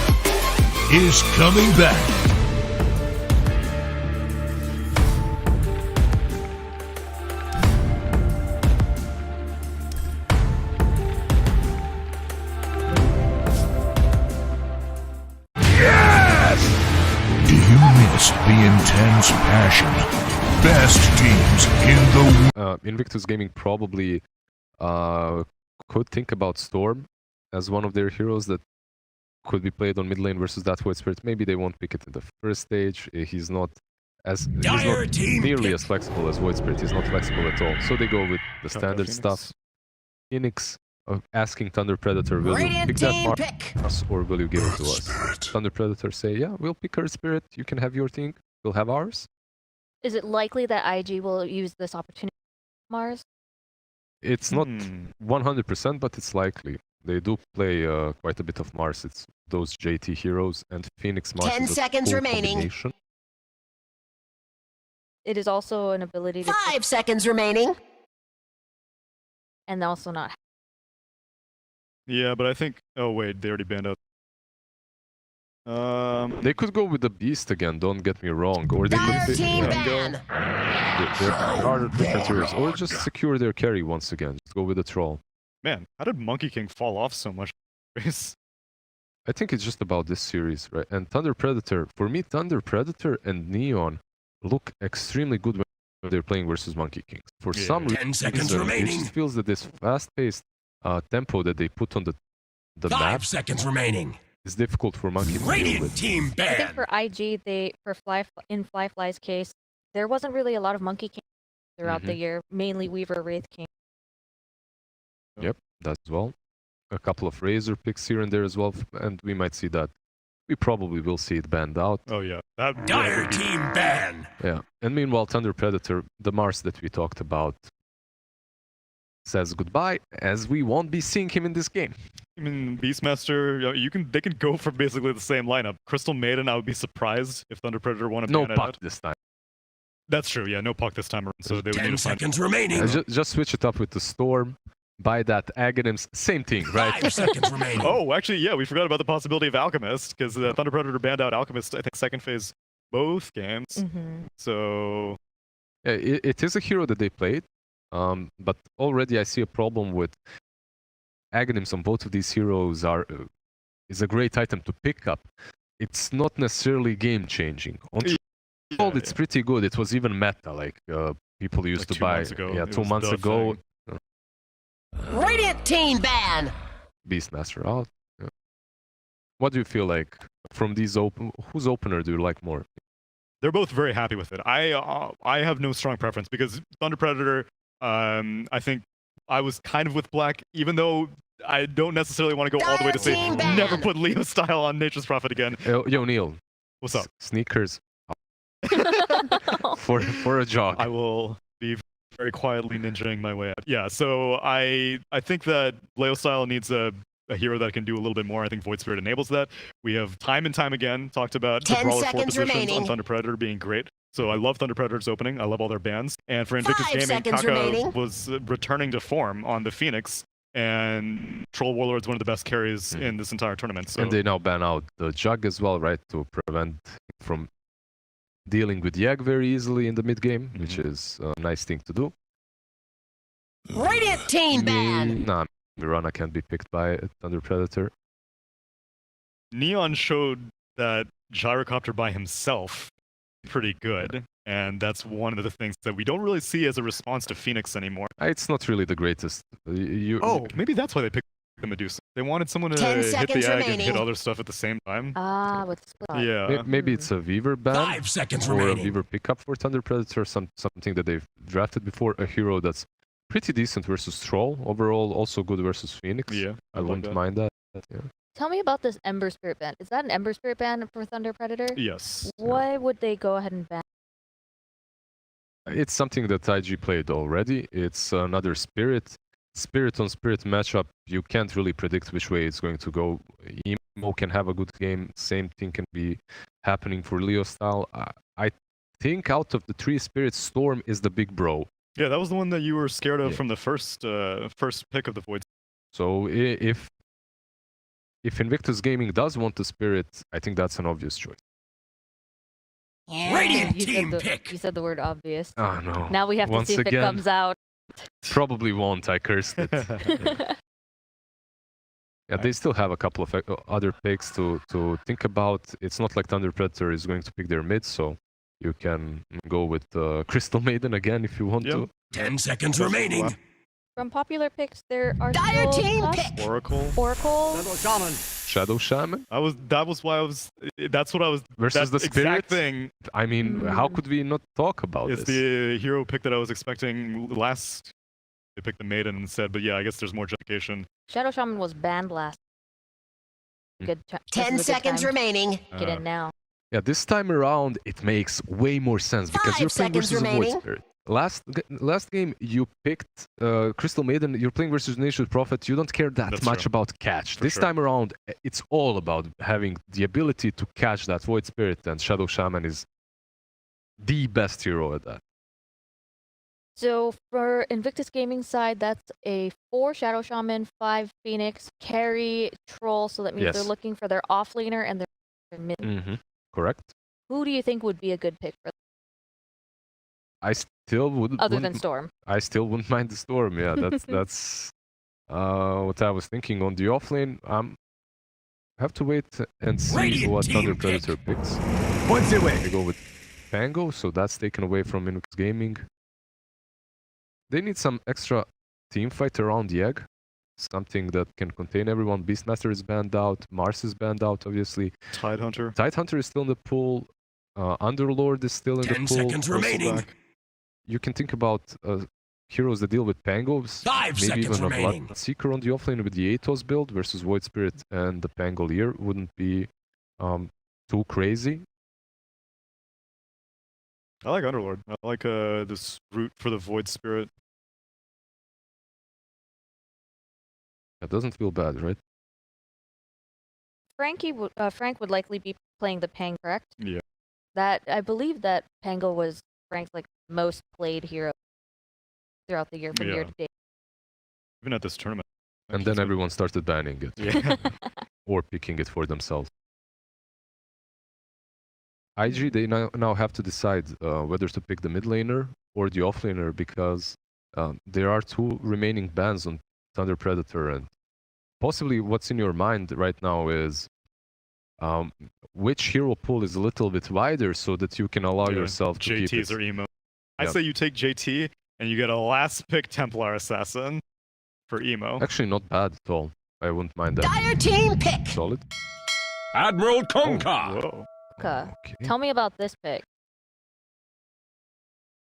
is coming back. Do you miss the intense passion? Best teams in the Invictus Gaming probably could think about Storm as one of their heroes that could be played on mid lane versus that Void Spirit. Maybe they won't pick it in the first stage. He's not nearly as flexible as Void Spirit. He's not flexible at all. So they go with the standard stuff. Phoenix asking Thunder Predator, will you pick that Mars or will you give it to us? Thunder Predator say, yeah, we'll pick Earth Spirit. You can have your thing. We'll have ours. Is it likely that IG will use this opportunity Mars? It's not 100%, but it's likely. They do play quite a bit of Mars. It's those JT heroes and Phoenix Mars. 10 is a seconds cool remaining. combination. It is also an ability to 5 seconds remaining. and also not. Yeah, but I think. Oh wait, they already banned out. They could go with the Beast again. Don't get me wrong, or they could ban. there are different heroes, or just secure their carry once again. Just go with the Troll. Man, how did Monkey King fall off so much? I think it's just about this series, right? And Thunder Predator, for me, Thunder Predator and Neon look extremely good when they're playing versus Monkey Kings. For some 10 seconds reason, remaining. it just feels that this fast-paced tempo that they put on the 5 map seconds remaining. is difficult for Monkey to deal Radiant with. team I think ban. for IG, in Flyfly's case, there wasn't really a lot of Monkey King throughout the year, mainly Weaver, Wraith King. Yep, that as well. A couple of Razor picks here and there as well, and we might see that. We probably will see it banned out. Oh yeah, Dire team ban. Yeah, and meanwhile, Thunder Predator, the Mars that we talked about, says goodbye, as we won't be seeing him in this game. I mean, Beastmaster, they can go for basically the same lineup. Crystal Maiden, I would be surprised if Thunder Predator want to No ban it puck out. this time. That's true, yeah, no puck this time around. So they would 10 need to find seconds remaining. Just switch it up with the Storm. Buy that Aghanims, same thing, right? 5 seconds remaining. Oh, actually, yeah, we forgot about the possibility of Alchemist, because Thunder Predator banned out Alchemist, I think, second phase both games. So... Yeah, it is a hero that they played, but already I see a problem with Aghanims on both of these heroes is a great item to pick up. It's not necessarily game-changing. On Troll, it's pretty good. It was even meta, like people used to 2 buy. months ago, Yeah, it 2 was months the ago. thing. Radiant team ban. Beastmaster out. Yeah. What do you feel like from these whose opener do you like more? They're both very happy with it. I have no strong preference because Thunder Predator, I think I was kind of with Black, even though I don't necessarily want to go all the way to say never put Leo style on Nature's Prophet again. Yo, Neil. What's up? Sneakers. for a jog. I will be very quietly ninjaing my way out. Yeah, so I think that Leo style needs a hero that can do a little bit more. I think Void Spirit enables that. We have time and time again talked about the 10 Brawler 4 seconds positions remaining. on Thunder Predator being great. So I love Thunder Predator's opening. I love all their bans. And for Invictus 5 Gaming, seconds Kaka remaining. was returning to form on the Phoenix. And Troll Warlord's one of the best carries in this entire tournament. So. And they now ban out the Jug as well, right? To prevent from dealing with Yag very easily in the mid game, which is a nice thing to do. Radiant team ban. Nah, Mirana can't be picked by Thunder Predator. Neon showed that Gyrocopter by himself pretty good, and that's one of the things that we don't really see as a response to Phoenix anymore. It's not really the greatest. Maybe that's why they picked the Medusa. They wanted someone to 10 hit the seconds egg and remaining. hit other stuff at the same time. Ah, with split. Yeah. Maybe it's a Weaver ban 5 seconds or remaining. a Weaver pickup for Thunder Predator, something that they've drafted before. A hero that's pretty decent versus Troll. Overall, also good versus Phoenix. Yeah, I wouldn't mind that. Yeah. Tell me about this Ember Spirit ban. Is that an Ember Spirit ban for Thunder Predator? Yes. Why would they go ahead and ban? It's something that IG played already. It's another Spirit. Spirit on Spirit matchup, you can't really predict which way it's going to go. Emo can have a good game. Same thing can be happening for Leo style. I think out of the 3 Spirits, Storm is the big bro. Yeah, that was the one that you were scared of Yeah. from the first pick of the Void. So if Invictus Gaming does want the Spirit, I think that's an obvious choice. Radiant You team said the, pick. you said the word obvious. Oh no. Now we have Once to see if again, it comes out. Probably won't. I cursed it. Yeah, they still have a couple of other picks to think about. It's not like Thunder Predator is going to pick their mid, so you can go with Crystal Maiden again if you want to. 10 seconds remaining. From popular picks, there are Dire still team tough. pick. Oracle. Oracle. Shadow Shaman That was why I was. That's what I was. versus that the Spirit. exact thing. I mean, how could we not talk about It's this? the hero pick that I was expecting last. They picked the Maiden instead, but yeah, I guess there's more justification. Shadow Shaman was banned last. Good. 10 seconds remaining. Get in now. Yeah, this time around it makes way more sense because 5 you're playing seconds versus a Void remaining. Spirit. Last game you picked Crystal Maiden. You're playing versus Nature's Prophet. You don't care that That's much true. about catch. For This sure. time around, it's all about having the ability to catch that Void Spirit, and Shadow Shaman is the best hero at that. So for Invictus Gaming side, that's a 4 Shadow Shaman, 5 Phoenix, carry, Troll. So that means Yes. they're looking for their off-laner and their mid. Correct. Who do you think would be a good pick for I still would. other than Storm? I still wouldn't mind the Storm. Yeah, that's what I was thinking on the offlane. Have to wait and see Radiant what team Thunder pick. Predator picks. What's it They with? go with Pango, so that's taken away from Invictus Gaming. They need some extra team fight around the egg. Something that can contain everyone. Beastmaster is banned out. Mars is banned out, obviously. Tidehunter. Tidehunter is still in the pool. Underlord is still in 10 the pool. seconds remaining. You can think about heroes that deal with Pangos. 5 Maybe seconds even a remaining. Bloodseeker on the offlane with the Atos build versus Void Spirit and the Pangolier wouldn't be too crazy. I like Underlord. I like this route for the Void Spirit. That doesn't feel bad, right? Frank would likely be playing the Pang, correct? Yeah. That I believe that Pango was Frank's most played hero throughout the year from year Yeah. to date. Even at this tournament. And then everyone started banning it. Yeah. Or picking it for themselves. IG, they now have to decide whether to pick the mid laner or the offlaner because there are 2 remaining bans on Thunder Predator, and possibly what's in your mind right now is which hero pool is a little bit wider so that you can allow yourself to keep JTs it. or emo. I Yep. say you take JT and you get a last pick Templar Assassin for emo. Actually, not bad at all. I wouldn't mind that. Dire team pick. Solid. Admiral Konka. Whoa. Okay. Okay. Tell me about this pick.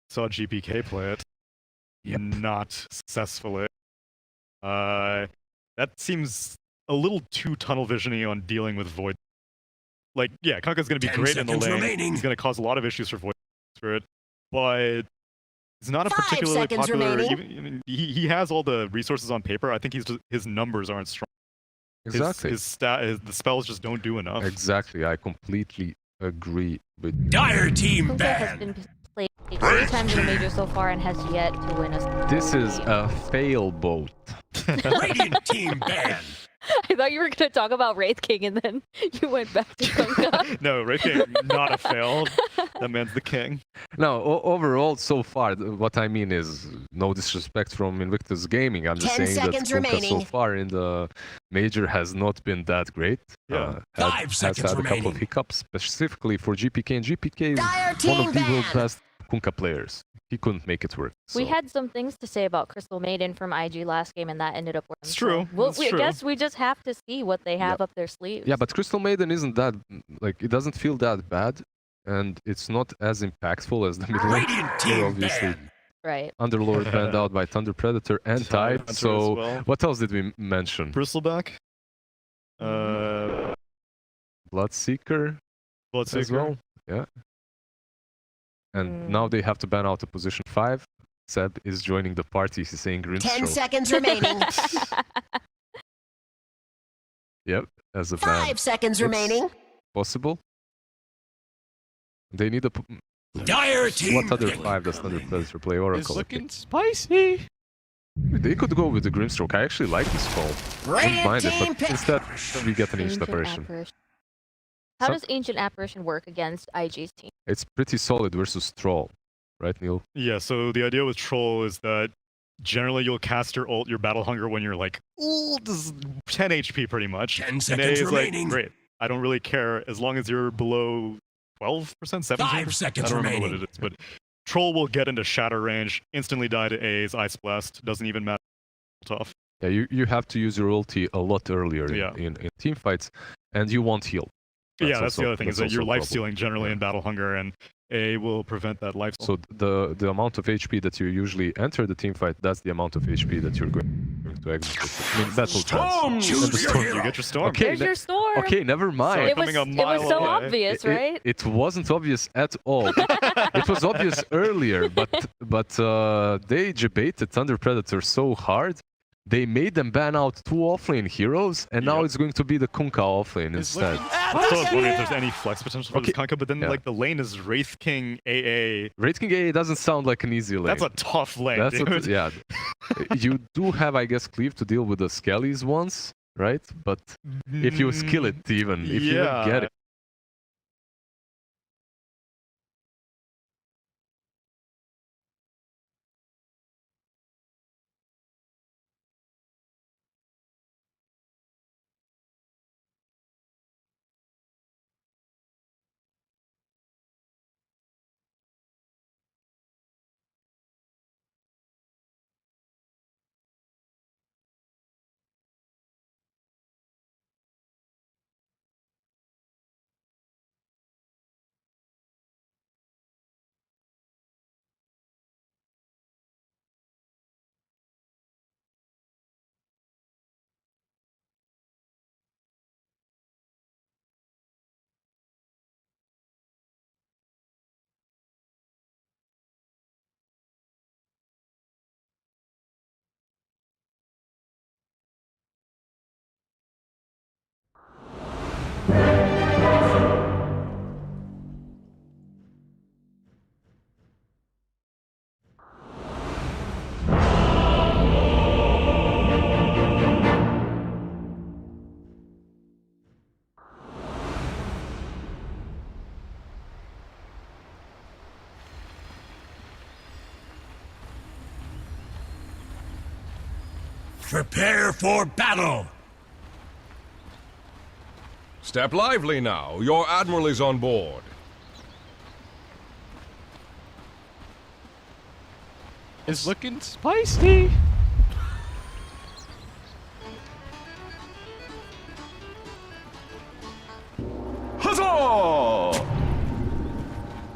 Saw GPK play it. Not successfully. That seems a little too tunnel vision-y on dealing with Void. Like, yeah, Konka's going to be 10 great in the seconds lane. remaining. He's going to cause a lot of issues for Void Spirit, but he's not a 5 particularly seconds popular. remaining. I mean, he has all the resources on paper. I think his numbers aren't strong. Exactly. The spells just don't do enough. Exactly. I completely agree with Dire team Konka has ban. been played 3 times in a major so far and has yet to win a. This is a fail boat. Radiant team ban. I thought you were going to talk about Wraith King and then you went back to Kunkka. No, Wraith King, not a fail. That man's the king. No, overall, so far, what I mean is no disrespect from Invictus Gaming. I'm just 10 saying that seconds Kunkka so remaining. far in the major has not been that great. Yeah. Has had a couple of hiccups, specifically for GPK, and GPK Dire is one team of the world's ban. best Kunkka players. He couldn't make it work. We so. had some things to say about Crystal Maiden from IG last game, and that ended up working. It's true. I guess we just have to see what they have up their sleeves. Yeah, but Crystal Maiden isn't that, like, it doesn't feel that bad, and it's not as impactful as the mid lane. They're obviously Right. Underlord banned out by Thunder Predator and Tide. Hunter So as well. what else did we mention? Bristleback. Bloodseeker as Bloodseeker. well. Yeah. And now they have to ban out the position 5. Seb is joining the party. He's saying Grinch 10 show. seconds remaining. Yep, as a ban. 5 seconds It's remaining. Possible. They need a... Dire team What other victory. 5 does Thunder Predator play? Oracle. It's okay. looking spicy. They could go with the Grimstroke. I actually like this call. I don't mind it, team but pick. instead we get an Ancient Ancient Apparition. Apparition. How So- does Ancient Apparition work against IG's team? It's pretty solid versus Troll. Right, Neil? Yeah, so the idea with Troll is that generally you'll cast your ult, your Battle Hunger, when you're like, ooh, this is 10 HP pretty much. 10 And A seconds is like, remaining. great, I don't really care as long as you're below 12%, 17%. 5 seconds I don't remember what remaining. it is, but Troll will get into Shatter range, instantly die to A's, Ice Blast, doesn't even matter. Tough. Yeah, you have to use your ulti a lot earlier in team fights, and you won't heal. Yeah, that's the also- other thing, is that's that you're also a life problem. stealing generally in Battle Hunger, and A will prevent that life steal. So the amount of HP that you usually enter the team fight, that's the amount of HP that you're going to exit. I mean, battle Storm, trance. choose And the your storm. hero. You get your Storm. Okay, There's your storm. Okay, never mind. It was, coming a it was mile so away. obvious, right? It wasn't obvious at all. It was obvious earlier, but they debated Thunder Predator so hard, they made them ban out 2 offlane heroes, and now Yep. it's going to be the Kunkka offlane instead. I'm still wondering if there's any flex potential for this Kunkka, but then Yeah. like the lane is Wraith King AA. Wraith King AA doesn't sound like an easy lane. That's a tough lane, That's dude. yeah. You do have, I guess, Cleave to deal with the Skellies once, right? But if you skill it, even if you don't get it. Prepare for battle. Step lively now. Your admiral is on board. It's looking spicy. Huzzah!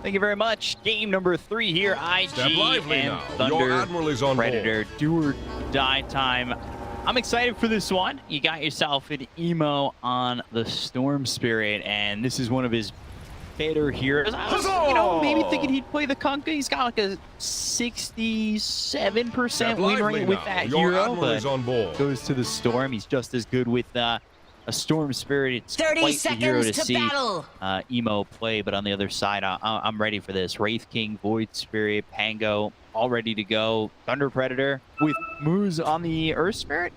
Thank you very much. Game number 3 here. IG Step lively and now. Thunder Your admiral is on Predator. board. Do or die time. I'm excited for this one. You got yourself an emo on the Storm Spirit, and this is one of his better heroes. I was, maybe thinking he'd play the Kunkka. He's got like a 67% Step win lively rate with now. that Your hero, admiral but is on board. goes to the Storm. He's just as good with a Storm Spirit. It's 30 quite the hero seconds to to see battle. emo play, but on the other side, I'm ready for this. Wraith King, Void Spirit, Pango, all ready to go. Thunder Predator with Moose on the Earth Spirit.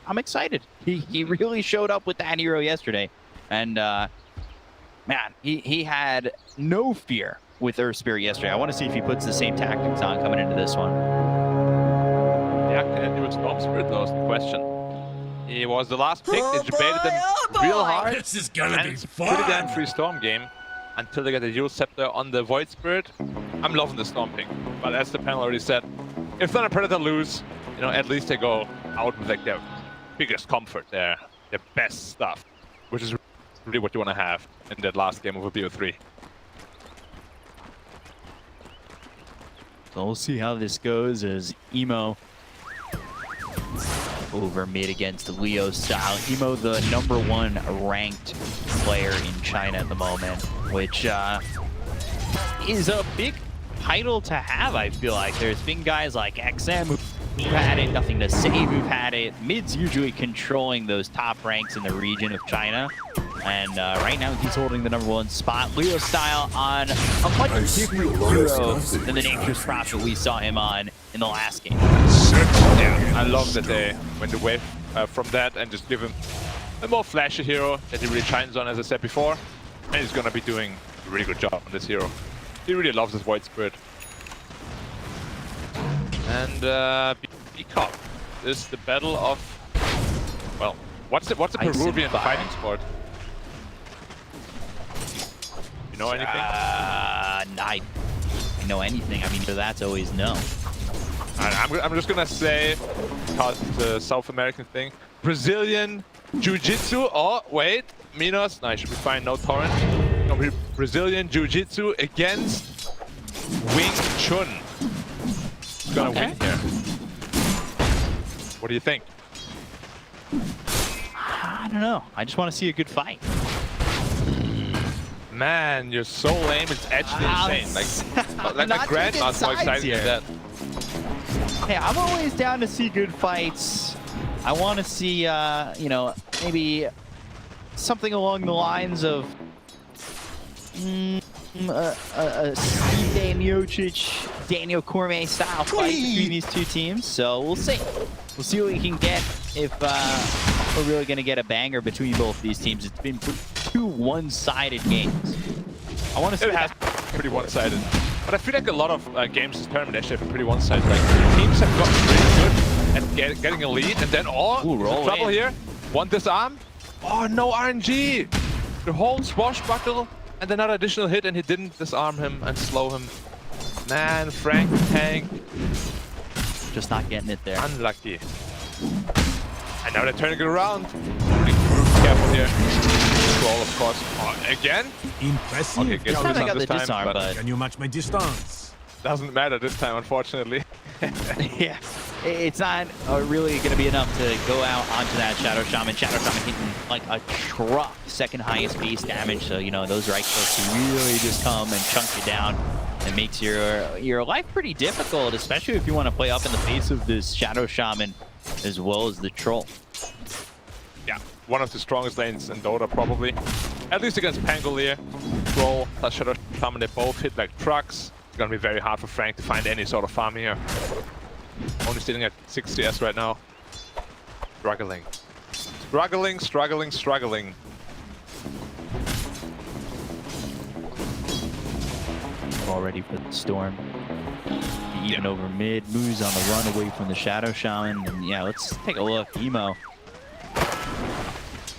I'm excited. He really showed up with that hero yesterday. And, man, he had no fear with Earth Spirit yesterday. I want to see if he puts the same tactics on coming into this one. Yeah, can he do a Storm Spirit though is the question. He was the last pick. They debated them real hard. This is gonna be Pretty fun. damn free Storm game until they get the Euro Scepter on the Void Spirit. I'm loving the Storm pick, but as the panel already said, if Thunder Predator lose, you know, at least they go out with like their biggest comfort, their best stuff, which is really what you want to have in that last game of a BO3. So we'll see how this goes as Emo over mid against Leo style. Emo, the #1 ranked player in China at the moment, which is a big title to have, I feel like. There's been guys like XM who've had it, Nothing to Save who've had it. Mid's usually controlling those top ranks in the region of China. And right now he's holding the #1 spot. Leo style on a much different hero than the Nature's Prophet we saw him on in the last game. Yeah, I love that they went away from that and just give him a more flashy hero that he really shines on, as I said before. And he's gonna be doing a really good job on this hero. He really loves his Void Spirit. And B-Cop is the battle of, well, what's a Peruvian fighting sport? You know anything? I know anything. I mean, so that's always no. I'm just gonna say, because it's a South American thing, Brazilian Jiu-Jitsu. Oh, wait, Minos. No, I should be fine. No torrent. No, Brazilian Jiu-Jitsu against Wing Chun. Who's gonna win here? What do you think? I don't know. I just want to see a good fight. Man, you're so lame. It's actually insane. Like my grandma's more excited than that. Hey, I'm always down to see good fights. I want to see, you know, maybe something along the lines of a Steve Miocic, Daniel Cormier style fight between these two teams. So we'll see. We'll see what we can get if we're really going to get a banger between both these teams. It's been two one-sided games. I want to see it has pretty one-sided. But I feel like a lot of games this tournament actually have been pretty one-sided. Like, teams have gotten really good at getting a lead, and then, trouble here. One disarm. Oh, no RNG! The whole swashbuckle, and another additional hit, and he didn't disarm him and slow him. Man, Frank the tank. Just not getting it there. Unlucky. And now they're turning it around. Be careful here. Roll, of course. Oh, again? Impressive. Okay, guess I got this the time, disarm, but Can you match my distance? doesn't matter this time, unfortunately. yeah, it's not really going to be enough to go out onto that Shadow Shaman. Shadow Shaman hitting like a truck, second highest base damage. So, you know, those right clicks really just come and chunk you down. It makes your life pretty difficult, especially if you want to play up in the face of this Shadow Shaman as well as the Troll. Yeah, one of the strongest lanes in Dota, probably. At least against Pangolier. Troll plus Shadow Shaman, they both hit like trucks. It's gonna be very hard for Frank to find any sort of farm here. Only sitting at 6 CS right now. Struggling. Struggling, struggling, struggling. All ready for the storm. Even over mid, moves on the run away from the Shadow Shaman. And yeah, let's take a look. Emo.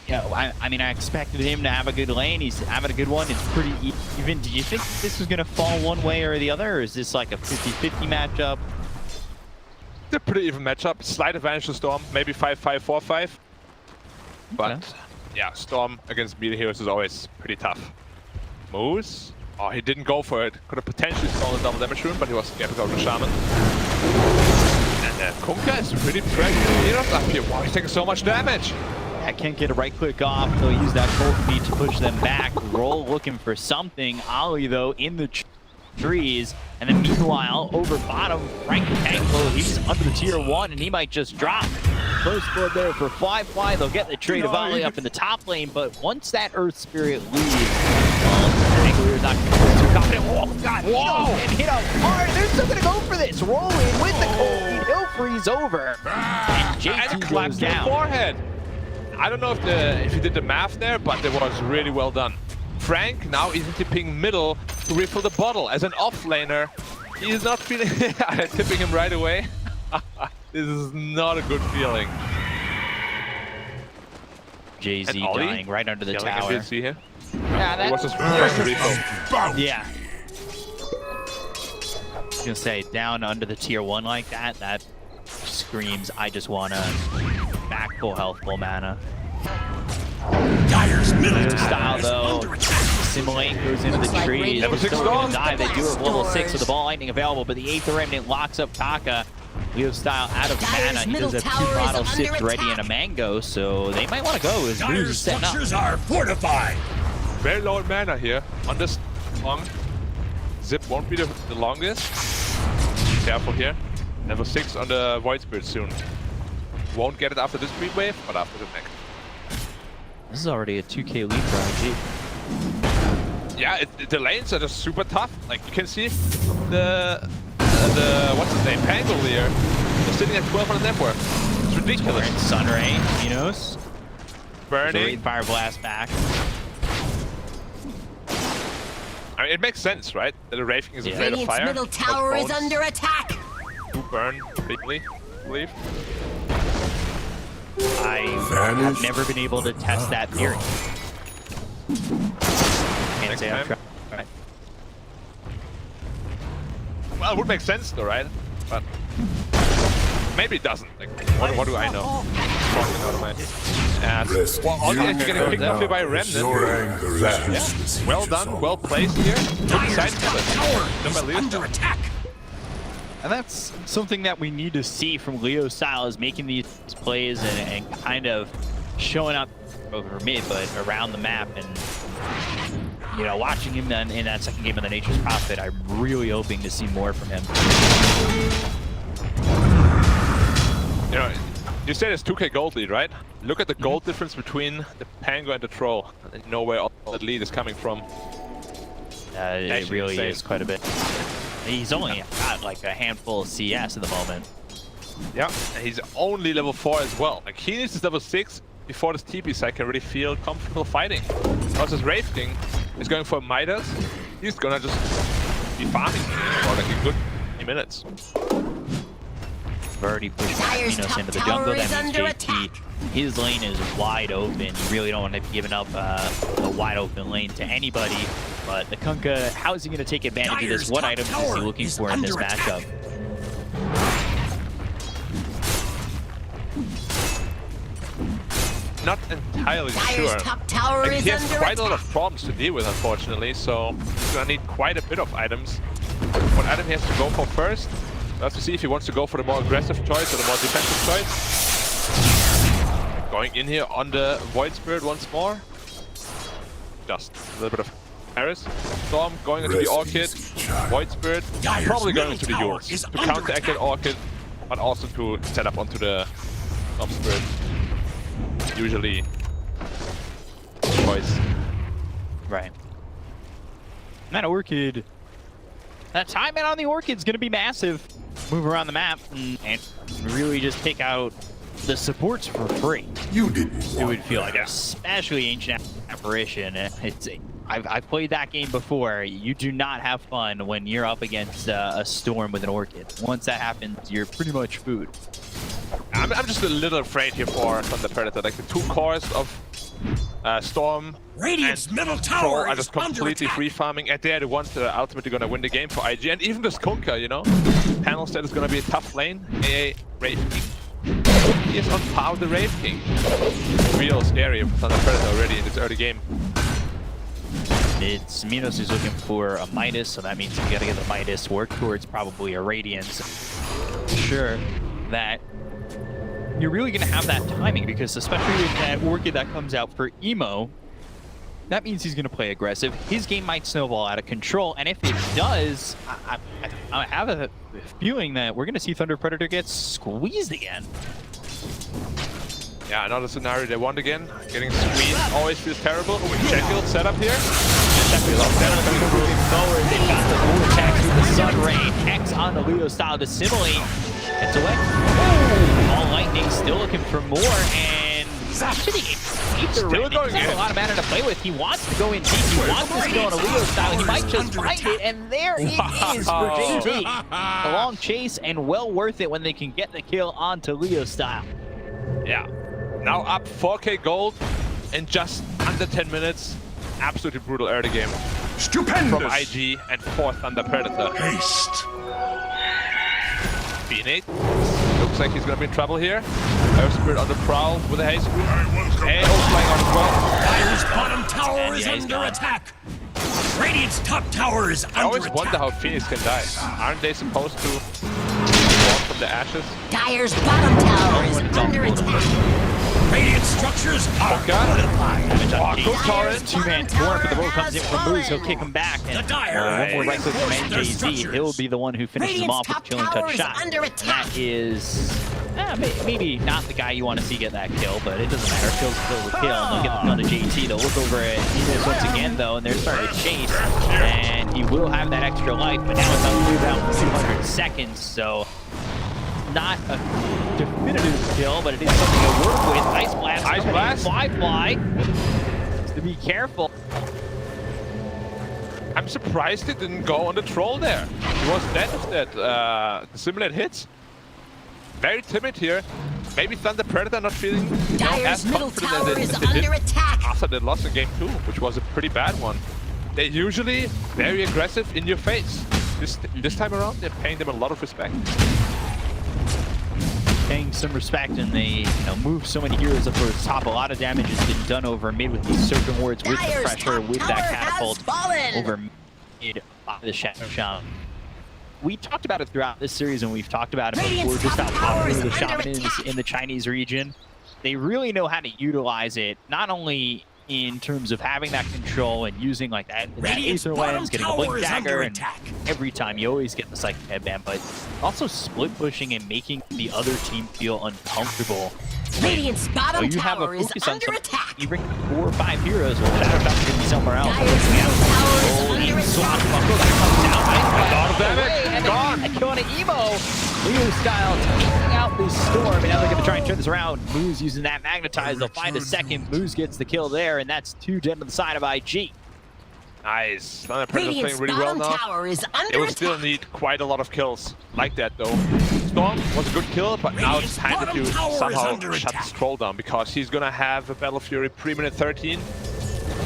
Yeah, I mean, I expected him to have a good lane. He's having a good one. It's pretty even. Did you think this was going to fall one way or the other? Or is this like a 50-50 matchup? It's a pretty even matchup. Slight advantage to Storm. Maybe 5-5, 4-5. But yeah, Storm against melee heroes is always pretty tough. Moose. Oh, he didn't go for it. Could have potentially stolen the double damage rune, but he was scared to go to the Shaman. And Kunka is pretty pressured. Heroes up here. Wow, he's taking so much damage. I can't get a right click off. They'll use that cold feed to push them back. Roll looking for something. Ollie, though, in the trees. And then meanwhile, over bottom, Frank Tanko, he's under the tier 1, and he might just drop. Close blood there for Fly. They'll get the trade of Ollie up in the top lane, but once that Earth Spirit leaves, Angler's not going to be too confident. Oh, God. Whoa! And hit up hard. They're still going to go for this. Roll in with the cold feed. He'll freeze over. And JT claps goes to the down. forehead. I don't know if you did the math there, but it was really well done. Frank now is tipping middle to refill the bottle. As an off-laner, he is not feeling tipping him right away. This is not a good feeling. Jay-Z dying right under the tower. I see here. Yeah, It was just first refill. Yeah. I was gonna say, down under the tier 1 like that, that screams, I just wanna back full health, full mana. Dyer's middle Style though, Simulate goes into the trees. They're still gonna die. They do have level 6 with the ball lightning available, but the 8th Remnant locks up Taka. Leo Style out of mana. He does have 2 bottle sips ready and a mango, so they might want to go as Moose is setting up. Structures are fortified. Very low in mana here on this long. Zip won't be the longest. Careful here. Level 6 on the Void Spirit soon. Won't get it after this green wave, but after the next. This is already a 2k lead for IG. Yeah, the lanes are just super tough. Like you can see the what's his name, Pangle here. They're sitting at 12 on the network. It's ridiculous. Sunray, Minos. Burning. Fire Blast back. I mean, it makes sense, right? That the Wraith King is afraid of Radiant's fire. middle tower is under attack. To burn bigly, I believe. I have never been able to test that theory. Can't say I've tried. Right. Well, it would make sense though, right? But maybe it doesn't. Like, what do I know? Talking out of my well, all you're getting picked up here by Remnant. Yeah. Well done, well placed here. Side under attack. And that's something that we need to see from Leo Style, is making these plays and kind of showing up over mid, but around the map. And you know, watching him then in that second game of the Nature's Prophet, I'm really hoping to see more from him. You know, you said it's 2k gold lead, right? Look at the gold difference between the Pango and the Troll, and you know where all that lead is coming from. It really is quite a bit. He's only got like a handful of CS at the moment. Yeah, and he's only level 4 as well. Like, he needs his level 6 before this TP, so I can really feel comfortable fighting. Because this Wraith King is going for Midas. He's gonna just be farming for like a good 20 minutes. We've already pushed Minos into the jungle. That means JT, his lane is wide open. You really don't want to be giving up a wide open lane to anybody. But the Kunkka, how is he going to take advantage of this? What items is he looking for in this matchup? Not entirely sure. Like, he has quite a lot of problems to deal with, unfortunately, so he's gonna need quite a bit of items. What item he has to go for first? We'll have to see if he wants to go for the more aggressive choice or the more defensive choice. Going in here on the Void Spirit once more. Just a little bit of Paris. Storm going into the Orchid. Void Spirit probably going into the Yours to counteract that Orchid, but also to set up onto the Storm Spirit. Usually choice. Right. That Orchid, that timing on the Orchid's going to be massive. Move around the map and really just take out the supports for free. You didn't. It would feel like, especially Ancient Apparition. I've played that game before. You do not have fun when you're up against a Storm with an Orchid. Once that happens, you're pretty much food. I'm just a little afraid here for Thunder Predator. Like, the 2 cores of Storm Radiant's and middle tower Troll are just completely free farming, and they're the ones that are ultimately gonna win the game for IG. And even this Kunkka, you know, panel set is gonna be a tough lane. AA Wraith King. He is on par with the Wraith King. Real scary for Thunder Predator already in this early game. It's Minos is looking for a Midas, so that means you gotta get the Midas, work towards probably a Radiance. Sure, that you're really gonna have that timing, because especially with that Orchid that comes out for Emo, that means he's gonna play aggressive. His game might snowball out of control, and if it does, I have a feeling that we're gonna see Thunder Predator get squeezed again. Yeah, another scenario they want again. Getting squeezed always feels terrible. Sheffield set up here. Sheffield up there. Moving forward, they've got the vortex with the Sun Ray. Hex on the Leo Style to Simile. It's away. All lightning looking, still looking for more, and actually, still going in. A lot of mana to play with. He wants to go in deep. He wants this kill in a Leo style. He might just find it, and there it is for JT. A long chase and well worth it when they can get the kill onto Leo style. Yeah. Now up 4k gold in just under 10 minutes. Absolutely brutal early game. Stupendous! From IG and 4th Thunder Predator. Haste. B8. Looks like he's gonna be in trouble here. Earth Spirit on the prowl with a haste group. And flying on as well. Dire's bottom tower is under attack. Radiant's top tower is under attack. I always wonder how Phoenix can die. Aren't they supposed to walk from the ashes? Dire's bottom tower is under attack. Radiant structures are fortified. Good torrent. Two-man torrent, but the roll comes in from Moose. He'll kick him back. And one more right click from NJZ. He'll be the one who finishes him off with a killing touch shot. That is maybe not the guy you want to see get that kill, but it doesn't matter. Kill's still the kill, and they'll get the kill to JT. They'll look over at Enos once again, though, and they're starting to chase. And he will have that extra life, but now it's on cooldown for 200 seconds, so not a definitive kill, but it is something to work with. Ice Blast. Ice Blast. Fly. Just to be careful. I'm surprised he didn't go on the troll there. He was dead if that simulate hits. Very timid here. Maybe Thunder Predator not feeling as confident as they did after they lost in game 2, which was a pretty bad one. They're usually very aggressive in your face. This time around, they're paying them a lot of respect. Paying some respect, and they move so many heroes up towards the top. A lot of damage has been done over mid with these Serpent Wards, with the pressure, with that catapult over mid by the Shadow Shaman. We talked about it throughout this series, and we've talked about it before, just how popular the Shaman is in the Chinese region. They really know how to utilize it, not only in terms of having that control and using like that Aether Lens, getting a Blink Dagger, and every time you always get the Psychic Headband, but also split pushing and making the other team feel uncomfortable. Radiant's bottom you have a tower is focus on under attack. You bring 4 or 5 heroes, well, Shadow Fountain could be somewhere else. Swashbuckle that comes out. And gone. A kill on an emo. Leo style taking out this storm, and now they're going to try and turn this around. Moose using that magnetize. They'll find a second. Moose gets the kill there, and that's 2 dead on the side of IG. Nice. Thunder Predator's playing really well now. They will still need quite a lot of kills like that, though. Storm was a good kill, but now it's time to somehow shut this troll down, because he's going to have a Battle Fury pre-minute 13.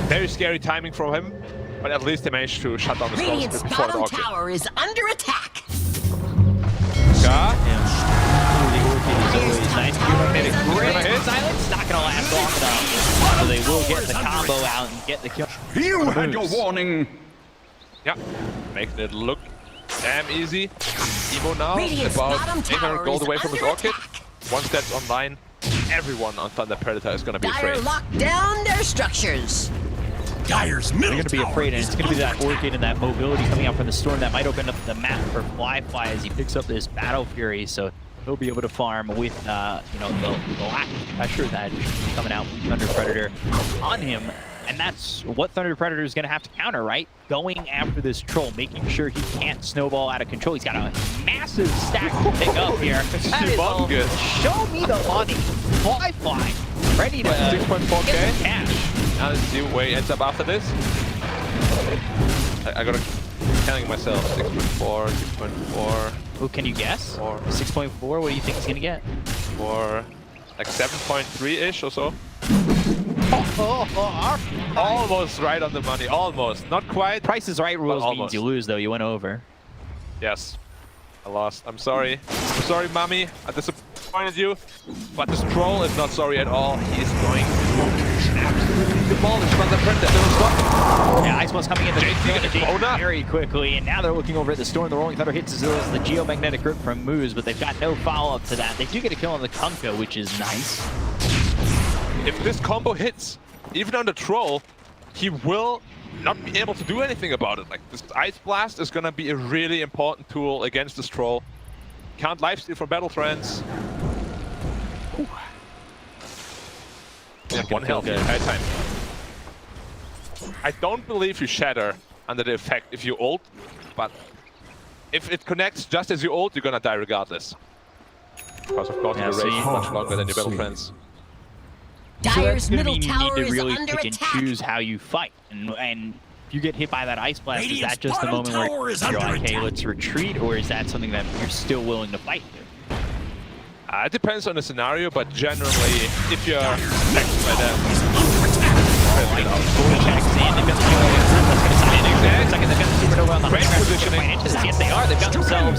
Very scary timing from him, but at least they managed to shut down the storm before the bottom tower is under attack. Silence not gonna last long enough, so they will get the combo out and get the kill. You had your warning. Yeah, making it look damn easy. Emo now about 800 gold away from his Orchid. Once that's online, everyone on Thunder Predator is gonna be afraid. Lock down their structures. Dire's middle They're going to be afraid, and it's going to be that Orchid and that mobility coming out from the storm that might open up the map for Fly as he picks up this Battle Fury, so he'll be able to farm with the lack of pressure that is coming out from Thunder Predator on him. And that's what Thunder Predator is going to have to counter, right? Going after this troll, making sure he can't snowball out of control. He's got a massive stack to pick up here. That is show me the money. Fly. Ready to 6.4k cash. Now let's see where he ends up after this. I gotta counting myself. 6.4, 6.4. Oh, can you guess? 6.4. What do you think he's gonna get? For like 7.3-ish or so. Almost right on the money. Almost. Not quite. Price is Right rules means you lose, though. You went over. Yes. I lost. I'm sorry. I'm sorry, mommy. I disappointed you. But this troll is not sorry at all. He is going to absolutely demolish Thunder Predator. Yeah, Ice Blast coming in very quickly, and now they're looking over at the storm. The Rolling Thunder hits as well as the Geomagnetic Grip from Moose, but they've got no follow-up to that. They do get a kill on the Kunkka, which is nice. If this combo hits, even on the troll, he will not be able to do anything about it. Like, this Ice Blast is gonna be a really important tool against this troll. Can't lifesteal from Battle Trance. Yeah, 1 health the entire time. I don't believe you shatter under the effect if you ult, but if it connects just as you ult, you're gonna die regardless. Because of course, Yeah, the so race is you- much longer than your battle friends. So that's Dyer's gonna middle mean you need tower to is really under pick and attack. choose how you fight. And if you get hit by that ice blast, is Radiant's that just the bottom moment tower where is you're under like, hey, attack. let's retreat, or is that something that you're still willing to fight? It depends on the scenario, but generally, if you're affected by that, Vortex in, they've got the kill that's going to sign in there. Second, they've got the supernova on the Great high ground. positioning. Yes, they are. They've got themselves.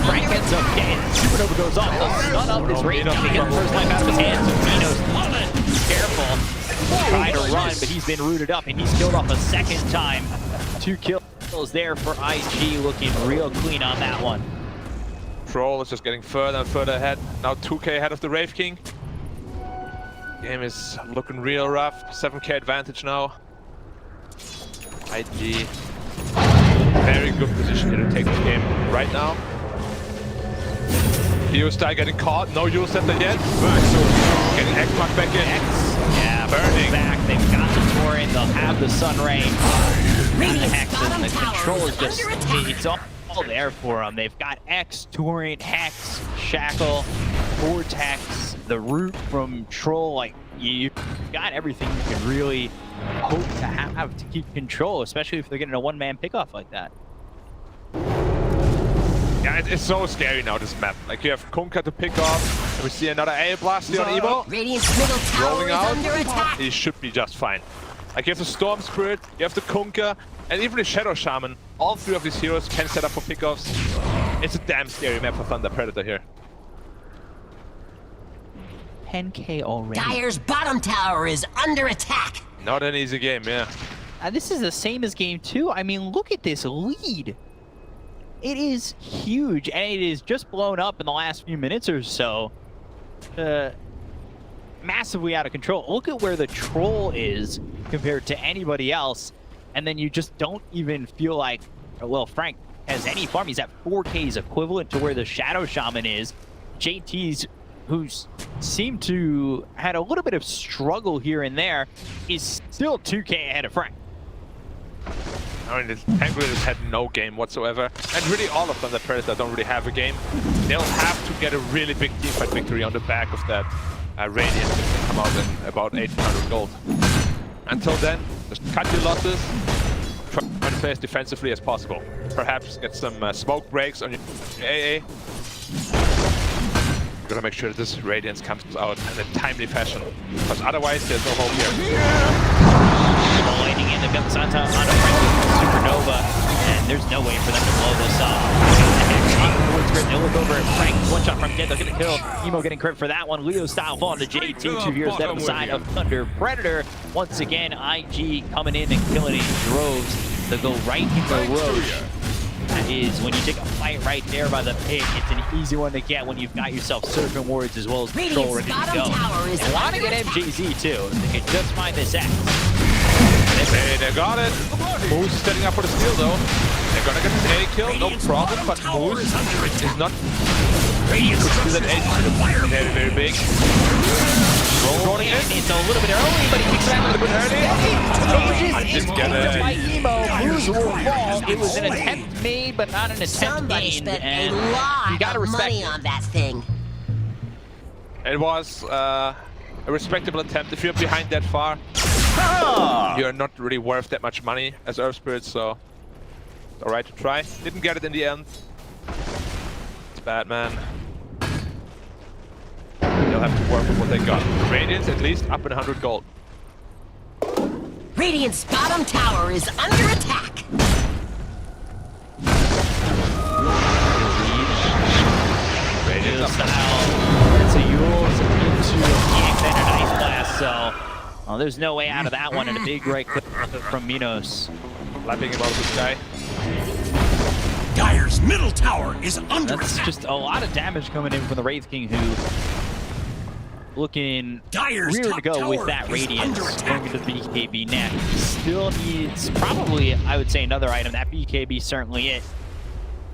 Frank ends up dead. Supernova goes off. The stun up is Raiden. He gets the first life out of his hands. So Minos, careful. Trying to run, but he's been rooted up, and he's killed off a second time. 2 kills there for IG, looking real clean on that one. Troll is just getting further and further ahead. Now 2k ahead of the Wraith King. Game is looking real rough. 7k advantage now. IG. Very good position here to take this game right now. Style getting caught. No use center yet. Getting X-Mark back in. Yeah, burning back. They've got the Torrent. They'll have the Sun Ray. And the Hex and the control is just, it's all there for them. They've got X, Torrent, Hex, Shackle, Vortex, the root from Troll. Like, you've got everything you can really hope to have to keep control, especially if they're getting a one-man pickoff like that. Yeah, it's so scary now, this map. Like, you have Kunkka to pick off, and we see another A blast here on Evo. Radiant's middle tower Rolling is out. under attack. He should be just fine. Like, you have the Storm Spirit, you have the Kunkka, and even the Shadow Shaman. All 3 of these heroes can set up for pickoffs. It's a damn scary map for Thunder Predator here. 10k already. Dyer's bottom tower is under attack. Not an easy game, yeah. This is the same as game 2. I mean, look at this lead. It is huge, and it is just blown up in the last few minutes or so. Massively out of control. Look at where the Troll is compared to anybody else, and then you just don't even feel like, well, Frank has any farm. He's at 4K's equivalent to where the Shadow Shaman is. JT's, who's seemed to had a little bit of struggle here and there, is still 2K ahead of Frank. I mean, the Penguins had no game whatsoever, and really all of them, the Predator, don't really have a game. They'll have to get a really big teamfight victory on the back of that Radiant to come out in about 800 gold. Until then, just cut your losses, try to play as defensively as possible. Perhaps get some smoke breaks on your AA. You gotta make sure that this Radiance comes out in a timely fashion, because otherwise there's no hope here. Lighting in, they've got the Santa on a Supernova, and there's no way for them to blow this up. They'll look over at Frank, one shot from dead, they'll get a kill. Emo getting credit for that one. Leo style fall to JT, 2 years down the side of Thunder Predator. Once again, IG coming in and killing in droves. They'll go right in the road. That is, when you take a fight right there by the pit, it's an easy one to get when you've got yourself Serpent Wards as well as Control ready to go. And want to get MJZ too, if they can just find this X. Hey, they got it. Moose is setting up for the steal though. They're gonna get this A kill, no problem, but Moose is not... Radiant could see that A is very, very big. Rolling in. It's a little bit early, but he picks it out a little bit early. I didn't get it. By Emo, Moose will fall. It was an attempt made, but not an attempt Somebody gained. spent And a lot you gotta of respect money it. on that thing. It was a respectable attempt. If you're behind that far, you're not really worth that much money as Earth Spirit, so it's alright to try. Didn't get it in the end. It's bad, man. They'll have to work with what they got. Radiance at least up in 100 gold. Radiant's bottom tower is under attack. Radiance up. It's a Yules into the extended ice blast, so there's no way out of that one, and a big right click from Minos. Lapping him out of the sky. Dyer's middle tower is under That's attack. just a lot of damage coming in from the Wraith King, who looking Dyer's rear to top go with tower that is Radiance under attack. going to the BKB next. Still needs probably, I would say, another item. That BKB certainly it.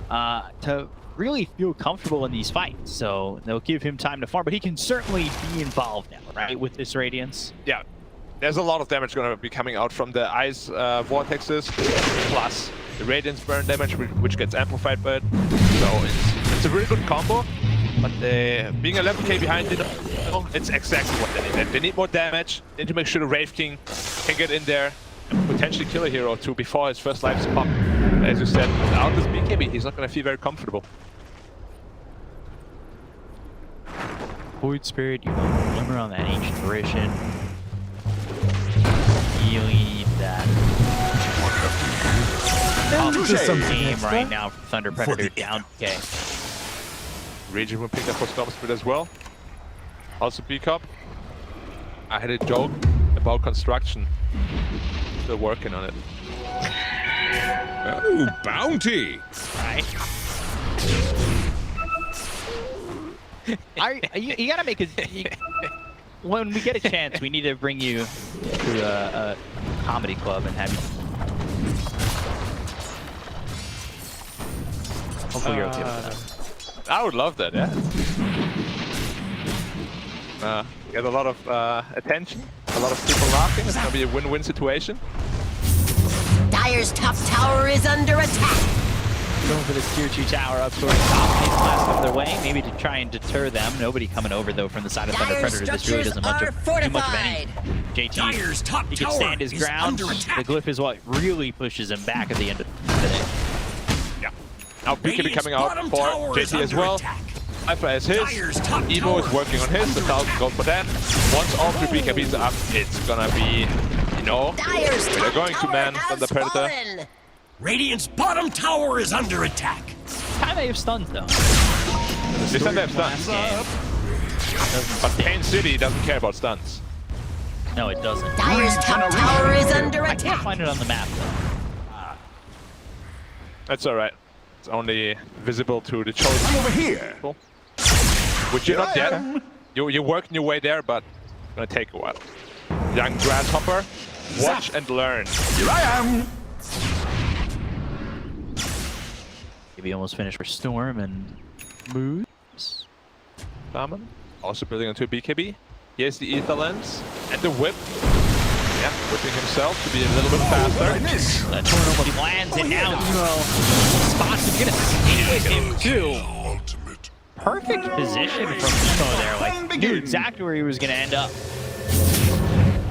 To really feel comfortable in these fights. So they'll give him time to farm, but he can certainly be involved now, right, with this Radiance. Yeah, there's a lot of damage going to be coming out from the ice vortexes, plus the Radiance burn damage, which gets amplified by it. So it's a really good combo. But being 11k behind, it's exactly what they need. They need more damage. They need to make sure the Wraith King can get in there and potentially kill a hero or two before his first life is popped. As you said, without this BKB, he's not going to feel very comfortable. Void Spirit, you want Glimmer on that Ancient Tradition. You need that. Game right now for Thunder Predator down K. Region will pick up for Storm Spirit as well. Also B-Cup. I had a joke about construction. Still working on it. Oh, bounty! Right. You gotta make it. When we get a chance, we need to bring you to a comedy club and have you. Hopefully you're okay with that. I would love that, yeah. Get a lot of attention, a lot of people laughing. It's gonna be a win-win situation. Dire's top tower is under attack. Going for this tier 2 tower up towards the top. Needs to blast up their way, maybe to try and deter them. Nobody coming over though from the side of Thunder Predator. This really doesn't do much of any. JT, he can stand his ground. The glyph is what really pushes him back at the end of the day. Yeah. Now BKB coming out for JT as well. Alpha has his. Evo is working on his. The 1000 goes for that. Once all 3 BKBs are up, it's gonna be, you know, they're going to man Thunder Predator. Radiant's bottom tower is under attack. Time they have stuns though. They said they have stuns. But Pain City doesn't care about stuns. No, it doesn't. Dire's top tower is under I attack. can't find it on the map though. That's alright. It's only visible to the chosen. I'm over here. Which you're not yet. You're working your way there, but it's gonna take a while. Young Grasshopper, watch and learn. Here I am. Maybe almost finished for Storm and moves. Salmon, also building onto a BKB. Here's the Ether Lens and the whip. Yeah, whipping himself to be a little bit faster. That torn lands and now Spots is gonna stay with him too. Perfect position from Nemo there, like knew exactly where he was gonna end up.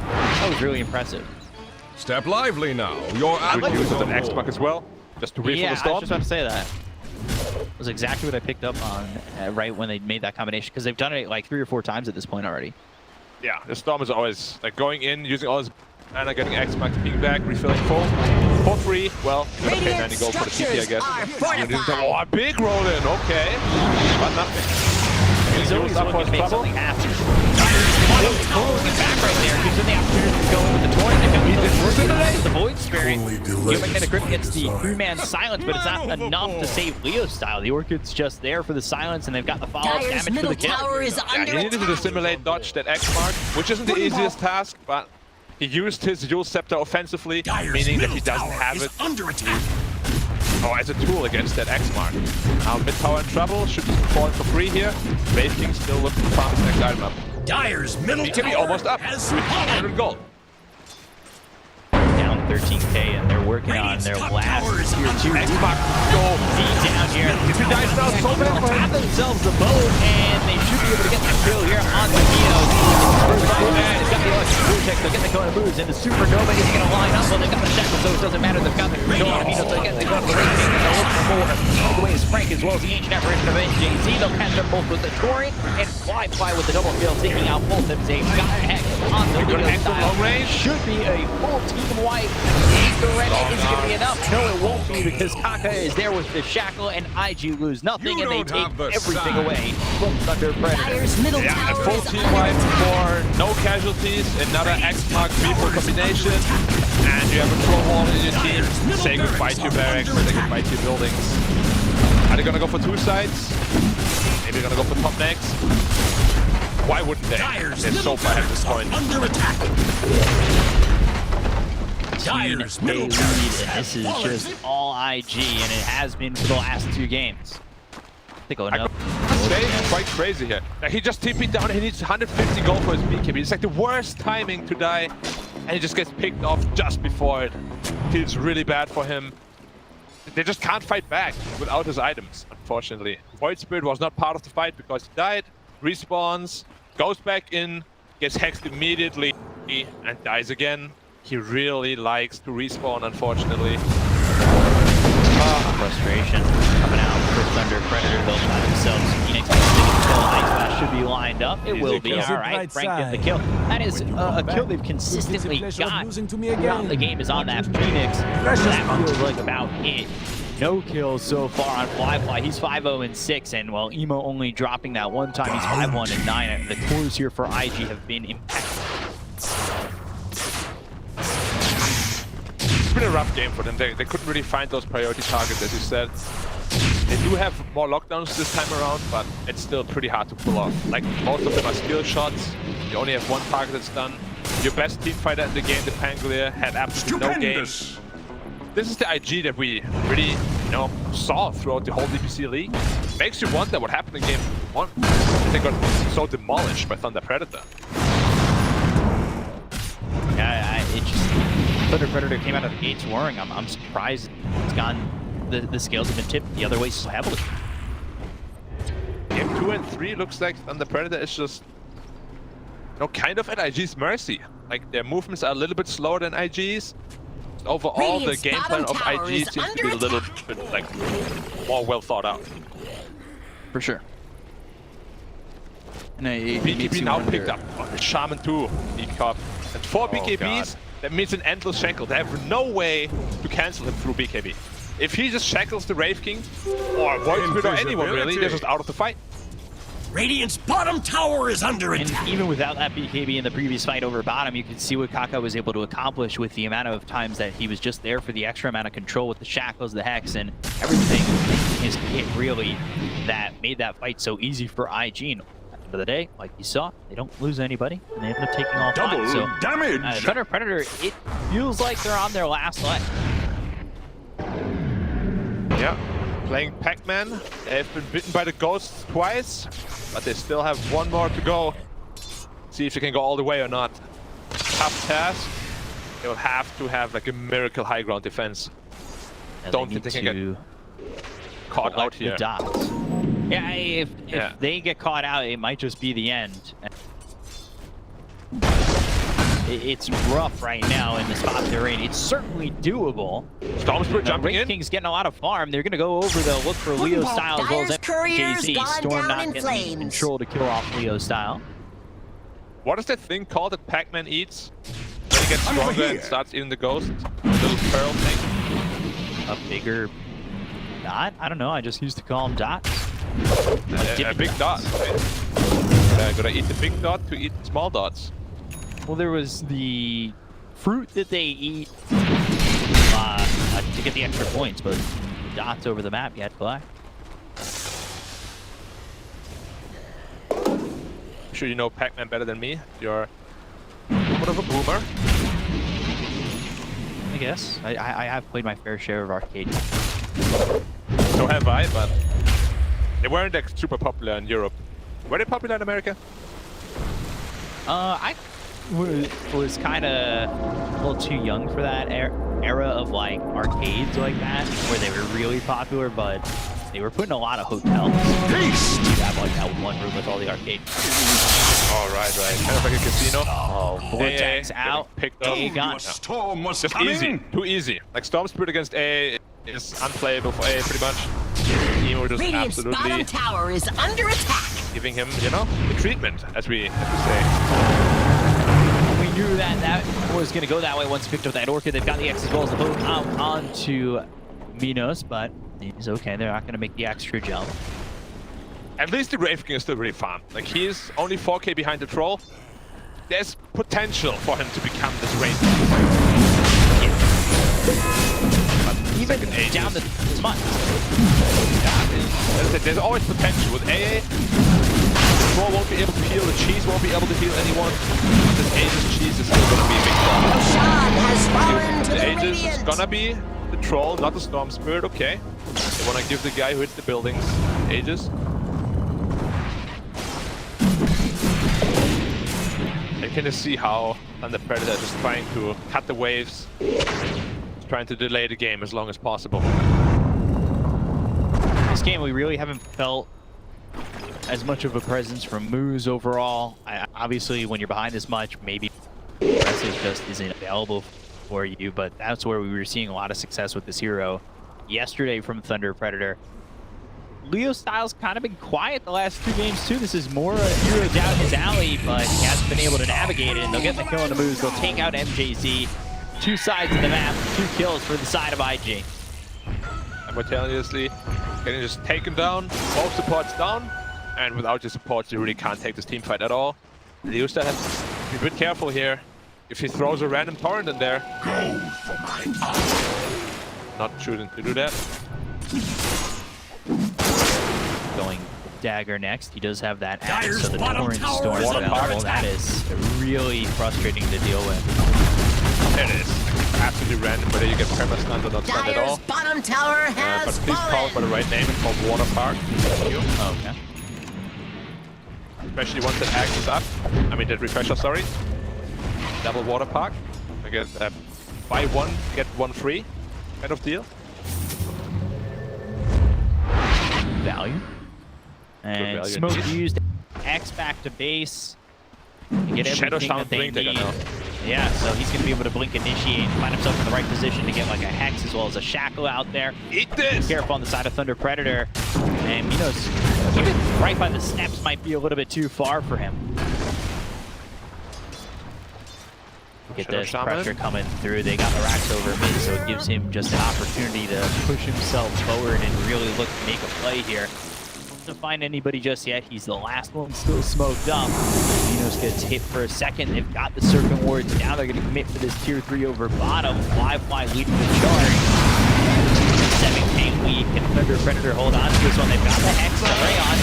That was really impressive. Step lively now. Your Good use of an X-Buck as well, just to refill the storm. I was just about to say that. That was exactly what I picked up on right when they made that combination, because they've done it like 3 or 4 times at this point already. Yeah, the storm is always like going in, using all his mana, getting X-Buck, being back, refilling full. For free, well, you're gonna pay 90 gold for the TP, I guess. Oh, a big roll in, okay. But nothing. He's always looking to make something happen. Pulling back right there, gives him the opportunity to go in with the torrent. They've got the Void Spirit. Giving it a grip against the 3-man silence, but it's not enough to save Leo's style. The Orchid's just there for the silence, and they've got the follow-up damage for the kill. Yeah, he needed to simulate dodge that X-Mark, which isn't the easiest task, but he used his dual scepter offensively, meaning that he doesn't have it. Under attack. Oh, as a tool against that X-Mark. Now mid tower in trouble, should be falling for free here. Wraith King still looking to farm his next item up. Dire's middle tower be almost up. 100 gold. Down 13k, and they're working on their last tier 2. X-Mark go deep down here. The 2 dice now so many tap themselves the bow, and they should be able to get the kill here on the Neos. He's got the electric they'll get the Kona moves, and the Supernova is going to line up. Well, they got the shackle, so it doesn't matter. They've got the control on Amino, so again, they go to the race, and they'll look for more. All the way is Frank, as well as the ancient apparition of NJZ. They'll catch them both with the torrent, and fly with the double kill, taking out both of them. They've got heck on the Leo style. Should be a full team wipe. The red is going to be enough. No, it won't be, because Kaka is there with the shackle, and IG lose nothing, and they take everything away from Thunder Predator. Yeah, a full team wipe for no casualties, another X-Mark people combination, and you have a troll wall in your team. Say goodbye to your barracks, say goodbye to your buildings. Are they gonna go for 2 sides? Maybe they're gonna go for top next. Why wouldn't they? They're so far ahead at this point. Under attack. Dire's middle tower. This is just all IG, and it has been for the last 2 games. They go enough. It's quite crazy here. Like, he just TP'd down, he needs 150 gold for his BKB. It's like the worst timing to die, and he just gets picked off just before it. Feels really bad for him. they just can't fight back without his items, unfortunately. Void Spirit was not part of the fight because he died, respawns, goes back in, gets hexed immediately, and dies again. He really likes to respawn, unfortunately. Frustration coming out for Thunder Predator. They'll by themselves. Phoenix Ice should be lined up. It will be. All right, Frank gets the kill. That is a kill they've consistently got throughout the game is on that Phoenix. That feels like about it. No kills so far on Fly. He's 5-0-6, and well, Emo only dropping that one time. He's 5-1-9. The cores here for IG have been impeccable. It's been a rough game for them. They couldn't really find those priority targets, as you said. They do have more lockdowns this time around, but it's still pretty hard to pull off. Like, most of them are skill shots. You only have one target that's done. Your best team fighter in the game, the Pangolier, had absolutely no game. This is the IG that we really, saw throughout the whole DPC league. Makes you wonder what happened in game 1. They got so demolished by Thunder Predator. Yeah, Thunder Predator came out of the gates roaring. I'm surprised it's gone. The scales have been tipped the other way so heavily. Game 2 and 3 looks like Thunder Predator is just, kind of at IG's mercy. Like, their movements are a little bit slower than IG's. Overall, the game plan of IG seems to be a little bit more well thought out. For sure. And BKB now picked up on the Shaman 2 Decop. And 4 BKBs, that means an endless shackle. They have no way to cancel him through BKB. If he just shackles the Wraith King, or Void Spirit, or anyone really, they're just out of the fight. Radiant's bottom tower is under attack. And even without that BKB in the previous fight over bottom, you can see what Kaka was able to accomplish with the amount of times that he was just there for the extra amount of control with the shackles, the hex, and everything is it really that made that fight so easy for IG. And at the end of the day, like you saw, they don't lose anybody, and they end up taking all five. So damage. Thunder Predator, it feels like they're on their last leg. Yeah, playing Pac-Man. They've been bitten by the ghosts twice, but they still have one more to go. See if they can go all the way or not. Tough task. They will have to have like a miracle high ground defense. And don't think they can get caught out here. Dots. Yeah, if they get caught out, it might just be the end. It's rough right now in the spot they're in. It's certainly doable. Stormspirit jumping in. King's getting a lot of farm. They're going to go over, they'll look for Leo Style as well as JC. Storm not getting control to kill off Leo Style. What is that thing called that Pac-Man eats? When he gets stronger and starts eating the ghost? The little pearl thing? A bigger dot? I don't know. I just used to call them dots. A big dot. Gotta eat the big dot to eat small dots. Well, there was the fruit that they eat to get the extra points, but dots over the map you had to collect. I'm sure you know Pac-Man better than me. You're somewhat of a boomer. I guess. I have played my fair share of arcade. So have I, but they weren't like super popular in Europe. Were they popular in America? I was kind of a little too young for that era of like arcades like that, where they were really popular, but they were putting a lot of hotels. You have like that one room with all the arcades. Oh, right. Kind of like a casino. Oh, Vortex out. Picked up. gone. Storm was just easy. Too easy. Like Storm Spirit against A is unplayable for A pretty much. Emo just Radiant's absolutely bottom tower is under attack. giving him, the treatment, as we say. We knew that was going to go that way once he picked up that Orchid. They've got the X as well as the boat on to Minos, but he's okay. They're not going to make the extra jump. At least the Wraith King is still really fun. Like, he is only 4k behind the Troll. There's potential for him to become this Wraith King. Even down the smut. Yeah, there's always potential. With AA, the Troll won't be able to heal, the Cheese won't be able to heal anyone. This Aegis Cheese is still gonna be a big problem. The Aegis is gonna be the Troll, not the Storm Spirit, okay. They wanna give the guy who hits the buildings Aegis. You can just see how Thunder Predator is just trying to cut the waves, trying to delay the game as long as possible. game, we really haven't felt as much of a presence from Moose overall. Obviously, when you're behind this much, maybe aggressive just isn't available for you, but that's where we were seeing a lot of success with this hero yesterday from Thunder Predator. Leo Styles kind of been quiet the last 2 games too. This is more a hero down his alley, but he hasn't been able to navigate it, and they'll get the kill on the Moose. They'll take out MJZ. 2 sides of the map, 2 kills for the side of IG. Simultaneously getting just taken down, both supports down, and without your supports you really can't take this team fight at all. Leosta has to be a bit careful here. If he throws a random torrent in there, not choosing to do that. Going dagger next. He does have that axe, so the torrent storm is available. That is really frustrating to deal with. It is absolutely random whether you get perma-stunned or not stunned at all. Bottom tower has but please call it by the right name. It's called Water Park. Okay. Especially once that axe is up. I mean, that refresher, sorry. Double Water Park. I guess buy 1, get 1 free kind of deal. Value. And value Smoke indeed. used X back to base. You get Shadow everything Sound that they Blink need. now. Yeah, so he's going to be able to blink initiate and find himself in the right position to get like a Hex as well as a Shackle out there. Eat this! Careful on the side of Thunder Predator. And Minos, even right by the steps might be a little bit too far for him. Get this pressure coming through. They got the racks over mid, so it gives him just an opportunity to push himself forward and really look to make a play here. To find anybody just yet. He's the last one still smoked up. Minos gets hit for a second. They've got the Serpent Wards. Now they're going to commit for this tier 3 over bottom. Fly leading the charge. 7K lead. Can Thunder Predator hold on to this one? They've got the Hex on Rayon.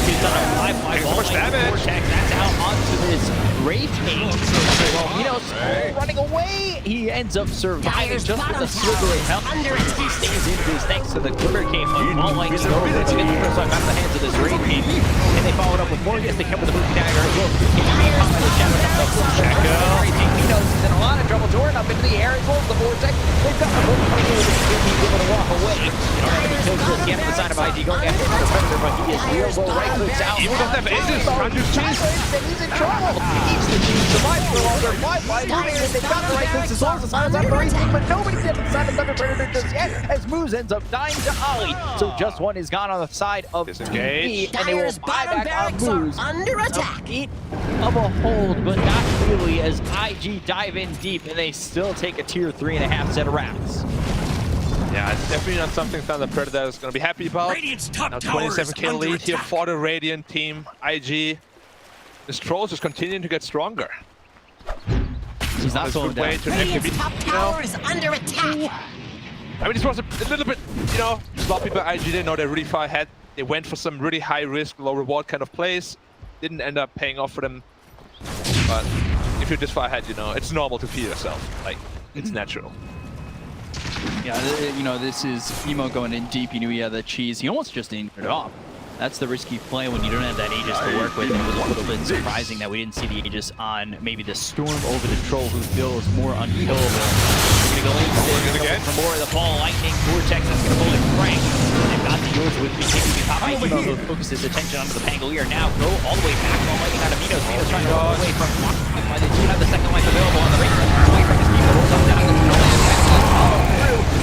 He's on a fly so much damage. Vortex. That's out onto this Wraith King. Well, Minos running away. He ends up surviving just with a sliver of health. He stays in this thanks to the Glitter Cave all lightning over. They get the first one out of the hands of this Wraith King. And they followed up with more. Yes, they come with the Mookie Dagger as well. Minos is in a lot of trouble. Jordan up into the air as well as the Vortex. They've got the Vortex able to walk away. Already kills this again on the side of IG going after the Predator, but he is real low right clicks out. He doesn't have ages. He's in trouble. Eats the cheese, survives for longer. Fly, they've got the right clicks as well as the side of the Racing, but nobody's at the side of Thunder Predator just yet, as Moose ends up dying to Ollie. So just one is gone on the side of Disengage. and they will buy back on Moose. Under attack. A feat of a hold, but not really, as IG dive in deep, and they still take a tier 3.5 set of rounds. Yeah, it's definitely not something Thunder Predator is going to be happy about. Radiant's top Now tower is 27k under lead here attack. for the Radiant team. IG. This Trolls is continuing to get stronger. He's not slowing down. Radiant's top tower is under attack. I mean, this was a little bit, sloppy by IG. They know they're really far ahead. They went for some really high risk, low reward kind of plays. Didn't end up paying off for them. But if you're this far ahead, it's normal to feel yourself. Like, it's natural. Yeah, this is Emo going in deep. He knew he had that cheese. He almost just didn't get it off. That's the risky play when you don't have that Aegis to work with. And it was a little bit surprising that we didn't see the Aegis on maybe the Storm over the Troll, who feels more unkillable. We're going to go in for more of the fall. Lightning, Vortex, that's going to bullet Frank. They've got the yours with me. Top Emo will focus his attention onto the Pangolier. Now go all the way back. All lightning out of Minos. Minos trying to go away from Why they do have the second life available on the ring. Away from his team. Rolls up down.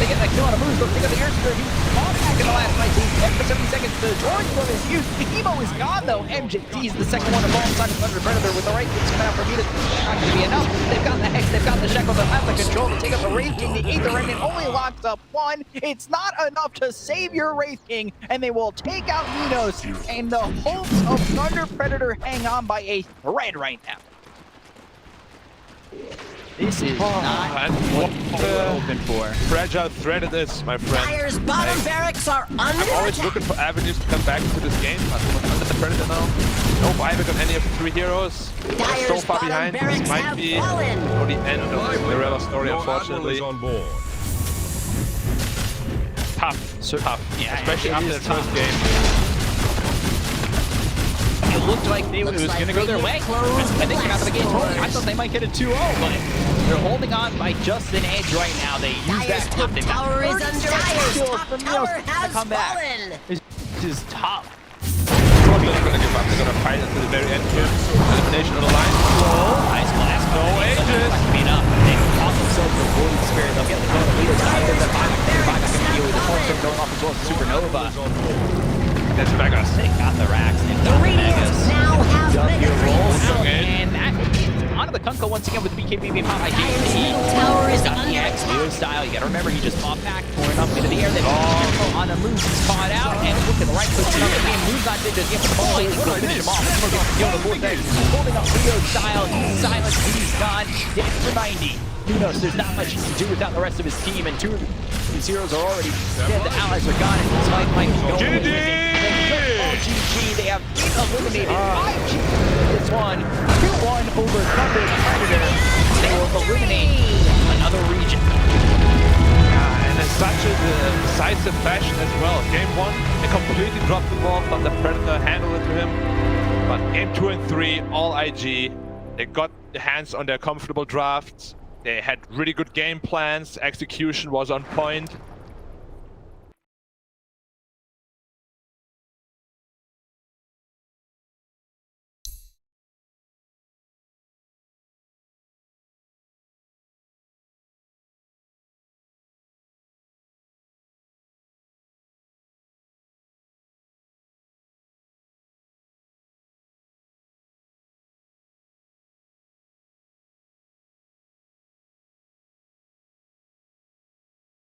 They get that kill on a Moose. They'll take out the Earthspear. He's fought back in the last fight. For 70 seconds, the George one is used. The Emo is gone, though. MJD is the second one to fall inside of Thunder Predator with the right kicks coming out from Minos. Not going to be enough. They've got the Hex. They've got the Shackle. They'll have the control to take out the Wraith King. The Aether Remnant only locks up one. It's not enough to save your Wraith King, and they will take out Minos. And the hopes of Thunder Predator hang on by a thread right now. This is not what we're hoping for. Fragile thread it is, my friend. Dire's bottom barracks are under I'm always attack. looking for avenues to come back into this game. I'm under the Predator now. No buyback on any of the 3 heroes. Dire's So far bottom behind. barracks This might have be fallen. the end of the Cinderella story, Your admiral unfortunately. is on board. Tough. Tough. Yeah, especially it after is the first tough. game. it looked like it was going to go their way. I think out of the gate, I thought they might get a 2-0, but they're holding on by just an edge right now. They use that top. They've got 36 kills from Neos to come back. It's just tough. They're gonna give up. They're gonna fight until the very end here. Elimination on the line. Nice blast. No ages. Clean up. They pop themselves with Void Spirit. They'll get the Dota leaders. There's a 5 with the Storm going off as well. Supernova. That's Vegas. They got the racks. They've got the Vegas. And that onto the Kunko once again with the BKB pop. I think Tower is got the X Leo style. You gotta remember he just popped back, pouring up into the air. Then on the move, he's caught out and look at the right foot. Moves not did just get the ball. He's gonna finish him off. He's gonna kill the vortex. Holding up Leo style. He's silenced. He's gone. Dead for 90. Nunos, there's not much he can do without the rest of his team, and 2 of his heroes are already dead. The allies are gone, and this fight might be going. GG, they have eliminated 5G. This one, 2-1 over Thunder Predator. They will eliminate another region. And in such a decisive fashion as well. Game 1, they completely dropped the ball from the Predator, handled it to him. But game 2 and 3, all IG. They got the hands on their comfortable drafts. They had really good game plans. Execution was on point.